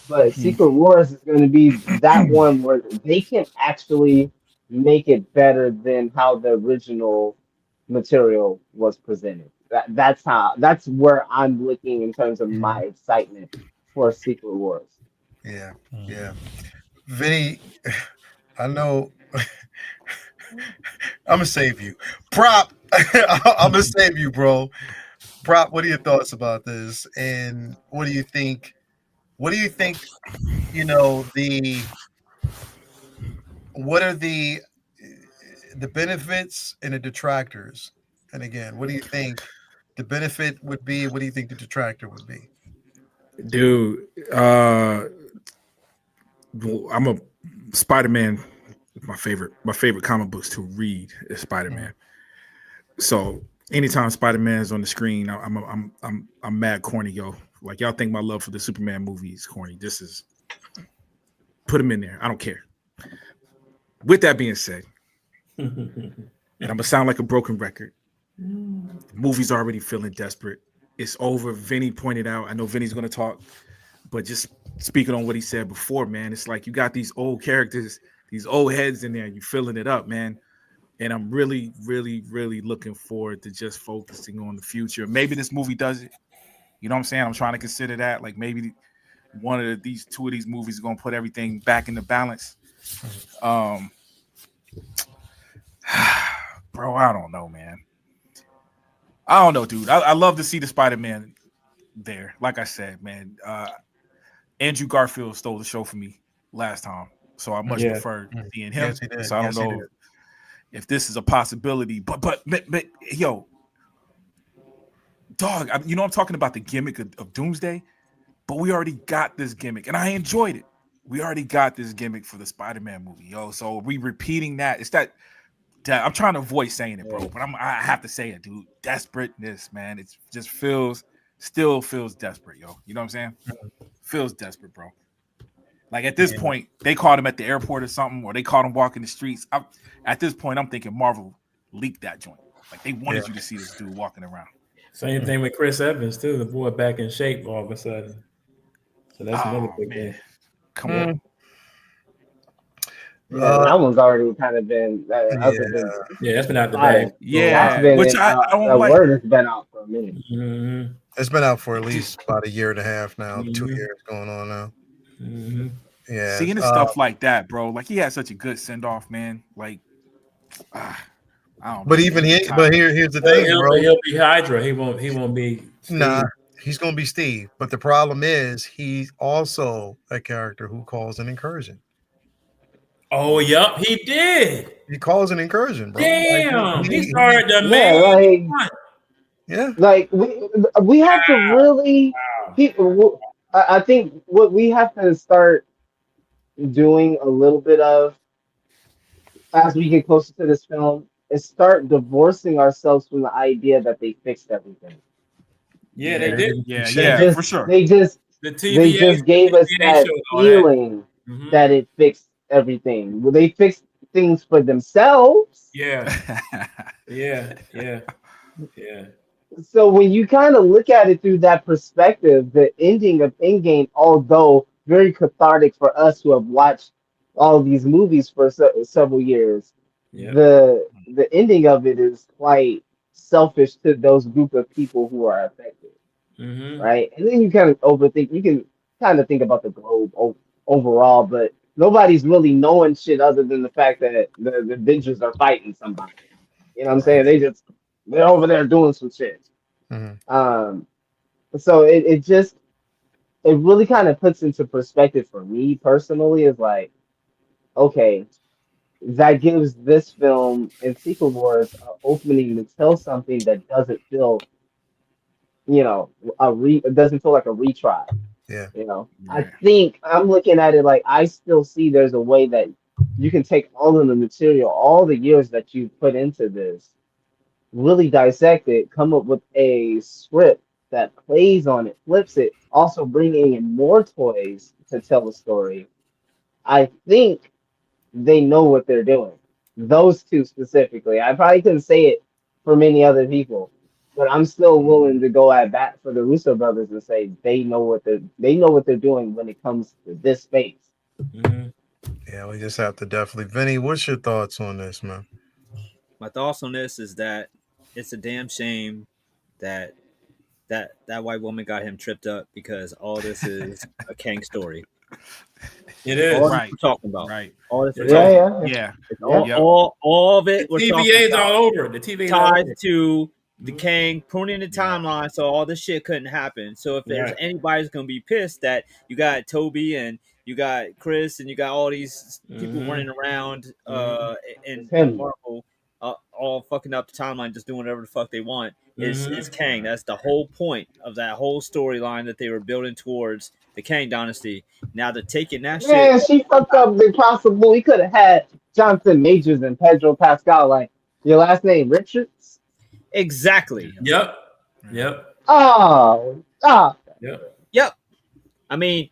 But Secret Wars is going to be that one where they can actually make it better than how the original material was presented. That's where I'm looking in terms of my excitement for Secret Wars. Yeah, yeah. Vinny, I know I'm gonna save you. Prop, I'm gonna save you, bro. Prop, what are your thoughts about this? And what do you think? What do you think? You know, what are the benefits and the detractors? And again, what do you think the benefit would be? What do you think the detractor would be? Dude, I'm a Spider-Man. My favorite comic books to read is Spider-Man. So anytime Spider-Man is on the screen, I'm mad corny, yo. Like y'all think my love for the Superman movie is corny. This is put him in there. I don't care. With that being said, and I'm gonna sound like a broken record. The movie's already feeling desperate. It's over. Vinny pointed out. I know Vinny's gonna talk, but just speaking on what he said before, man, it's like you got these old characters, these old heads in there. You filling it up, man. And I'm really, really, really looking forward to just focusing on the future. Maybe this movie does it. You know what I'm saying? I'm trying to consider that. Like maybe these two of these movies are gonna put everything back into balance. Bro, I don't know, man. I don't know, dude. I love to see the Spider-Man there. Like I said, man, Andrew Garfield stole the show for me last time, so I much Yeah. prefer seeing him. Yes, he did. So I don't Yes, he know did. if this is a possibility, but yo, dog, I'm talking about the gimmick of Doomsday, but we already got this gimmick, and I enjoyed it. we already got this gimmick for the Spider-Man movie, yo. So we repeating that. It's that I'm trying to avoid saying it, bro, but I have to say it, dude. Desperateness, man. It just still feels desperate, yo. You know what I'm saying? Feels desperate, bro. Like at this point, they caught him at the airport or something, or they caught him walking the streets. At this point, I'm thinking Marvel leaked that joint. Like they wanted you to see this dude walking around. Same thing with Chris Evans too. The boy back in shape all of a sudden. So that's another big thing. Come on. Yeah, that one's already kind of been. That's been out the bag. Yeah, which I don't like. Word has been out for a minute. Mm-hmm. It's been out for at least about a year and a half now. 2 years going on now. Mm-hmm. Yeah, seeing stuff like that, bro. Like he had such a good send off, man. Like, I don't. But even here's the thing, bro. He'll be Hydra. He won't be. Steve. Nah, he's gonna be Steve. But the problem is, he's also a character who calls an incursion. Oh, yep, he did. He calls an incursion, bro. Damn, he started the main one. Yeah, like we have to really. I think what we have to start doing a little bit of as we get closer to this film is start divorcing ourselves from the idea that they fixed everything. Yeah, they did. Yeah, for sure. They just gave us that feeling that it fixed everything. Well, they fixed things for themselves. Yeah. So when you kind of look at it through that perspective, the ending of Endgame, although very cathartic for us who have watched all of these movies for several years, the ending of it is quite selfish to those group of people who are affected, right? And then you kind of overthink. You can kind of think about the globe overall, but nobody's really knowing shit other than the fact that the Avengers are fighting somebody. You know what I'm saying? They're over there doing some shit. So it really kind of puts into perspective for me personally is like, okay, that gives this film and Secret Wars an opening to tell something that doesn't feel, it doesn't feel like a retry. Yeah. I think I'm looking at it like I still see there's a way that you can take all of the material, all the years that you put into this, really dissect it, come up with a script that plays on it, flips it, also bringing in more toys to tell a story. I think they know what they're doing. Those two specifically. I probably couldn't say it for many other people, but I'm still willing to go at bat for the Russo brothers and say they know what they're doing when it comes to this space. Yeah, we just have to definitely. Vinny, what's your thoughts on this, man? My thoughts on this is that it's a damn shame that white woman got him tripped up because all this is a Kang story. It is all right. We're talking about right. All this. Yeah. All of it. The TVA's all over. The TVA tied to the Kang pruning the timeline, so all this shit couldn't happen. So if there's anybody's gonna be pissed that you got Toby and you got Chris and you got all these people running around in Marvel, all fucking up the timeline, just doing whatever the fuck they want. Is Kang. That's the whole point of that whole storyline that they were building towards the Kang dynasty. Now they're taking that shit. Man, she fucked up the possible. He could have had Jonathan Majors and Pedro Pascal. Like, your last name Richards? Exactly. Yep. Yep. I mean,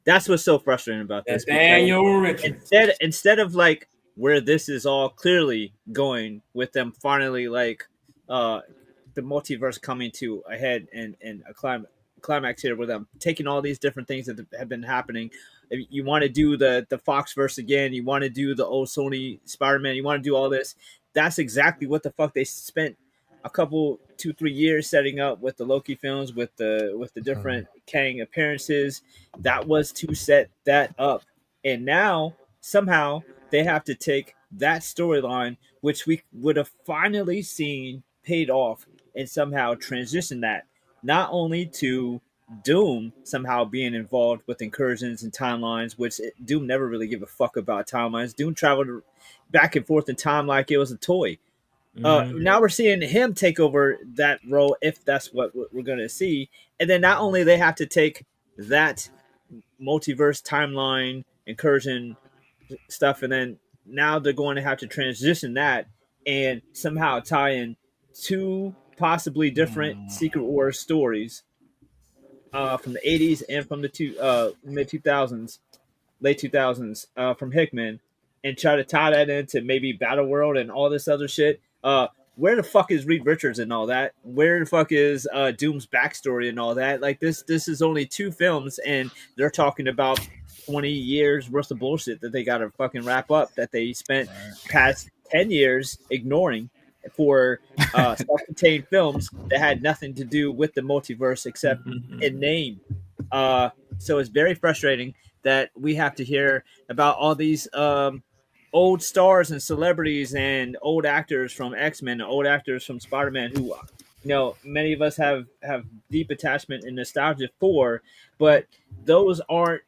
that's what's so frustrating about this. Daniel Richards. Instead of like where this is all clearly going with them finally like the multiverse coming to a head and a climax here with them taking all these different things that have been happening. You want to do the Foxverse again, you want to do the old Sony Spider-Man, you want to do all this. That's exactly what the fuck they spent a couple 2-3 years setting up with the Loki films, with the different Kang appearances. That was to set that up, and now somehow they have to take that storyline, which we would have finally seen paid off, and somehow transition that not only to Doom somehow being involved with incursions and timelines, which Doom never really gave a fuck about timelines. Doom traveled back and forth in time like it was a toy. Now we're seeing him take over that role, if that's what we're going to see. And then not only they have to take that multiverse timeline incursion stuff, and then now they're going to have to transition that and somehow tie in two possibly different Secret Wars stories from the 80s and from the mid 2000s, late 2000s from Hickman, and try to tie that into maybe Battle World and all this other shit. Where the fuck is Reed Richards and all that? Where the fuck is Doom's backstory and all that? Like this is only 2 films, and they're talking about 20 years worth of bullshit that they got to fucking wrap up that they spent past 10 years ignoring for self-contained films that had nothing to do with the multiverse except in name. So it's very frustrating that we have to hear about all these old stars and celebrities and old actors from X-Men, old actors from Spider-Man, who many of us have deep attachment and nostalgia for, but those aren't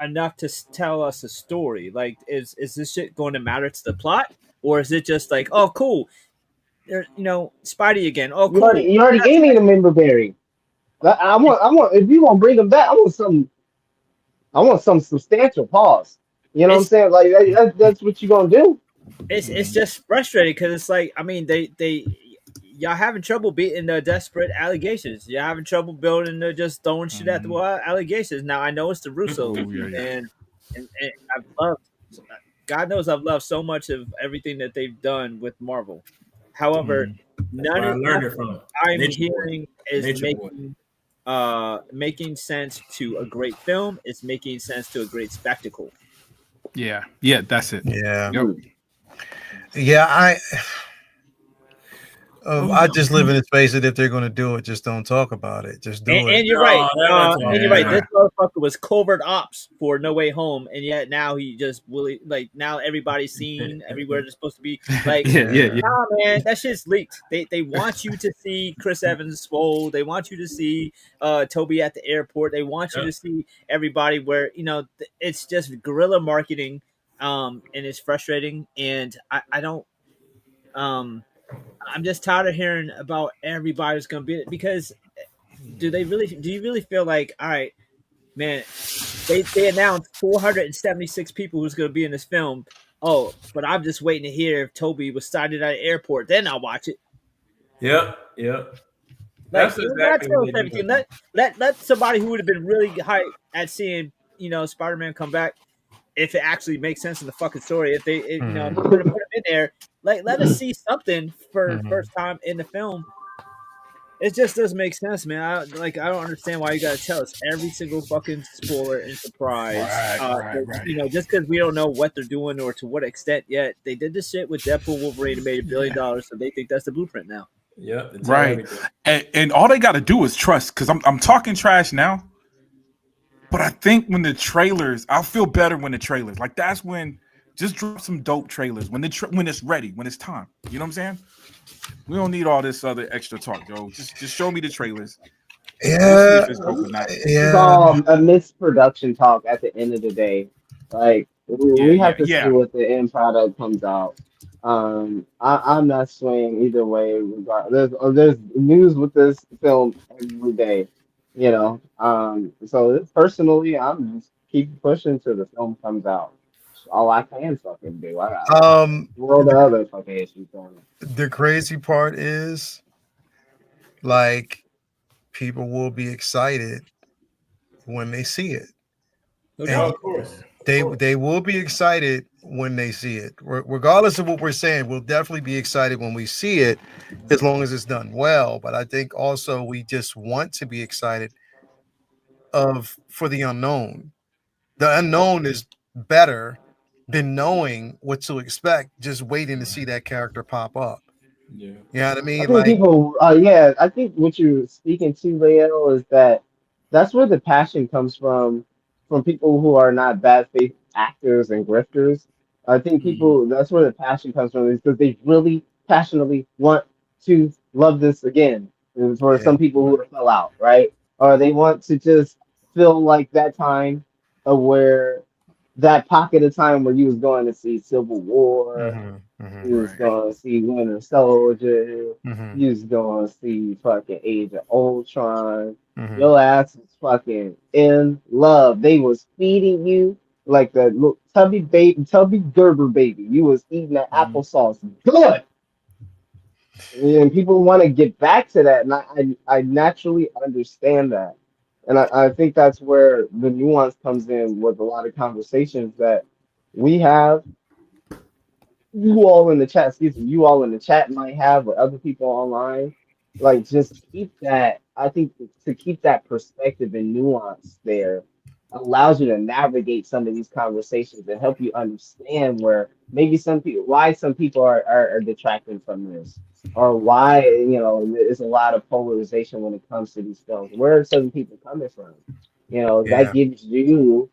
enough to tell us a story. Like, is this shit going to matter to the plot, or is it just like, oh, cool, Spidey again? Oh, cool. You already gave me the member berry. I want. If you want to bring them back, I want some substantial pause. You know what I'm saying? Like that's what you gonna do. It's just frustrating because it's like, I mean, y'all having trouble beating the desperate allegations. You're having trouble building just throwing shit at the wall allegations. Now I know it's the Russo, and I've loved. God knows I've loved so much of everything that they've done with Marvel. However, none of what I'm hearing is making sense to a great film. It's making sense to a great spectacle. Yeah, that's it. Yeah. Yep. Yeah, I just live in the space that if they're going to do it, just don't talk about it. Just do it. And you're right. And you're right. This motherfucker was covert ops for No Way Home, and yet now he just really now everybody's seen everywhere they're supposed to be. Like, nah, man, that shit's leaked. They want you to see Chris Evans swole. They want you to see Toby at the airport. They want you to see everybody where it's just guerrilla marketing, and it's frustrating. And I don't. I'm just tired of hearing about everybody's gonna be, because do you really feel like, all right, man, they announced 476 people who's gonna be in this film. Oh, but I'm just waiting to hear if Toby was sighted at an airport, then I'll watch it. Yep. That's exactly let somebody who would have been really hyped at seeing Spider-Man come back, if it actually makes sense in the fucking story, if they if they're gonna put him in there, let us see something for the first time in the film. It just doesn't make sense, man. I don't understand why you gotta tell us every single fucking spoiler and surprise. Right. Just because we don't know what they're doing or to what extent yet. They did this shit with Deadpool, Wolverine, and made $1 billion, so they think that's the blueprint now. Yeah, right. And all they got to do is trust. Because I'm talking trash now, but I think when the trailers, I'll feel better when the trailers, like that's when. Just drop some dope trailers when it's ready, when it's time. You know what I'm saying? We don't need all this other extra talk, yo. Just show me the trailers. Yeah, it's all a misproduction talk at the end of the day. Like we have to see what the end product comes out. I'm not swaying either way. There's news with this film every day, So personally, I'm just keep pushing till the film comes out. All I can fucking do. World of other fucking issues going on. The crazy part is, like, people will be excited when they see it. Of course. They will be excited when they see it. Regardless of what we're saying, we'll definitely be excited when we see it, as long as it's done well. But I think also we just want to be excited for the unknown. The unknown is better than knowing what to expect, just waiting to see that character pop up. Yeah. You know what I mean? I think people, I think what you're speaking to, Leo, is that's where the passion comes from people who are not bad faith actors and grifters. I think that's where the passion comes from, is because they really passionately want to love this again. And for some people who fell out, right? Or they want to just feel like that time of where that pocket of time where you was going to see Civil War, You was gonna see Winter Soldier. You was gonna see fucking Age of Ultron. Your ass was fucking in love. They was feeding you like the little tubby Gerber baby. You was eating that applesauce. Good. And people want to get back to that, and I naturally understand that. And I think that's where the nuance comes in with a lot of conversations that we have. You all in the chat, excuse me, you all in the chat might have with other people online. Like, just keep that. I think to keep that perspective and nuance there allows you to navigate some of these conversations and help you understand where maybe why some people are detracting from this, or why there's a lot of polarization when it comes to these films. Where are certain people coming from? That gives you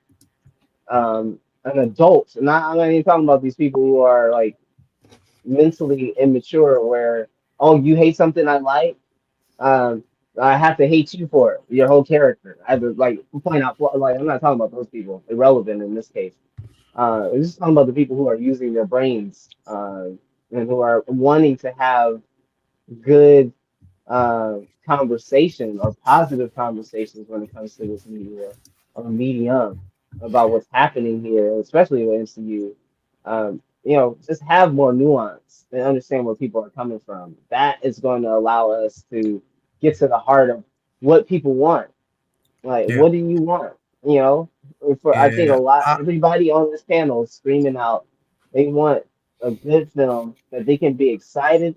an adult. I'm not even talking about these people who are like mentally immature, where, oh, you hate something I like, I have to hate you for it, your whole character. I have to like point out, like, I'm not talking about those people, irrelevant in this case. I'm just talking about the people who are using their brains, and who are wanting to have good conversation or positive conversations when it comes to this media or medium about what's happening here, especially with MCU. Just have more nuance and understand where people are coming from. That is going to allow us to get to the heart of what people want. Like, what do you want? I think everybody on this panel is screaming out, they want a good film that they can be excited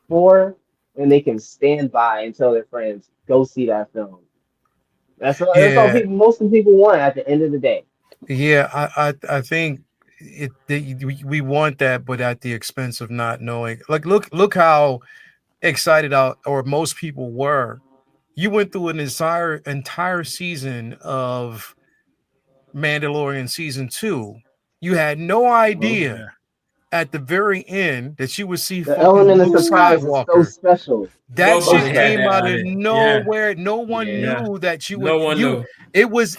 for and they can stand by and tell their friends, go see that film. That's all most of the people want at the end of the day. Yeah, I think we want that, but at the expense of not knowing. Like, look how excited or most people were. You went through an entire season of Mandalorian season 2. You had no idea at the very end that you would see the fucking element of Luke surprise is so Skywalker. special. That Nobody shit had came that out of idea. nowhere. No one knew that you would. No one knew. It was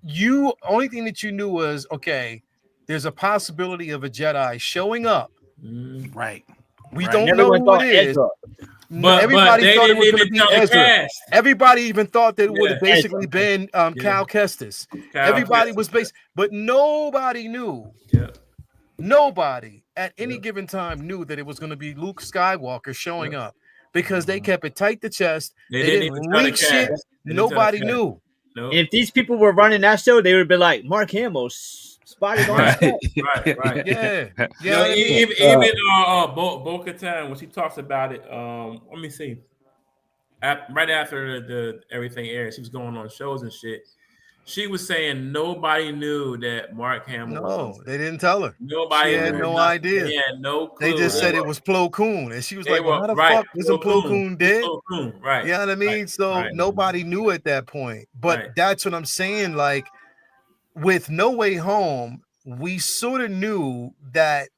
you. Only thing that you knew was, okay, there's a possibility of a Jedi showing up. Right. We don't know who it is. But everybody they thought it didn't was going to even be tell the Ezra. cast. Everybody even thought that it would have basically been Cal Kestis. Everybody was based, but nobody knew. Yeah. Nobody at any given time knew that it was going to be Luke Skywalker showing up, because they kept it tight to chest. They didn't leak shit. Nobody knew. Nope. If these people were running that show, they would have been like, Mark Hamill spotted on set. Right. Yeah. Even Bo-Katan, when she talks about it, let me see. Right after the everything aired, she was going on shows and shit. She was saying nobody knew that Mark Hamill was. No, they didn't tell her. Nobody She had no idea. They had no clue. They just said it was Plo Koon, and she was like, "Well, how the fuck isn't Plo Koon dead?" Right. You know what I mean? So nobody knew at that point. But that's what I'm saying. Like, with No Way Home, we sort of knew that,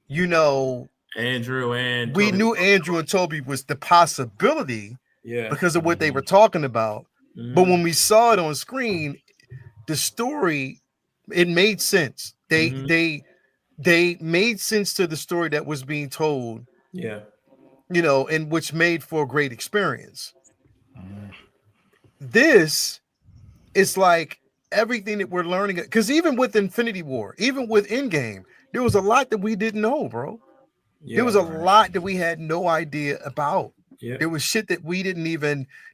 we knew Andrew and Toby was the possibility, because of what they were talking about. But when we saw it on screen, the story, it made sense. They made sense to the story that was being told. Yeah. And which made for a great experience. This is like everything that we're learning, because even with Infinity War, even with Endgame, there was a lot that we didn't know, bro. There was a lot that we had no idea about. There was shit that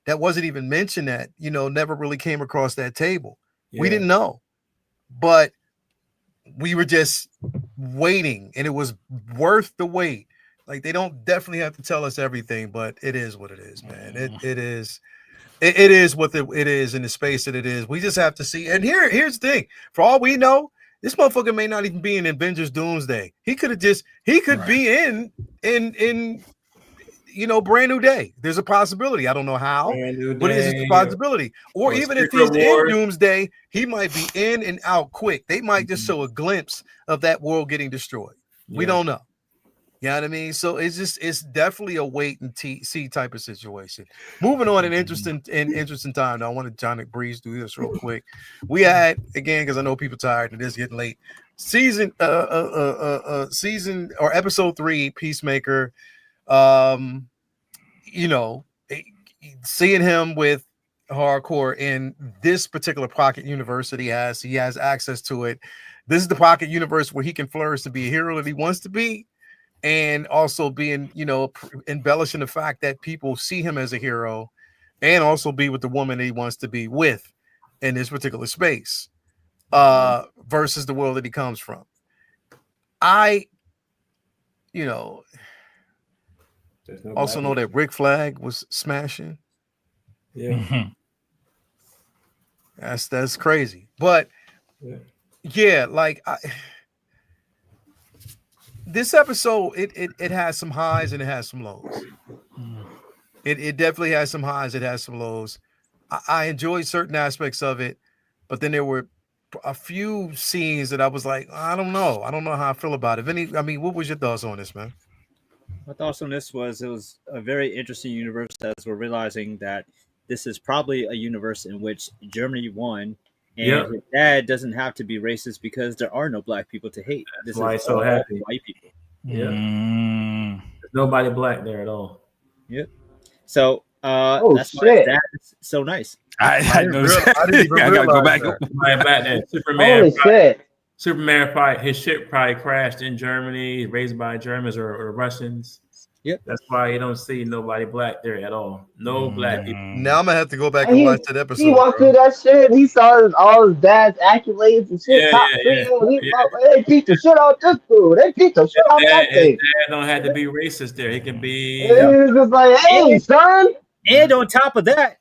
that wasn't even mentioned, that never really came across that table. We didn't know, but we were just waiting, and it was worth the wait. Like, they don't definitely have to tell us everything, but it is what it is, man. It is what it is in the space that it is. We just have to see. And here's the thing: for all we know, this motherfucker may not even be in Avengers Doomsday. He could be in Brand New Day. There's a possibility. I don't know how, but it is a possibility. Or even if he's in Doomsday, he might be in and out quick. They might just show a glimpse of that world getting destroyed. We don't know. You know what I mean? So it's definitely a wait and see type of situation. Moving on, an interesting time. Now I want to John Breeze do this real quick. We had again because I know people tired and it is getting late. Season or episode 3, Peacemaker. You know, seeing him with hardcore in this particular pocket universe that he has access to it. This is the pocket universe where he can flourish to be a hero that he wants to be. And also being, embellishing the fact that people see him as a hero and also be with the woman that he wants to be with in this particular space versus the world that he comes from. Also know that Rick Flag was smashing. Yeah. That's crazy. But yeah, like this episode, it has some highs and it has some lows. It definitely has some highs. It has some lows. I enjoyed certain aspects of it, but then there were a few scenes that I was like, I don't know how I feel about it. What was your thoughts on this, man? My thoughts on this was it was a very interesting universe as we're realizing that this is probably a universe in which Germany won. And his dad doesn't have to be racist because there are no black people to hate. This is so happy. White people. Yeah. There's nobody black there at all. Yep. So that's shit. why his dad is so nice. I didn't I gotta go back. Back there. Superman probably his ship probably crashed in Germany, raised by Germans or Russians. Yep. That's why you don't see nobody black there at all. No black people. Now I'm gonna have to go back and watch that episode. He walked through that shit. He saw all his dad's accolades and shit. They beat the shit out this dude. They beat the shit out that thing. His dad don't have to be racist there. He can be. He was just like, hey, son. And on top of that,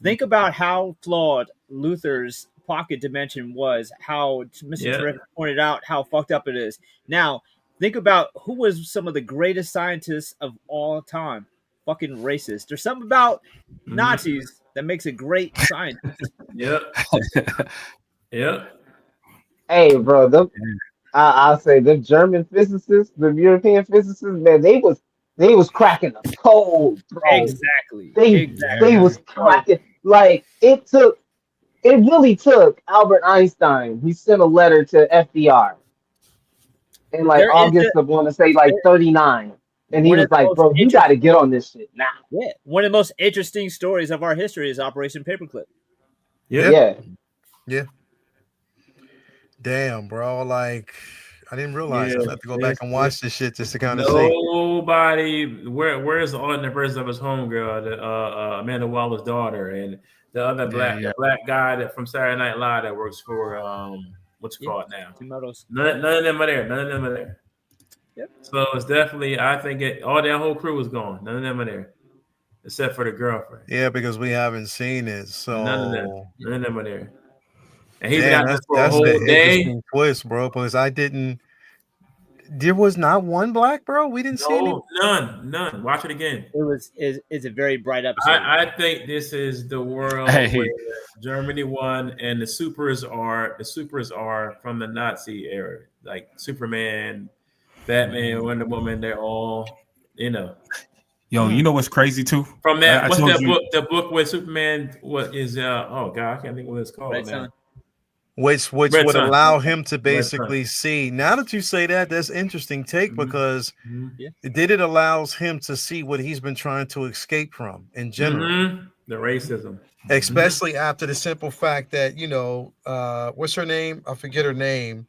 think about how flawed Luther's pocket dimension was. How Mr. Terrific pointed out how fucked up it is. Now. Think about who was some of the greatest scientists of all time. Fucking racist. There's something about Nazis that makes a great scientist. Yep. Hey, bro, I'll say the German physicists, the European physicists, man, they was cracking the code, bro. Exactly. They was cracking. Like it really took Albert Einstein. He sent a letter to FDR. In like August of 39. And he was like, bro, you got to get on this shit now. Yeah. One of the most interesting stories of our history is Operation Paperclip. Yeah. Damn, bro. Like, I didn't realize I have to go back and watch this shit just to kind of see. Nobody, where's the alternate version of his homegirl, Amanda Waller's daughter, and the other black guy that from Saturday Night Live that works for what's it called now? None of them are there. Yep. So it's definitely, I think all that whole crew is gone. None of them are there, except for the girlfriend. Yeah, because we haven't seen it. So none of them are there. And he's got this for a whole day. Twist, bro. Because there was not one black, bro. We didn't see any. None. Watch it again. It's a very bright episode. I think this is the world where Germany won, and the supers are from the Nazi era, like Superman, Batman, Wonder Woman. They're all, Yo, you know what's crazy too? From that, what's that book? The book where Superman, what is? Oh God, I can't think what it's called. Right, now. Which would allow him to basically see. Now that you say that, that's interesting take because it allows him to see what he's been trying to escape from in general. The racism. Especially after the simple fact that, what's her name? I forget her name.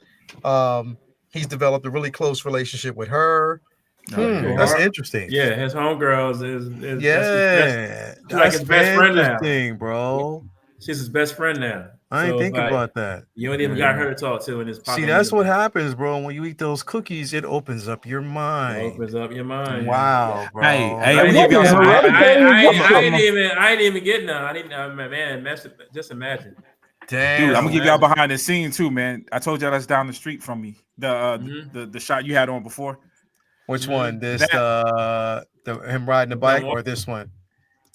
He's developed a really close relationship with her. That's interesting. Yeah, his homegirls is that's like his best friend now, bro. She's his best friend now. I ain't think about that. You ain't even got her to talk to in this. See, that's what happens, bro. When you eat those cookies, it opens up your mind. Wow, bro. Hey, I ain't even getting none. I didn't, man. Just imagine. Damn, dude, I'm gonna give y'all behind the scene too, man. I told y'all that's down the street from me. The shot you had on before. Which one? This him riding the bike or this one?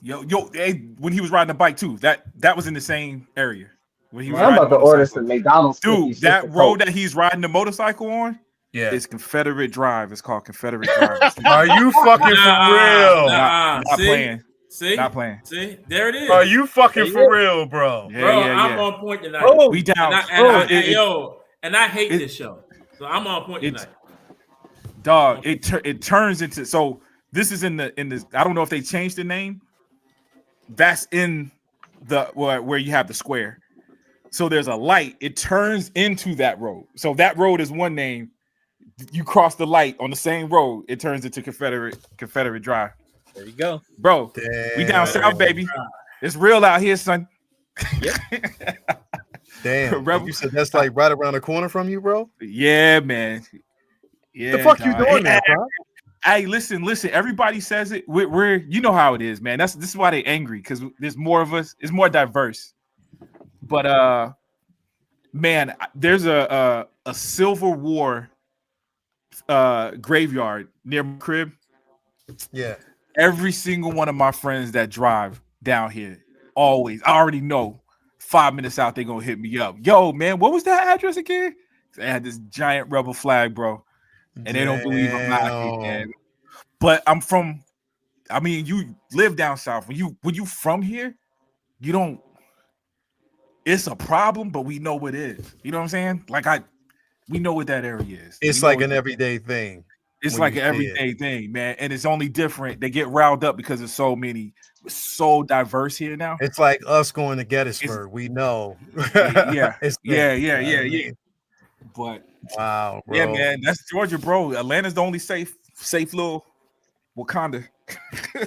Yo, hey, when he was riding the bike too. That was in the same area. When he was I'm about to order some McDonald's. Dude, that road that he's riding the motorcycle on, Yeah. It's Confederate Drive. It's called Confederate Drive. Are you fucking for real? Not playing. See? Not playing. See? There it is. Are you fucking for real, bro? Yeah, Bro, yeah, I'm on point tonight. Oh, we down. And I hate this show. So I'm on point tonight. Dog, it turns into, so this is in the I don't know if they changed the name. That's in the where you have the square. So there's a light. It turns into that road. So that road is one name. You cross the light on the same road, it turns into Confederate Drive. There you go, bro. Damn. We down south, baby. It's real out here, son. Yep. Damn. Rebel. You said that's like right around the corner from you, bro? Yeah, man. Yeah. The fuck dog. you doing there, bro? Hey, listen. Everybody says it. We're you know how it is, man. This is why they angry, because there's more of us. It's more diverse. But man, there's a Civil War graveyard near my crib. Yeah. Every single one of my friends that drive down here, always, I already know 5 minutes out, they're gonna hit me up. Yo, man, what was that address again? They had this giant rebel flag, bro. And they don't believe I'm out here, man. But you live down south. When you from here, you don't, it's a problem, but we know what it is. You know what I'm saying? Like we know what that area is. It's like an everyday thing. It's like an everyday thing, man. And it's only different. They get riled up because there's so diverse here now. It's like us going to Gettysburg. We know. Yeah. Yeah. But wow, bro. Yeah, man. That's Georgia, bro. Atlanta's the only safe little Wakanda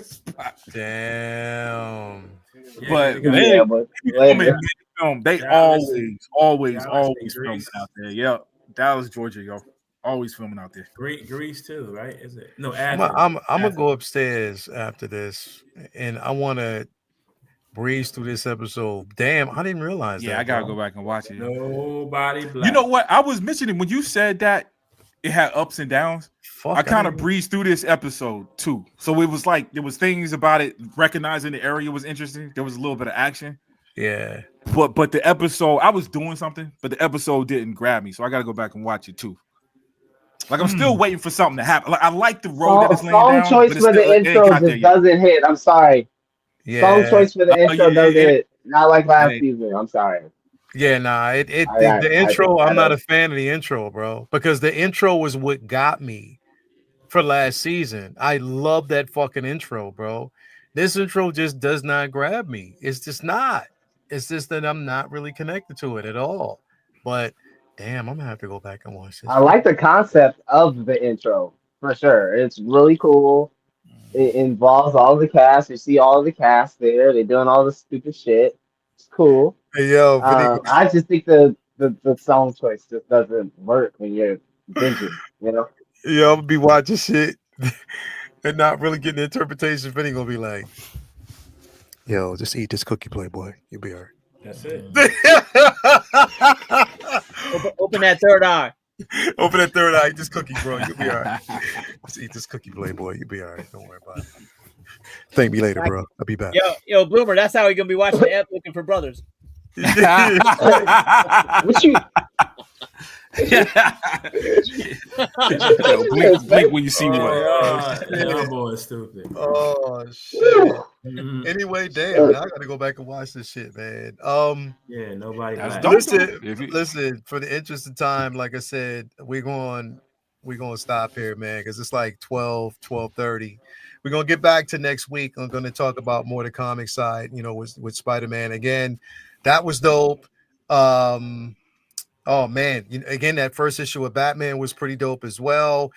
spot. Damn. But they always filming out there. Yeah. Dallas, Georgia, yo. Always filming out there. Grease too, right? Is it? No, I'm gonna go upstairs after this, and I want to breeze through this episode. Damn, I didn't realize that. Yeah, I gotta go back and watch it. Nobody black. You know what? I was mentioning when you said that it had ups and downs. I kind of breezed through this episode too. So it was like there was things about it. Recognizing the area was interesting. There was a little bit of action. Yeah. But the episode, I was doing something, but the episode didn't grab me. So I gotta go back and watch it too. Like I'm still waiting for something to happen. Like I like the road that it's laying down. Song choice for the intro just doesn't hit. I'm sorry. Yeah. Song choice for the intro doesn't hit. Not like last season. I'm sorry. Yeah, nah. The intro. I'm not a fan of the intro, bro, because the intro was what got me for last season. I love that fucking intro, bro. This intro just does not grab me. It's just not. It's just that I'm not really connected to it at all. But damn, I'm gonna have to go back and watch this. I like the concept of the intro for sure. It's really cool. It involves all the cast. You see all the cast there. They're doing all the stupid shit. It's cool. Hey, yo, I just think the song choice just doesn't work when you're binging, you know? Yeah, I'm gonna be watching shit and not really getting the interpretation. Vinny gonna be like, yo, just eat this cookie, Playboy. You'll be all right. That's it. Open that third eye. Open that third eye. Eat this cookie, bro. You'll be all right. Just eat this cookie, Playboy. You'll be all right. Don't worry about it. Thank me later, bro. I'll be back. Yo, Bloomer, that's how you're gonna be watching the app looking for brothers. What you? blink when you see one. That boy is stupid. Oh shit. Anyway, damn, man, I gotta go back and watch this shit, man. Yeah, nobody. Listen, for the interest of time, like I said, we're gonna stop here, man, because it's like 12:30. We're gonna get back to next week. I'm gonna talk about more the comic side, with Spider-Man again. That was dope. Oh man, again, that first issue of Batman was pretty dope as well.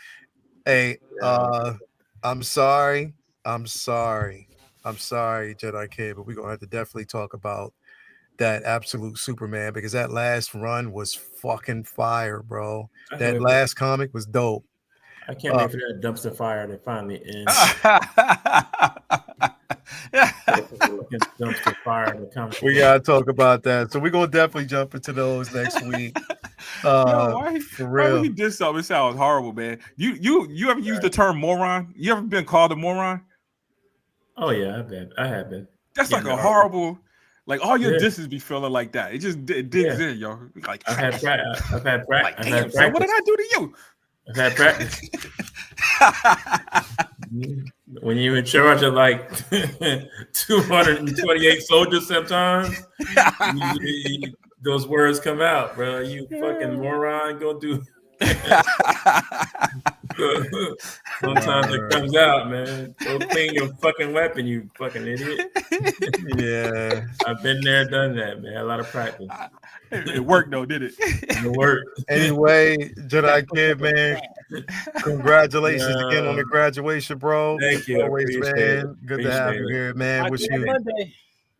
Hey, I'm sorry, Jedi Kid, but we're gonna have to definitely talk about that Absolute Superman, because that last run was fucking fire, bro. That last comic was dope. I can't wait for that dumpster fire to finally end. Dumpster fire to come. We gotta talk about that. So we're gonna definitely jump into those next week. Why for real. He did something? It sounds horrible, man. You ever used the term moron? You ever been called a moron? Oh yeah, I have been. That's like a horrible. Like all your disses be feeling like that. It just digs in, yo. Like I've had practice. Like, damn, son, what did I do to you? I've had practice. When you're in charge of like 228 soldiers, sometimes those words come out, bro. You fucking moron. Go do. Sometimes it comes out, man. Go clean your fucking weapon, you fucking idiot. Yeah, I've been there, done that, man. A lot of practice. It worked though, did it? It worked. Anyway, Jedi Kid, man, congratulations again on the graduation, bro. Thank you. Always, Appreciate man. it. Good to have you here, man. Wish you. Monday.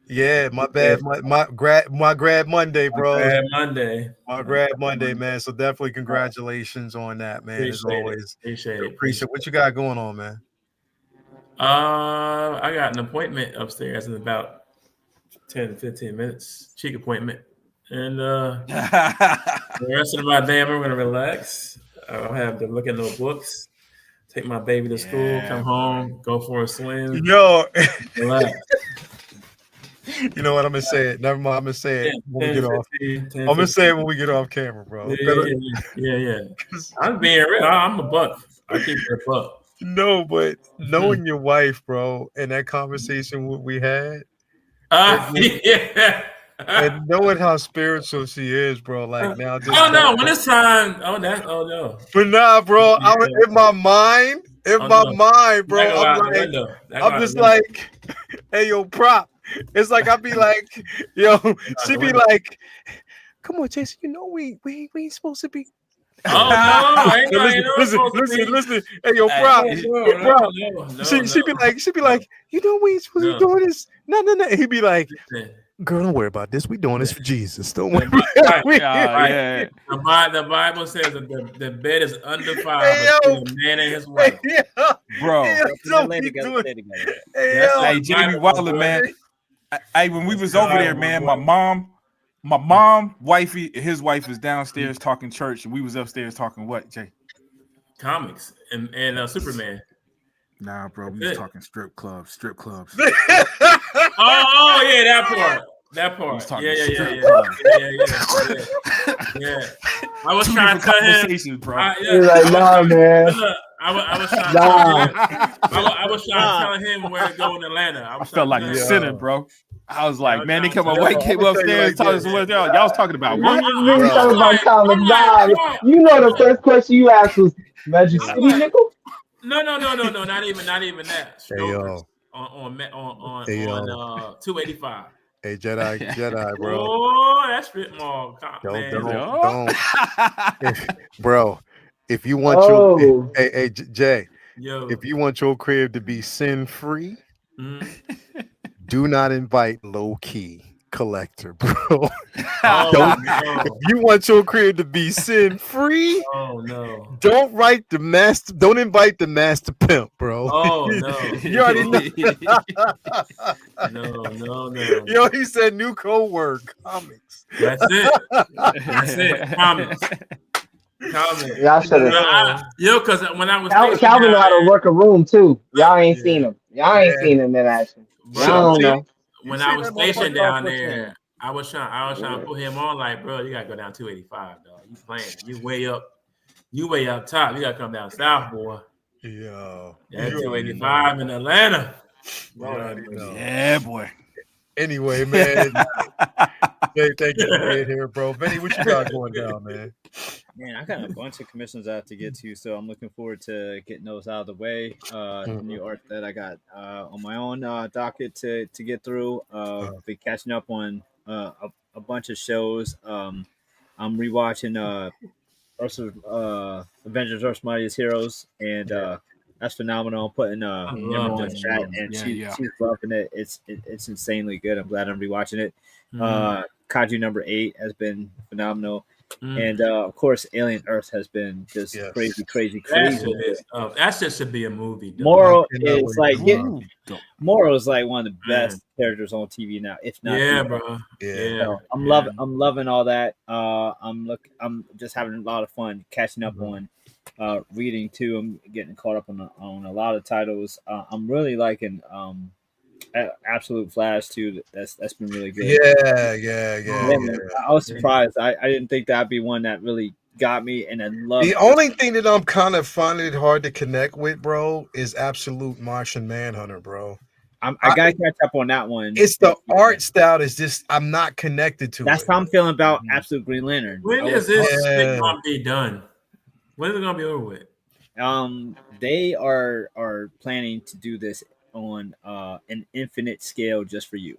Yeah, my bad. My grad Monday, bro. My grad Monday, man. So definitely congratulations on that, man. As always. Appreciate what you got going on, man. I got an appointment upstairs in about 10 to 15 minutes. Cheek appointment. And the rest of my day, I'm going to relax. I'll have to look at no books, take my baby to school, come home, go for a swim. Yo, relax. You know what? I'm gonna say it. Never mind. I'm gonna say it when we get off. 10, I'm gonna say it when we get off camera, bro. Yeah. I'm being real. I'm a buck. I keep it a buck. No, but knowing your wife, bro, and that conversation we had, and knowing how spiritual she is, bro. Like now, when it's time. No. But nah, bro. In my mind, bro. I'm just like, hey, yo, prop. It's like I'd be like, yo, she'd be like, come on, Jason, you know we ain't supposed to be. Listen. Hey, yo, prop. She'd be like, you know we ain't supposed to be doing this. No. He'd be like, girl, don't worry about this. We doing this for Jesus. Don't worry. The Bible says that the bed is undefiled between a man and his wife. Bro. Hey, Jamie Wilder, man. Hey, when we was over there, man, my mom, wifey, his wife is downstairs talking church, and we was upstairs talking what, Jay? Comics and Superman. Nah, bro, we was talking strip clubs. Oh, yeah, that part. Yeah. I was trying to tell him, bro. Like, nah, man. I was trying to tell him where to go in Atlanta. I felt like a sinner, bro. I was like, man, they come away, came upstairs, talking to what y'all was talking about. What? Really talking about comics? Nah, you know the first question you asked was Magic City, nickel? No, not even that. Hey, yo. On 285. Hey, Jedi, bro. Oh, that's Fit Mall. Don't. Bro, if you want your hey, Jay, if you want your crib to be sin-free, do not invite low-key collector, bro. If you want your crib to be sin-free, don't invite the master pimp, bro. Oh no. You already know. No. Yo, he said new co-work comics. That's it. Comics. Y'all should have. Because when I was Calvin know how to work a room too. Y'all ain't seen him. Y'all ain't seen him in action. Y'all don't know. When I was stationed down there, I was trying to put him on like, bro, you gotta go down 285, dog. You playing? You way up top. You gotta come down south, boy. Yo, that's 285 in Atlanta. Yeah, boy. Anyway, man. Hey, thank you for being here, bro. Benny, what you got going down, man? Man, I got a bunch of commissions I have to get to, so I'm looking forward to getting those out of the way. New art that I got on my own docket to get through. Be catching up on a bunch of shows. I'm rewatching Avengers: Earth's Mightiest Heroes, and that's phenomenal. I'm putting Emma on chat, and she's loving it. It's insanely good. I'm glad I'm rewatching it. Kaiju number 8 has been phenomenal. And of course, Alien Earth has been just crazy. That just should be a movie. Moro is like one of the best characters on TV now. If not, bro. So I'm loving all that. I'm just having a lot of fun catching up on reading too. I'm getting caught up on a lot of titles. I'm really liking Absolute Flash too. That's been really good. Yeah. I was surprised. I didn't think that'd be one that really got me, and I love The only thing that I'm kind of finding it hard to connect with, bro, is Absolute Martian Manhunter, bro. I gotta catch up on that one. It's the art style is just I'm not connected to That's it. how I'm feeling about Absolute Green Lantern. When is this shit gonna be done? When is it gonna be over with? They are planning to do this on an infinite scale just for you.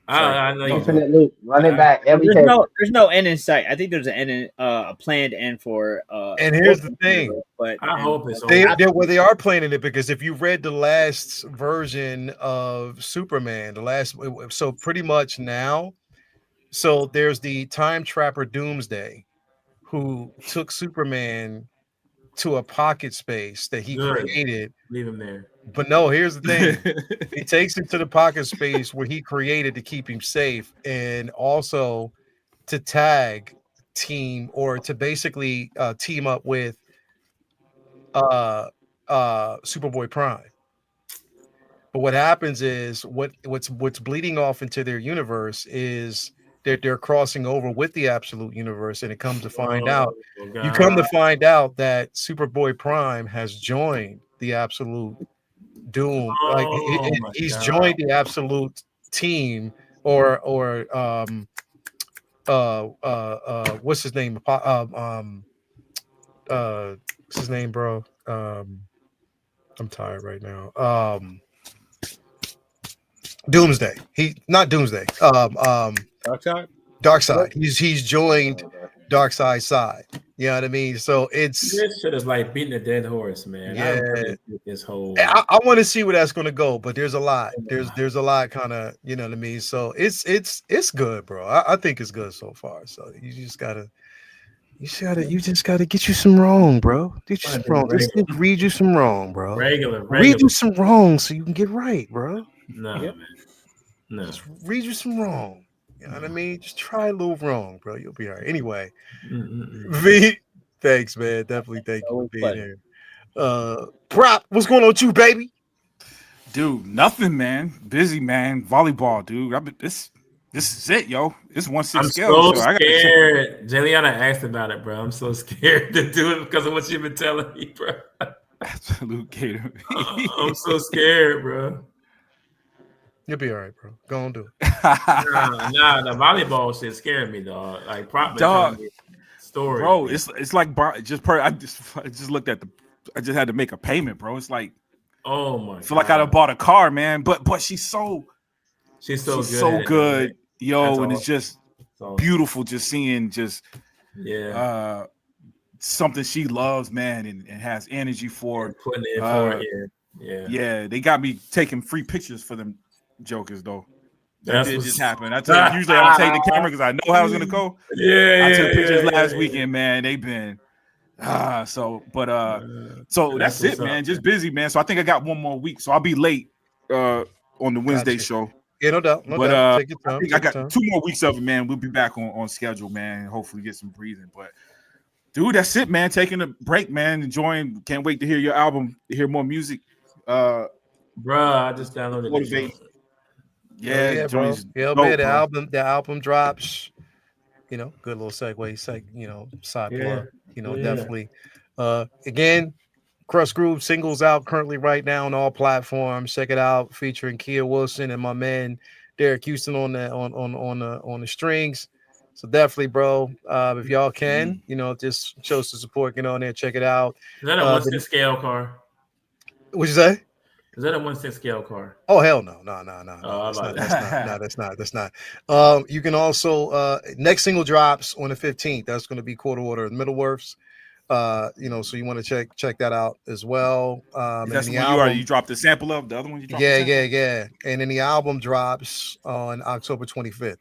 I know Infinite loop, run it back every there's no end in sight. I think there's an end, a planned end for. And here's the thing, but I hope it's they are planning it because if you read the last version of Superman, so pretty much now, so there's the time trapper Doomsday, who took Superman to a pocket space that he created. Leave him there. But no, here's the thing. He takes him to the pocket space where he created to keep him safe and also to tag team or to basically team up with Superboy Prime. But what happens is what's bleeding off into their universe is that they're crossing over with the Absolute universe, and it comes to find out that Superboy Prime has joined the Absolute Doom. Like he's joined the Absolute team, or what's his name? What's his name, bro? I'm tired right now. Doomsday. Not Doomsday. Darkseid. He's joined Darkseid's side. You know what I mean? So it's this shit is like beating a dead horse, man. Yeah. This whole I want to see where that's gonna go, but there's a lot. There's a lot kind of, you know what I mean? So it's good, bro. I think it's good so far. So you just gotta get you some wrong, bro. Get you some wrong. Just read you some wrong, bro. Regular. Read you some wrong so you can get right, bro. No, man. No. Just read you some wrong. You know what I mean? Just try a little wrong, bro. You'll be all right. Anyway, V, thanks, man. Definitely thank you for being here. Prop, what's going on with you, baby? Dude, nothing, man. Busy, man. Volleyball, dude. This is it, yo. It's 1/6 scale. I'm so scared. Jilliana asked about it, bro. I'm so scared to do it because of what you've been telling me, bro. Absolute Gator. I'm so scared, bro. You'll be all right, bro. Go on, do it. Nah, the volleyball shit scared me, dog. Like, prop dog, story, bro. It's like I just looked at I just had to make a payment, bro. It's like, oh my, I feel like I'd have bought a car, man. But she's so good, yo, and it's just beautiful just seeing something she loves, man, and has energy for. Putting it for it, yeah. They got me taking free pictures for them jokers though. That did just happen. I tell you, usually I don't take the camera because I know how it's gonna go. I took pictures last weekend, man. They've been so that's it, man. Just busy, man. So I think I got one more week, so I'll be late on the Wednesday show. Yeah, no doubt. Take your time. I think I got 2 more weeks of it, man. We'll be back on schedule, man. Hopefully get some breathing. But dude, that's it, man. Taking a break, man. Enjoying. Can't wait to hear your album, to hear more music. Bruh, I just downloaded it. Yeah, bro. Yeah, man. The album drops. You know, good little segue. Side plug. Definitely. Again, Crust Groove singles out currently right now on all platforms. Check it out, featuring Kia Wilson and my man Derek Houston on the strings. So definitely, bro. If y'all can, just show some support. Get on there, check it out. Is that a 1/6 scale car? What'd you say? Is that a 1/6 scale car? Oh hell no. No. That's not. You can also next single drops on the 15th. That's going to be Quarter Order Middleworths. So you want to check that out as well. That's the one you dropped the sample of, the other one you dropped. Yeah. And then the album drops on October 25th,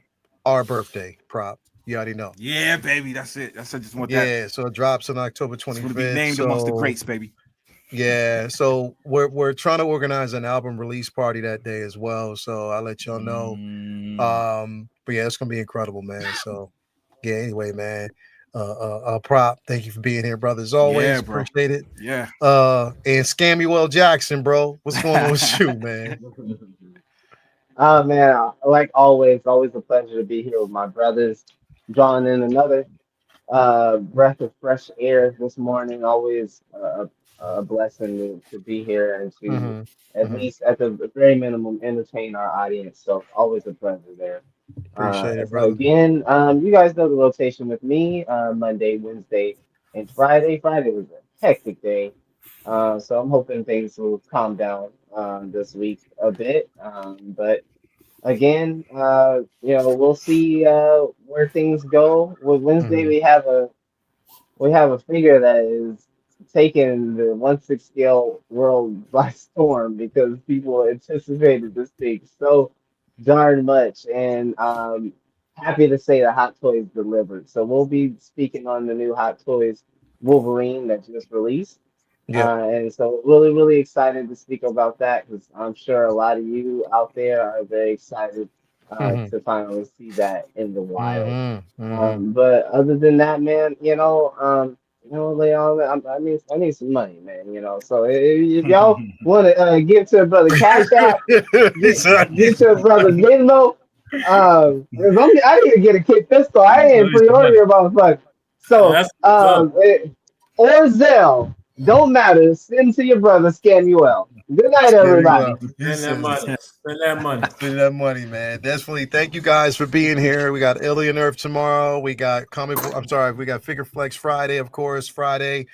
our birthday. Prop, you already know. Yeah, baby, that's it. I just want that. Yeah, so it drops on October 25th. It's going to be named amongst the greats, baby. Yeah, so we're trying to organize an album release party that day as well. So I'll let y'all know. But yeah, it's gonna be incredible, man. So yeah, anyway, man. Prop, thank you for being here, brother. As always, appreciate it. Yeah. And Scamuel Jackson, bro. What's going on with you, man? Man, like always a pleasure to be here with my brothers. drawing in another breath of fresh air this morning. Always a blessing to be here and to at least at the very minimum entertain our audience. So always a pleasure there. Appreciate it, So brother. again, you guys know the rotation with me, Monday, Wednesday, and Friday. Friday was a hectic day. So I'm hoping things will calm down this week a bit. But again, we'll see where things go. With Wednesday, we have a figure that is taking the 1/6 scale world by storm because people anticipated this thing so darn much. And happy to say the Hot Toys delivered. So we'll be speaking on the new Hot Toys Wolverine that just released. Yeah. And so really, really excited to speak about that because I'm sure a lot of you out there are very excited to finally see that in the wild. But other than that, man, Leon, I need some money, man. So if y'all want to give to a brother Cash App, get to a brother Venmo. 'Cause I need to get a Kid Pistol. I ain't pre-order your motherfucker. So or Zelle, don't matter. Send to your brother Scamuel. Good night, everybody. Spend that money. Spend that money. Spend that money, man. Definitely. Thank you guys for being here. We got Alien Earth tomorrow. We got we got Figure Flex Friday, of course. Friday.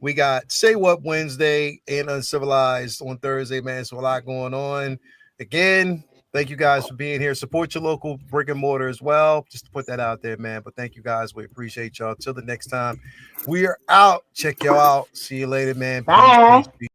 We got Say What Wednesday and Uncivilized on Thursday, man. So a lot going on. Again, thank you guys for being here. Support your local brick and mortar as well. Just to put that out there, man. But thank you guys. We appreciate y'all. Till the next time, we are out. Check y'all out. See you later, man. Bye. Peace, peace, peace.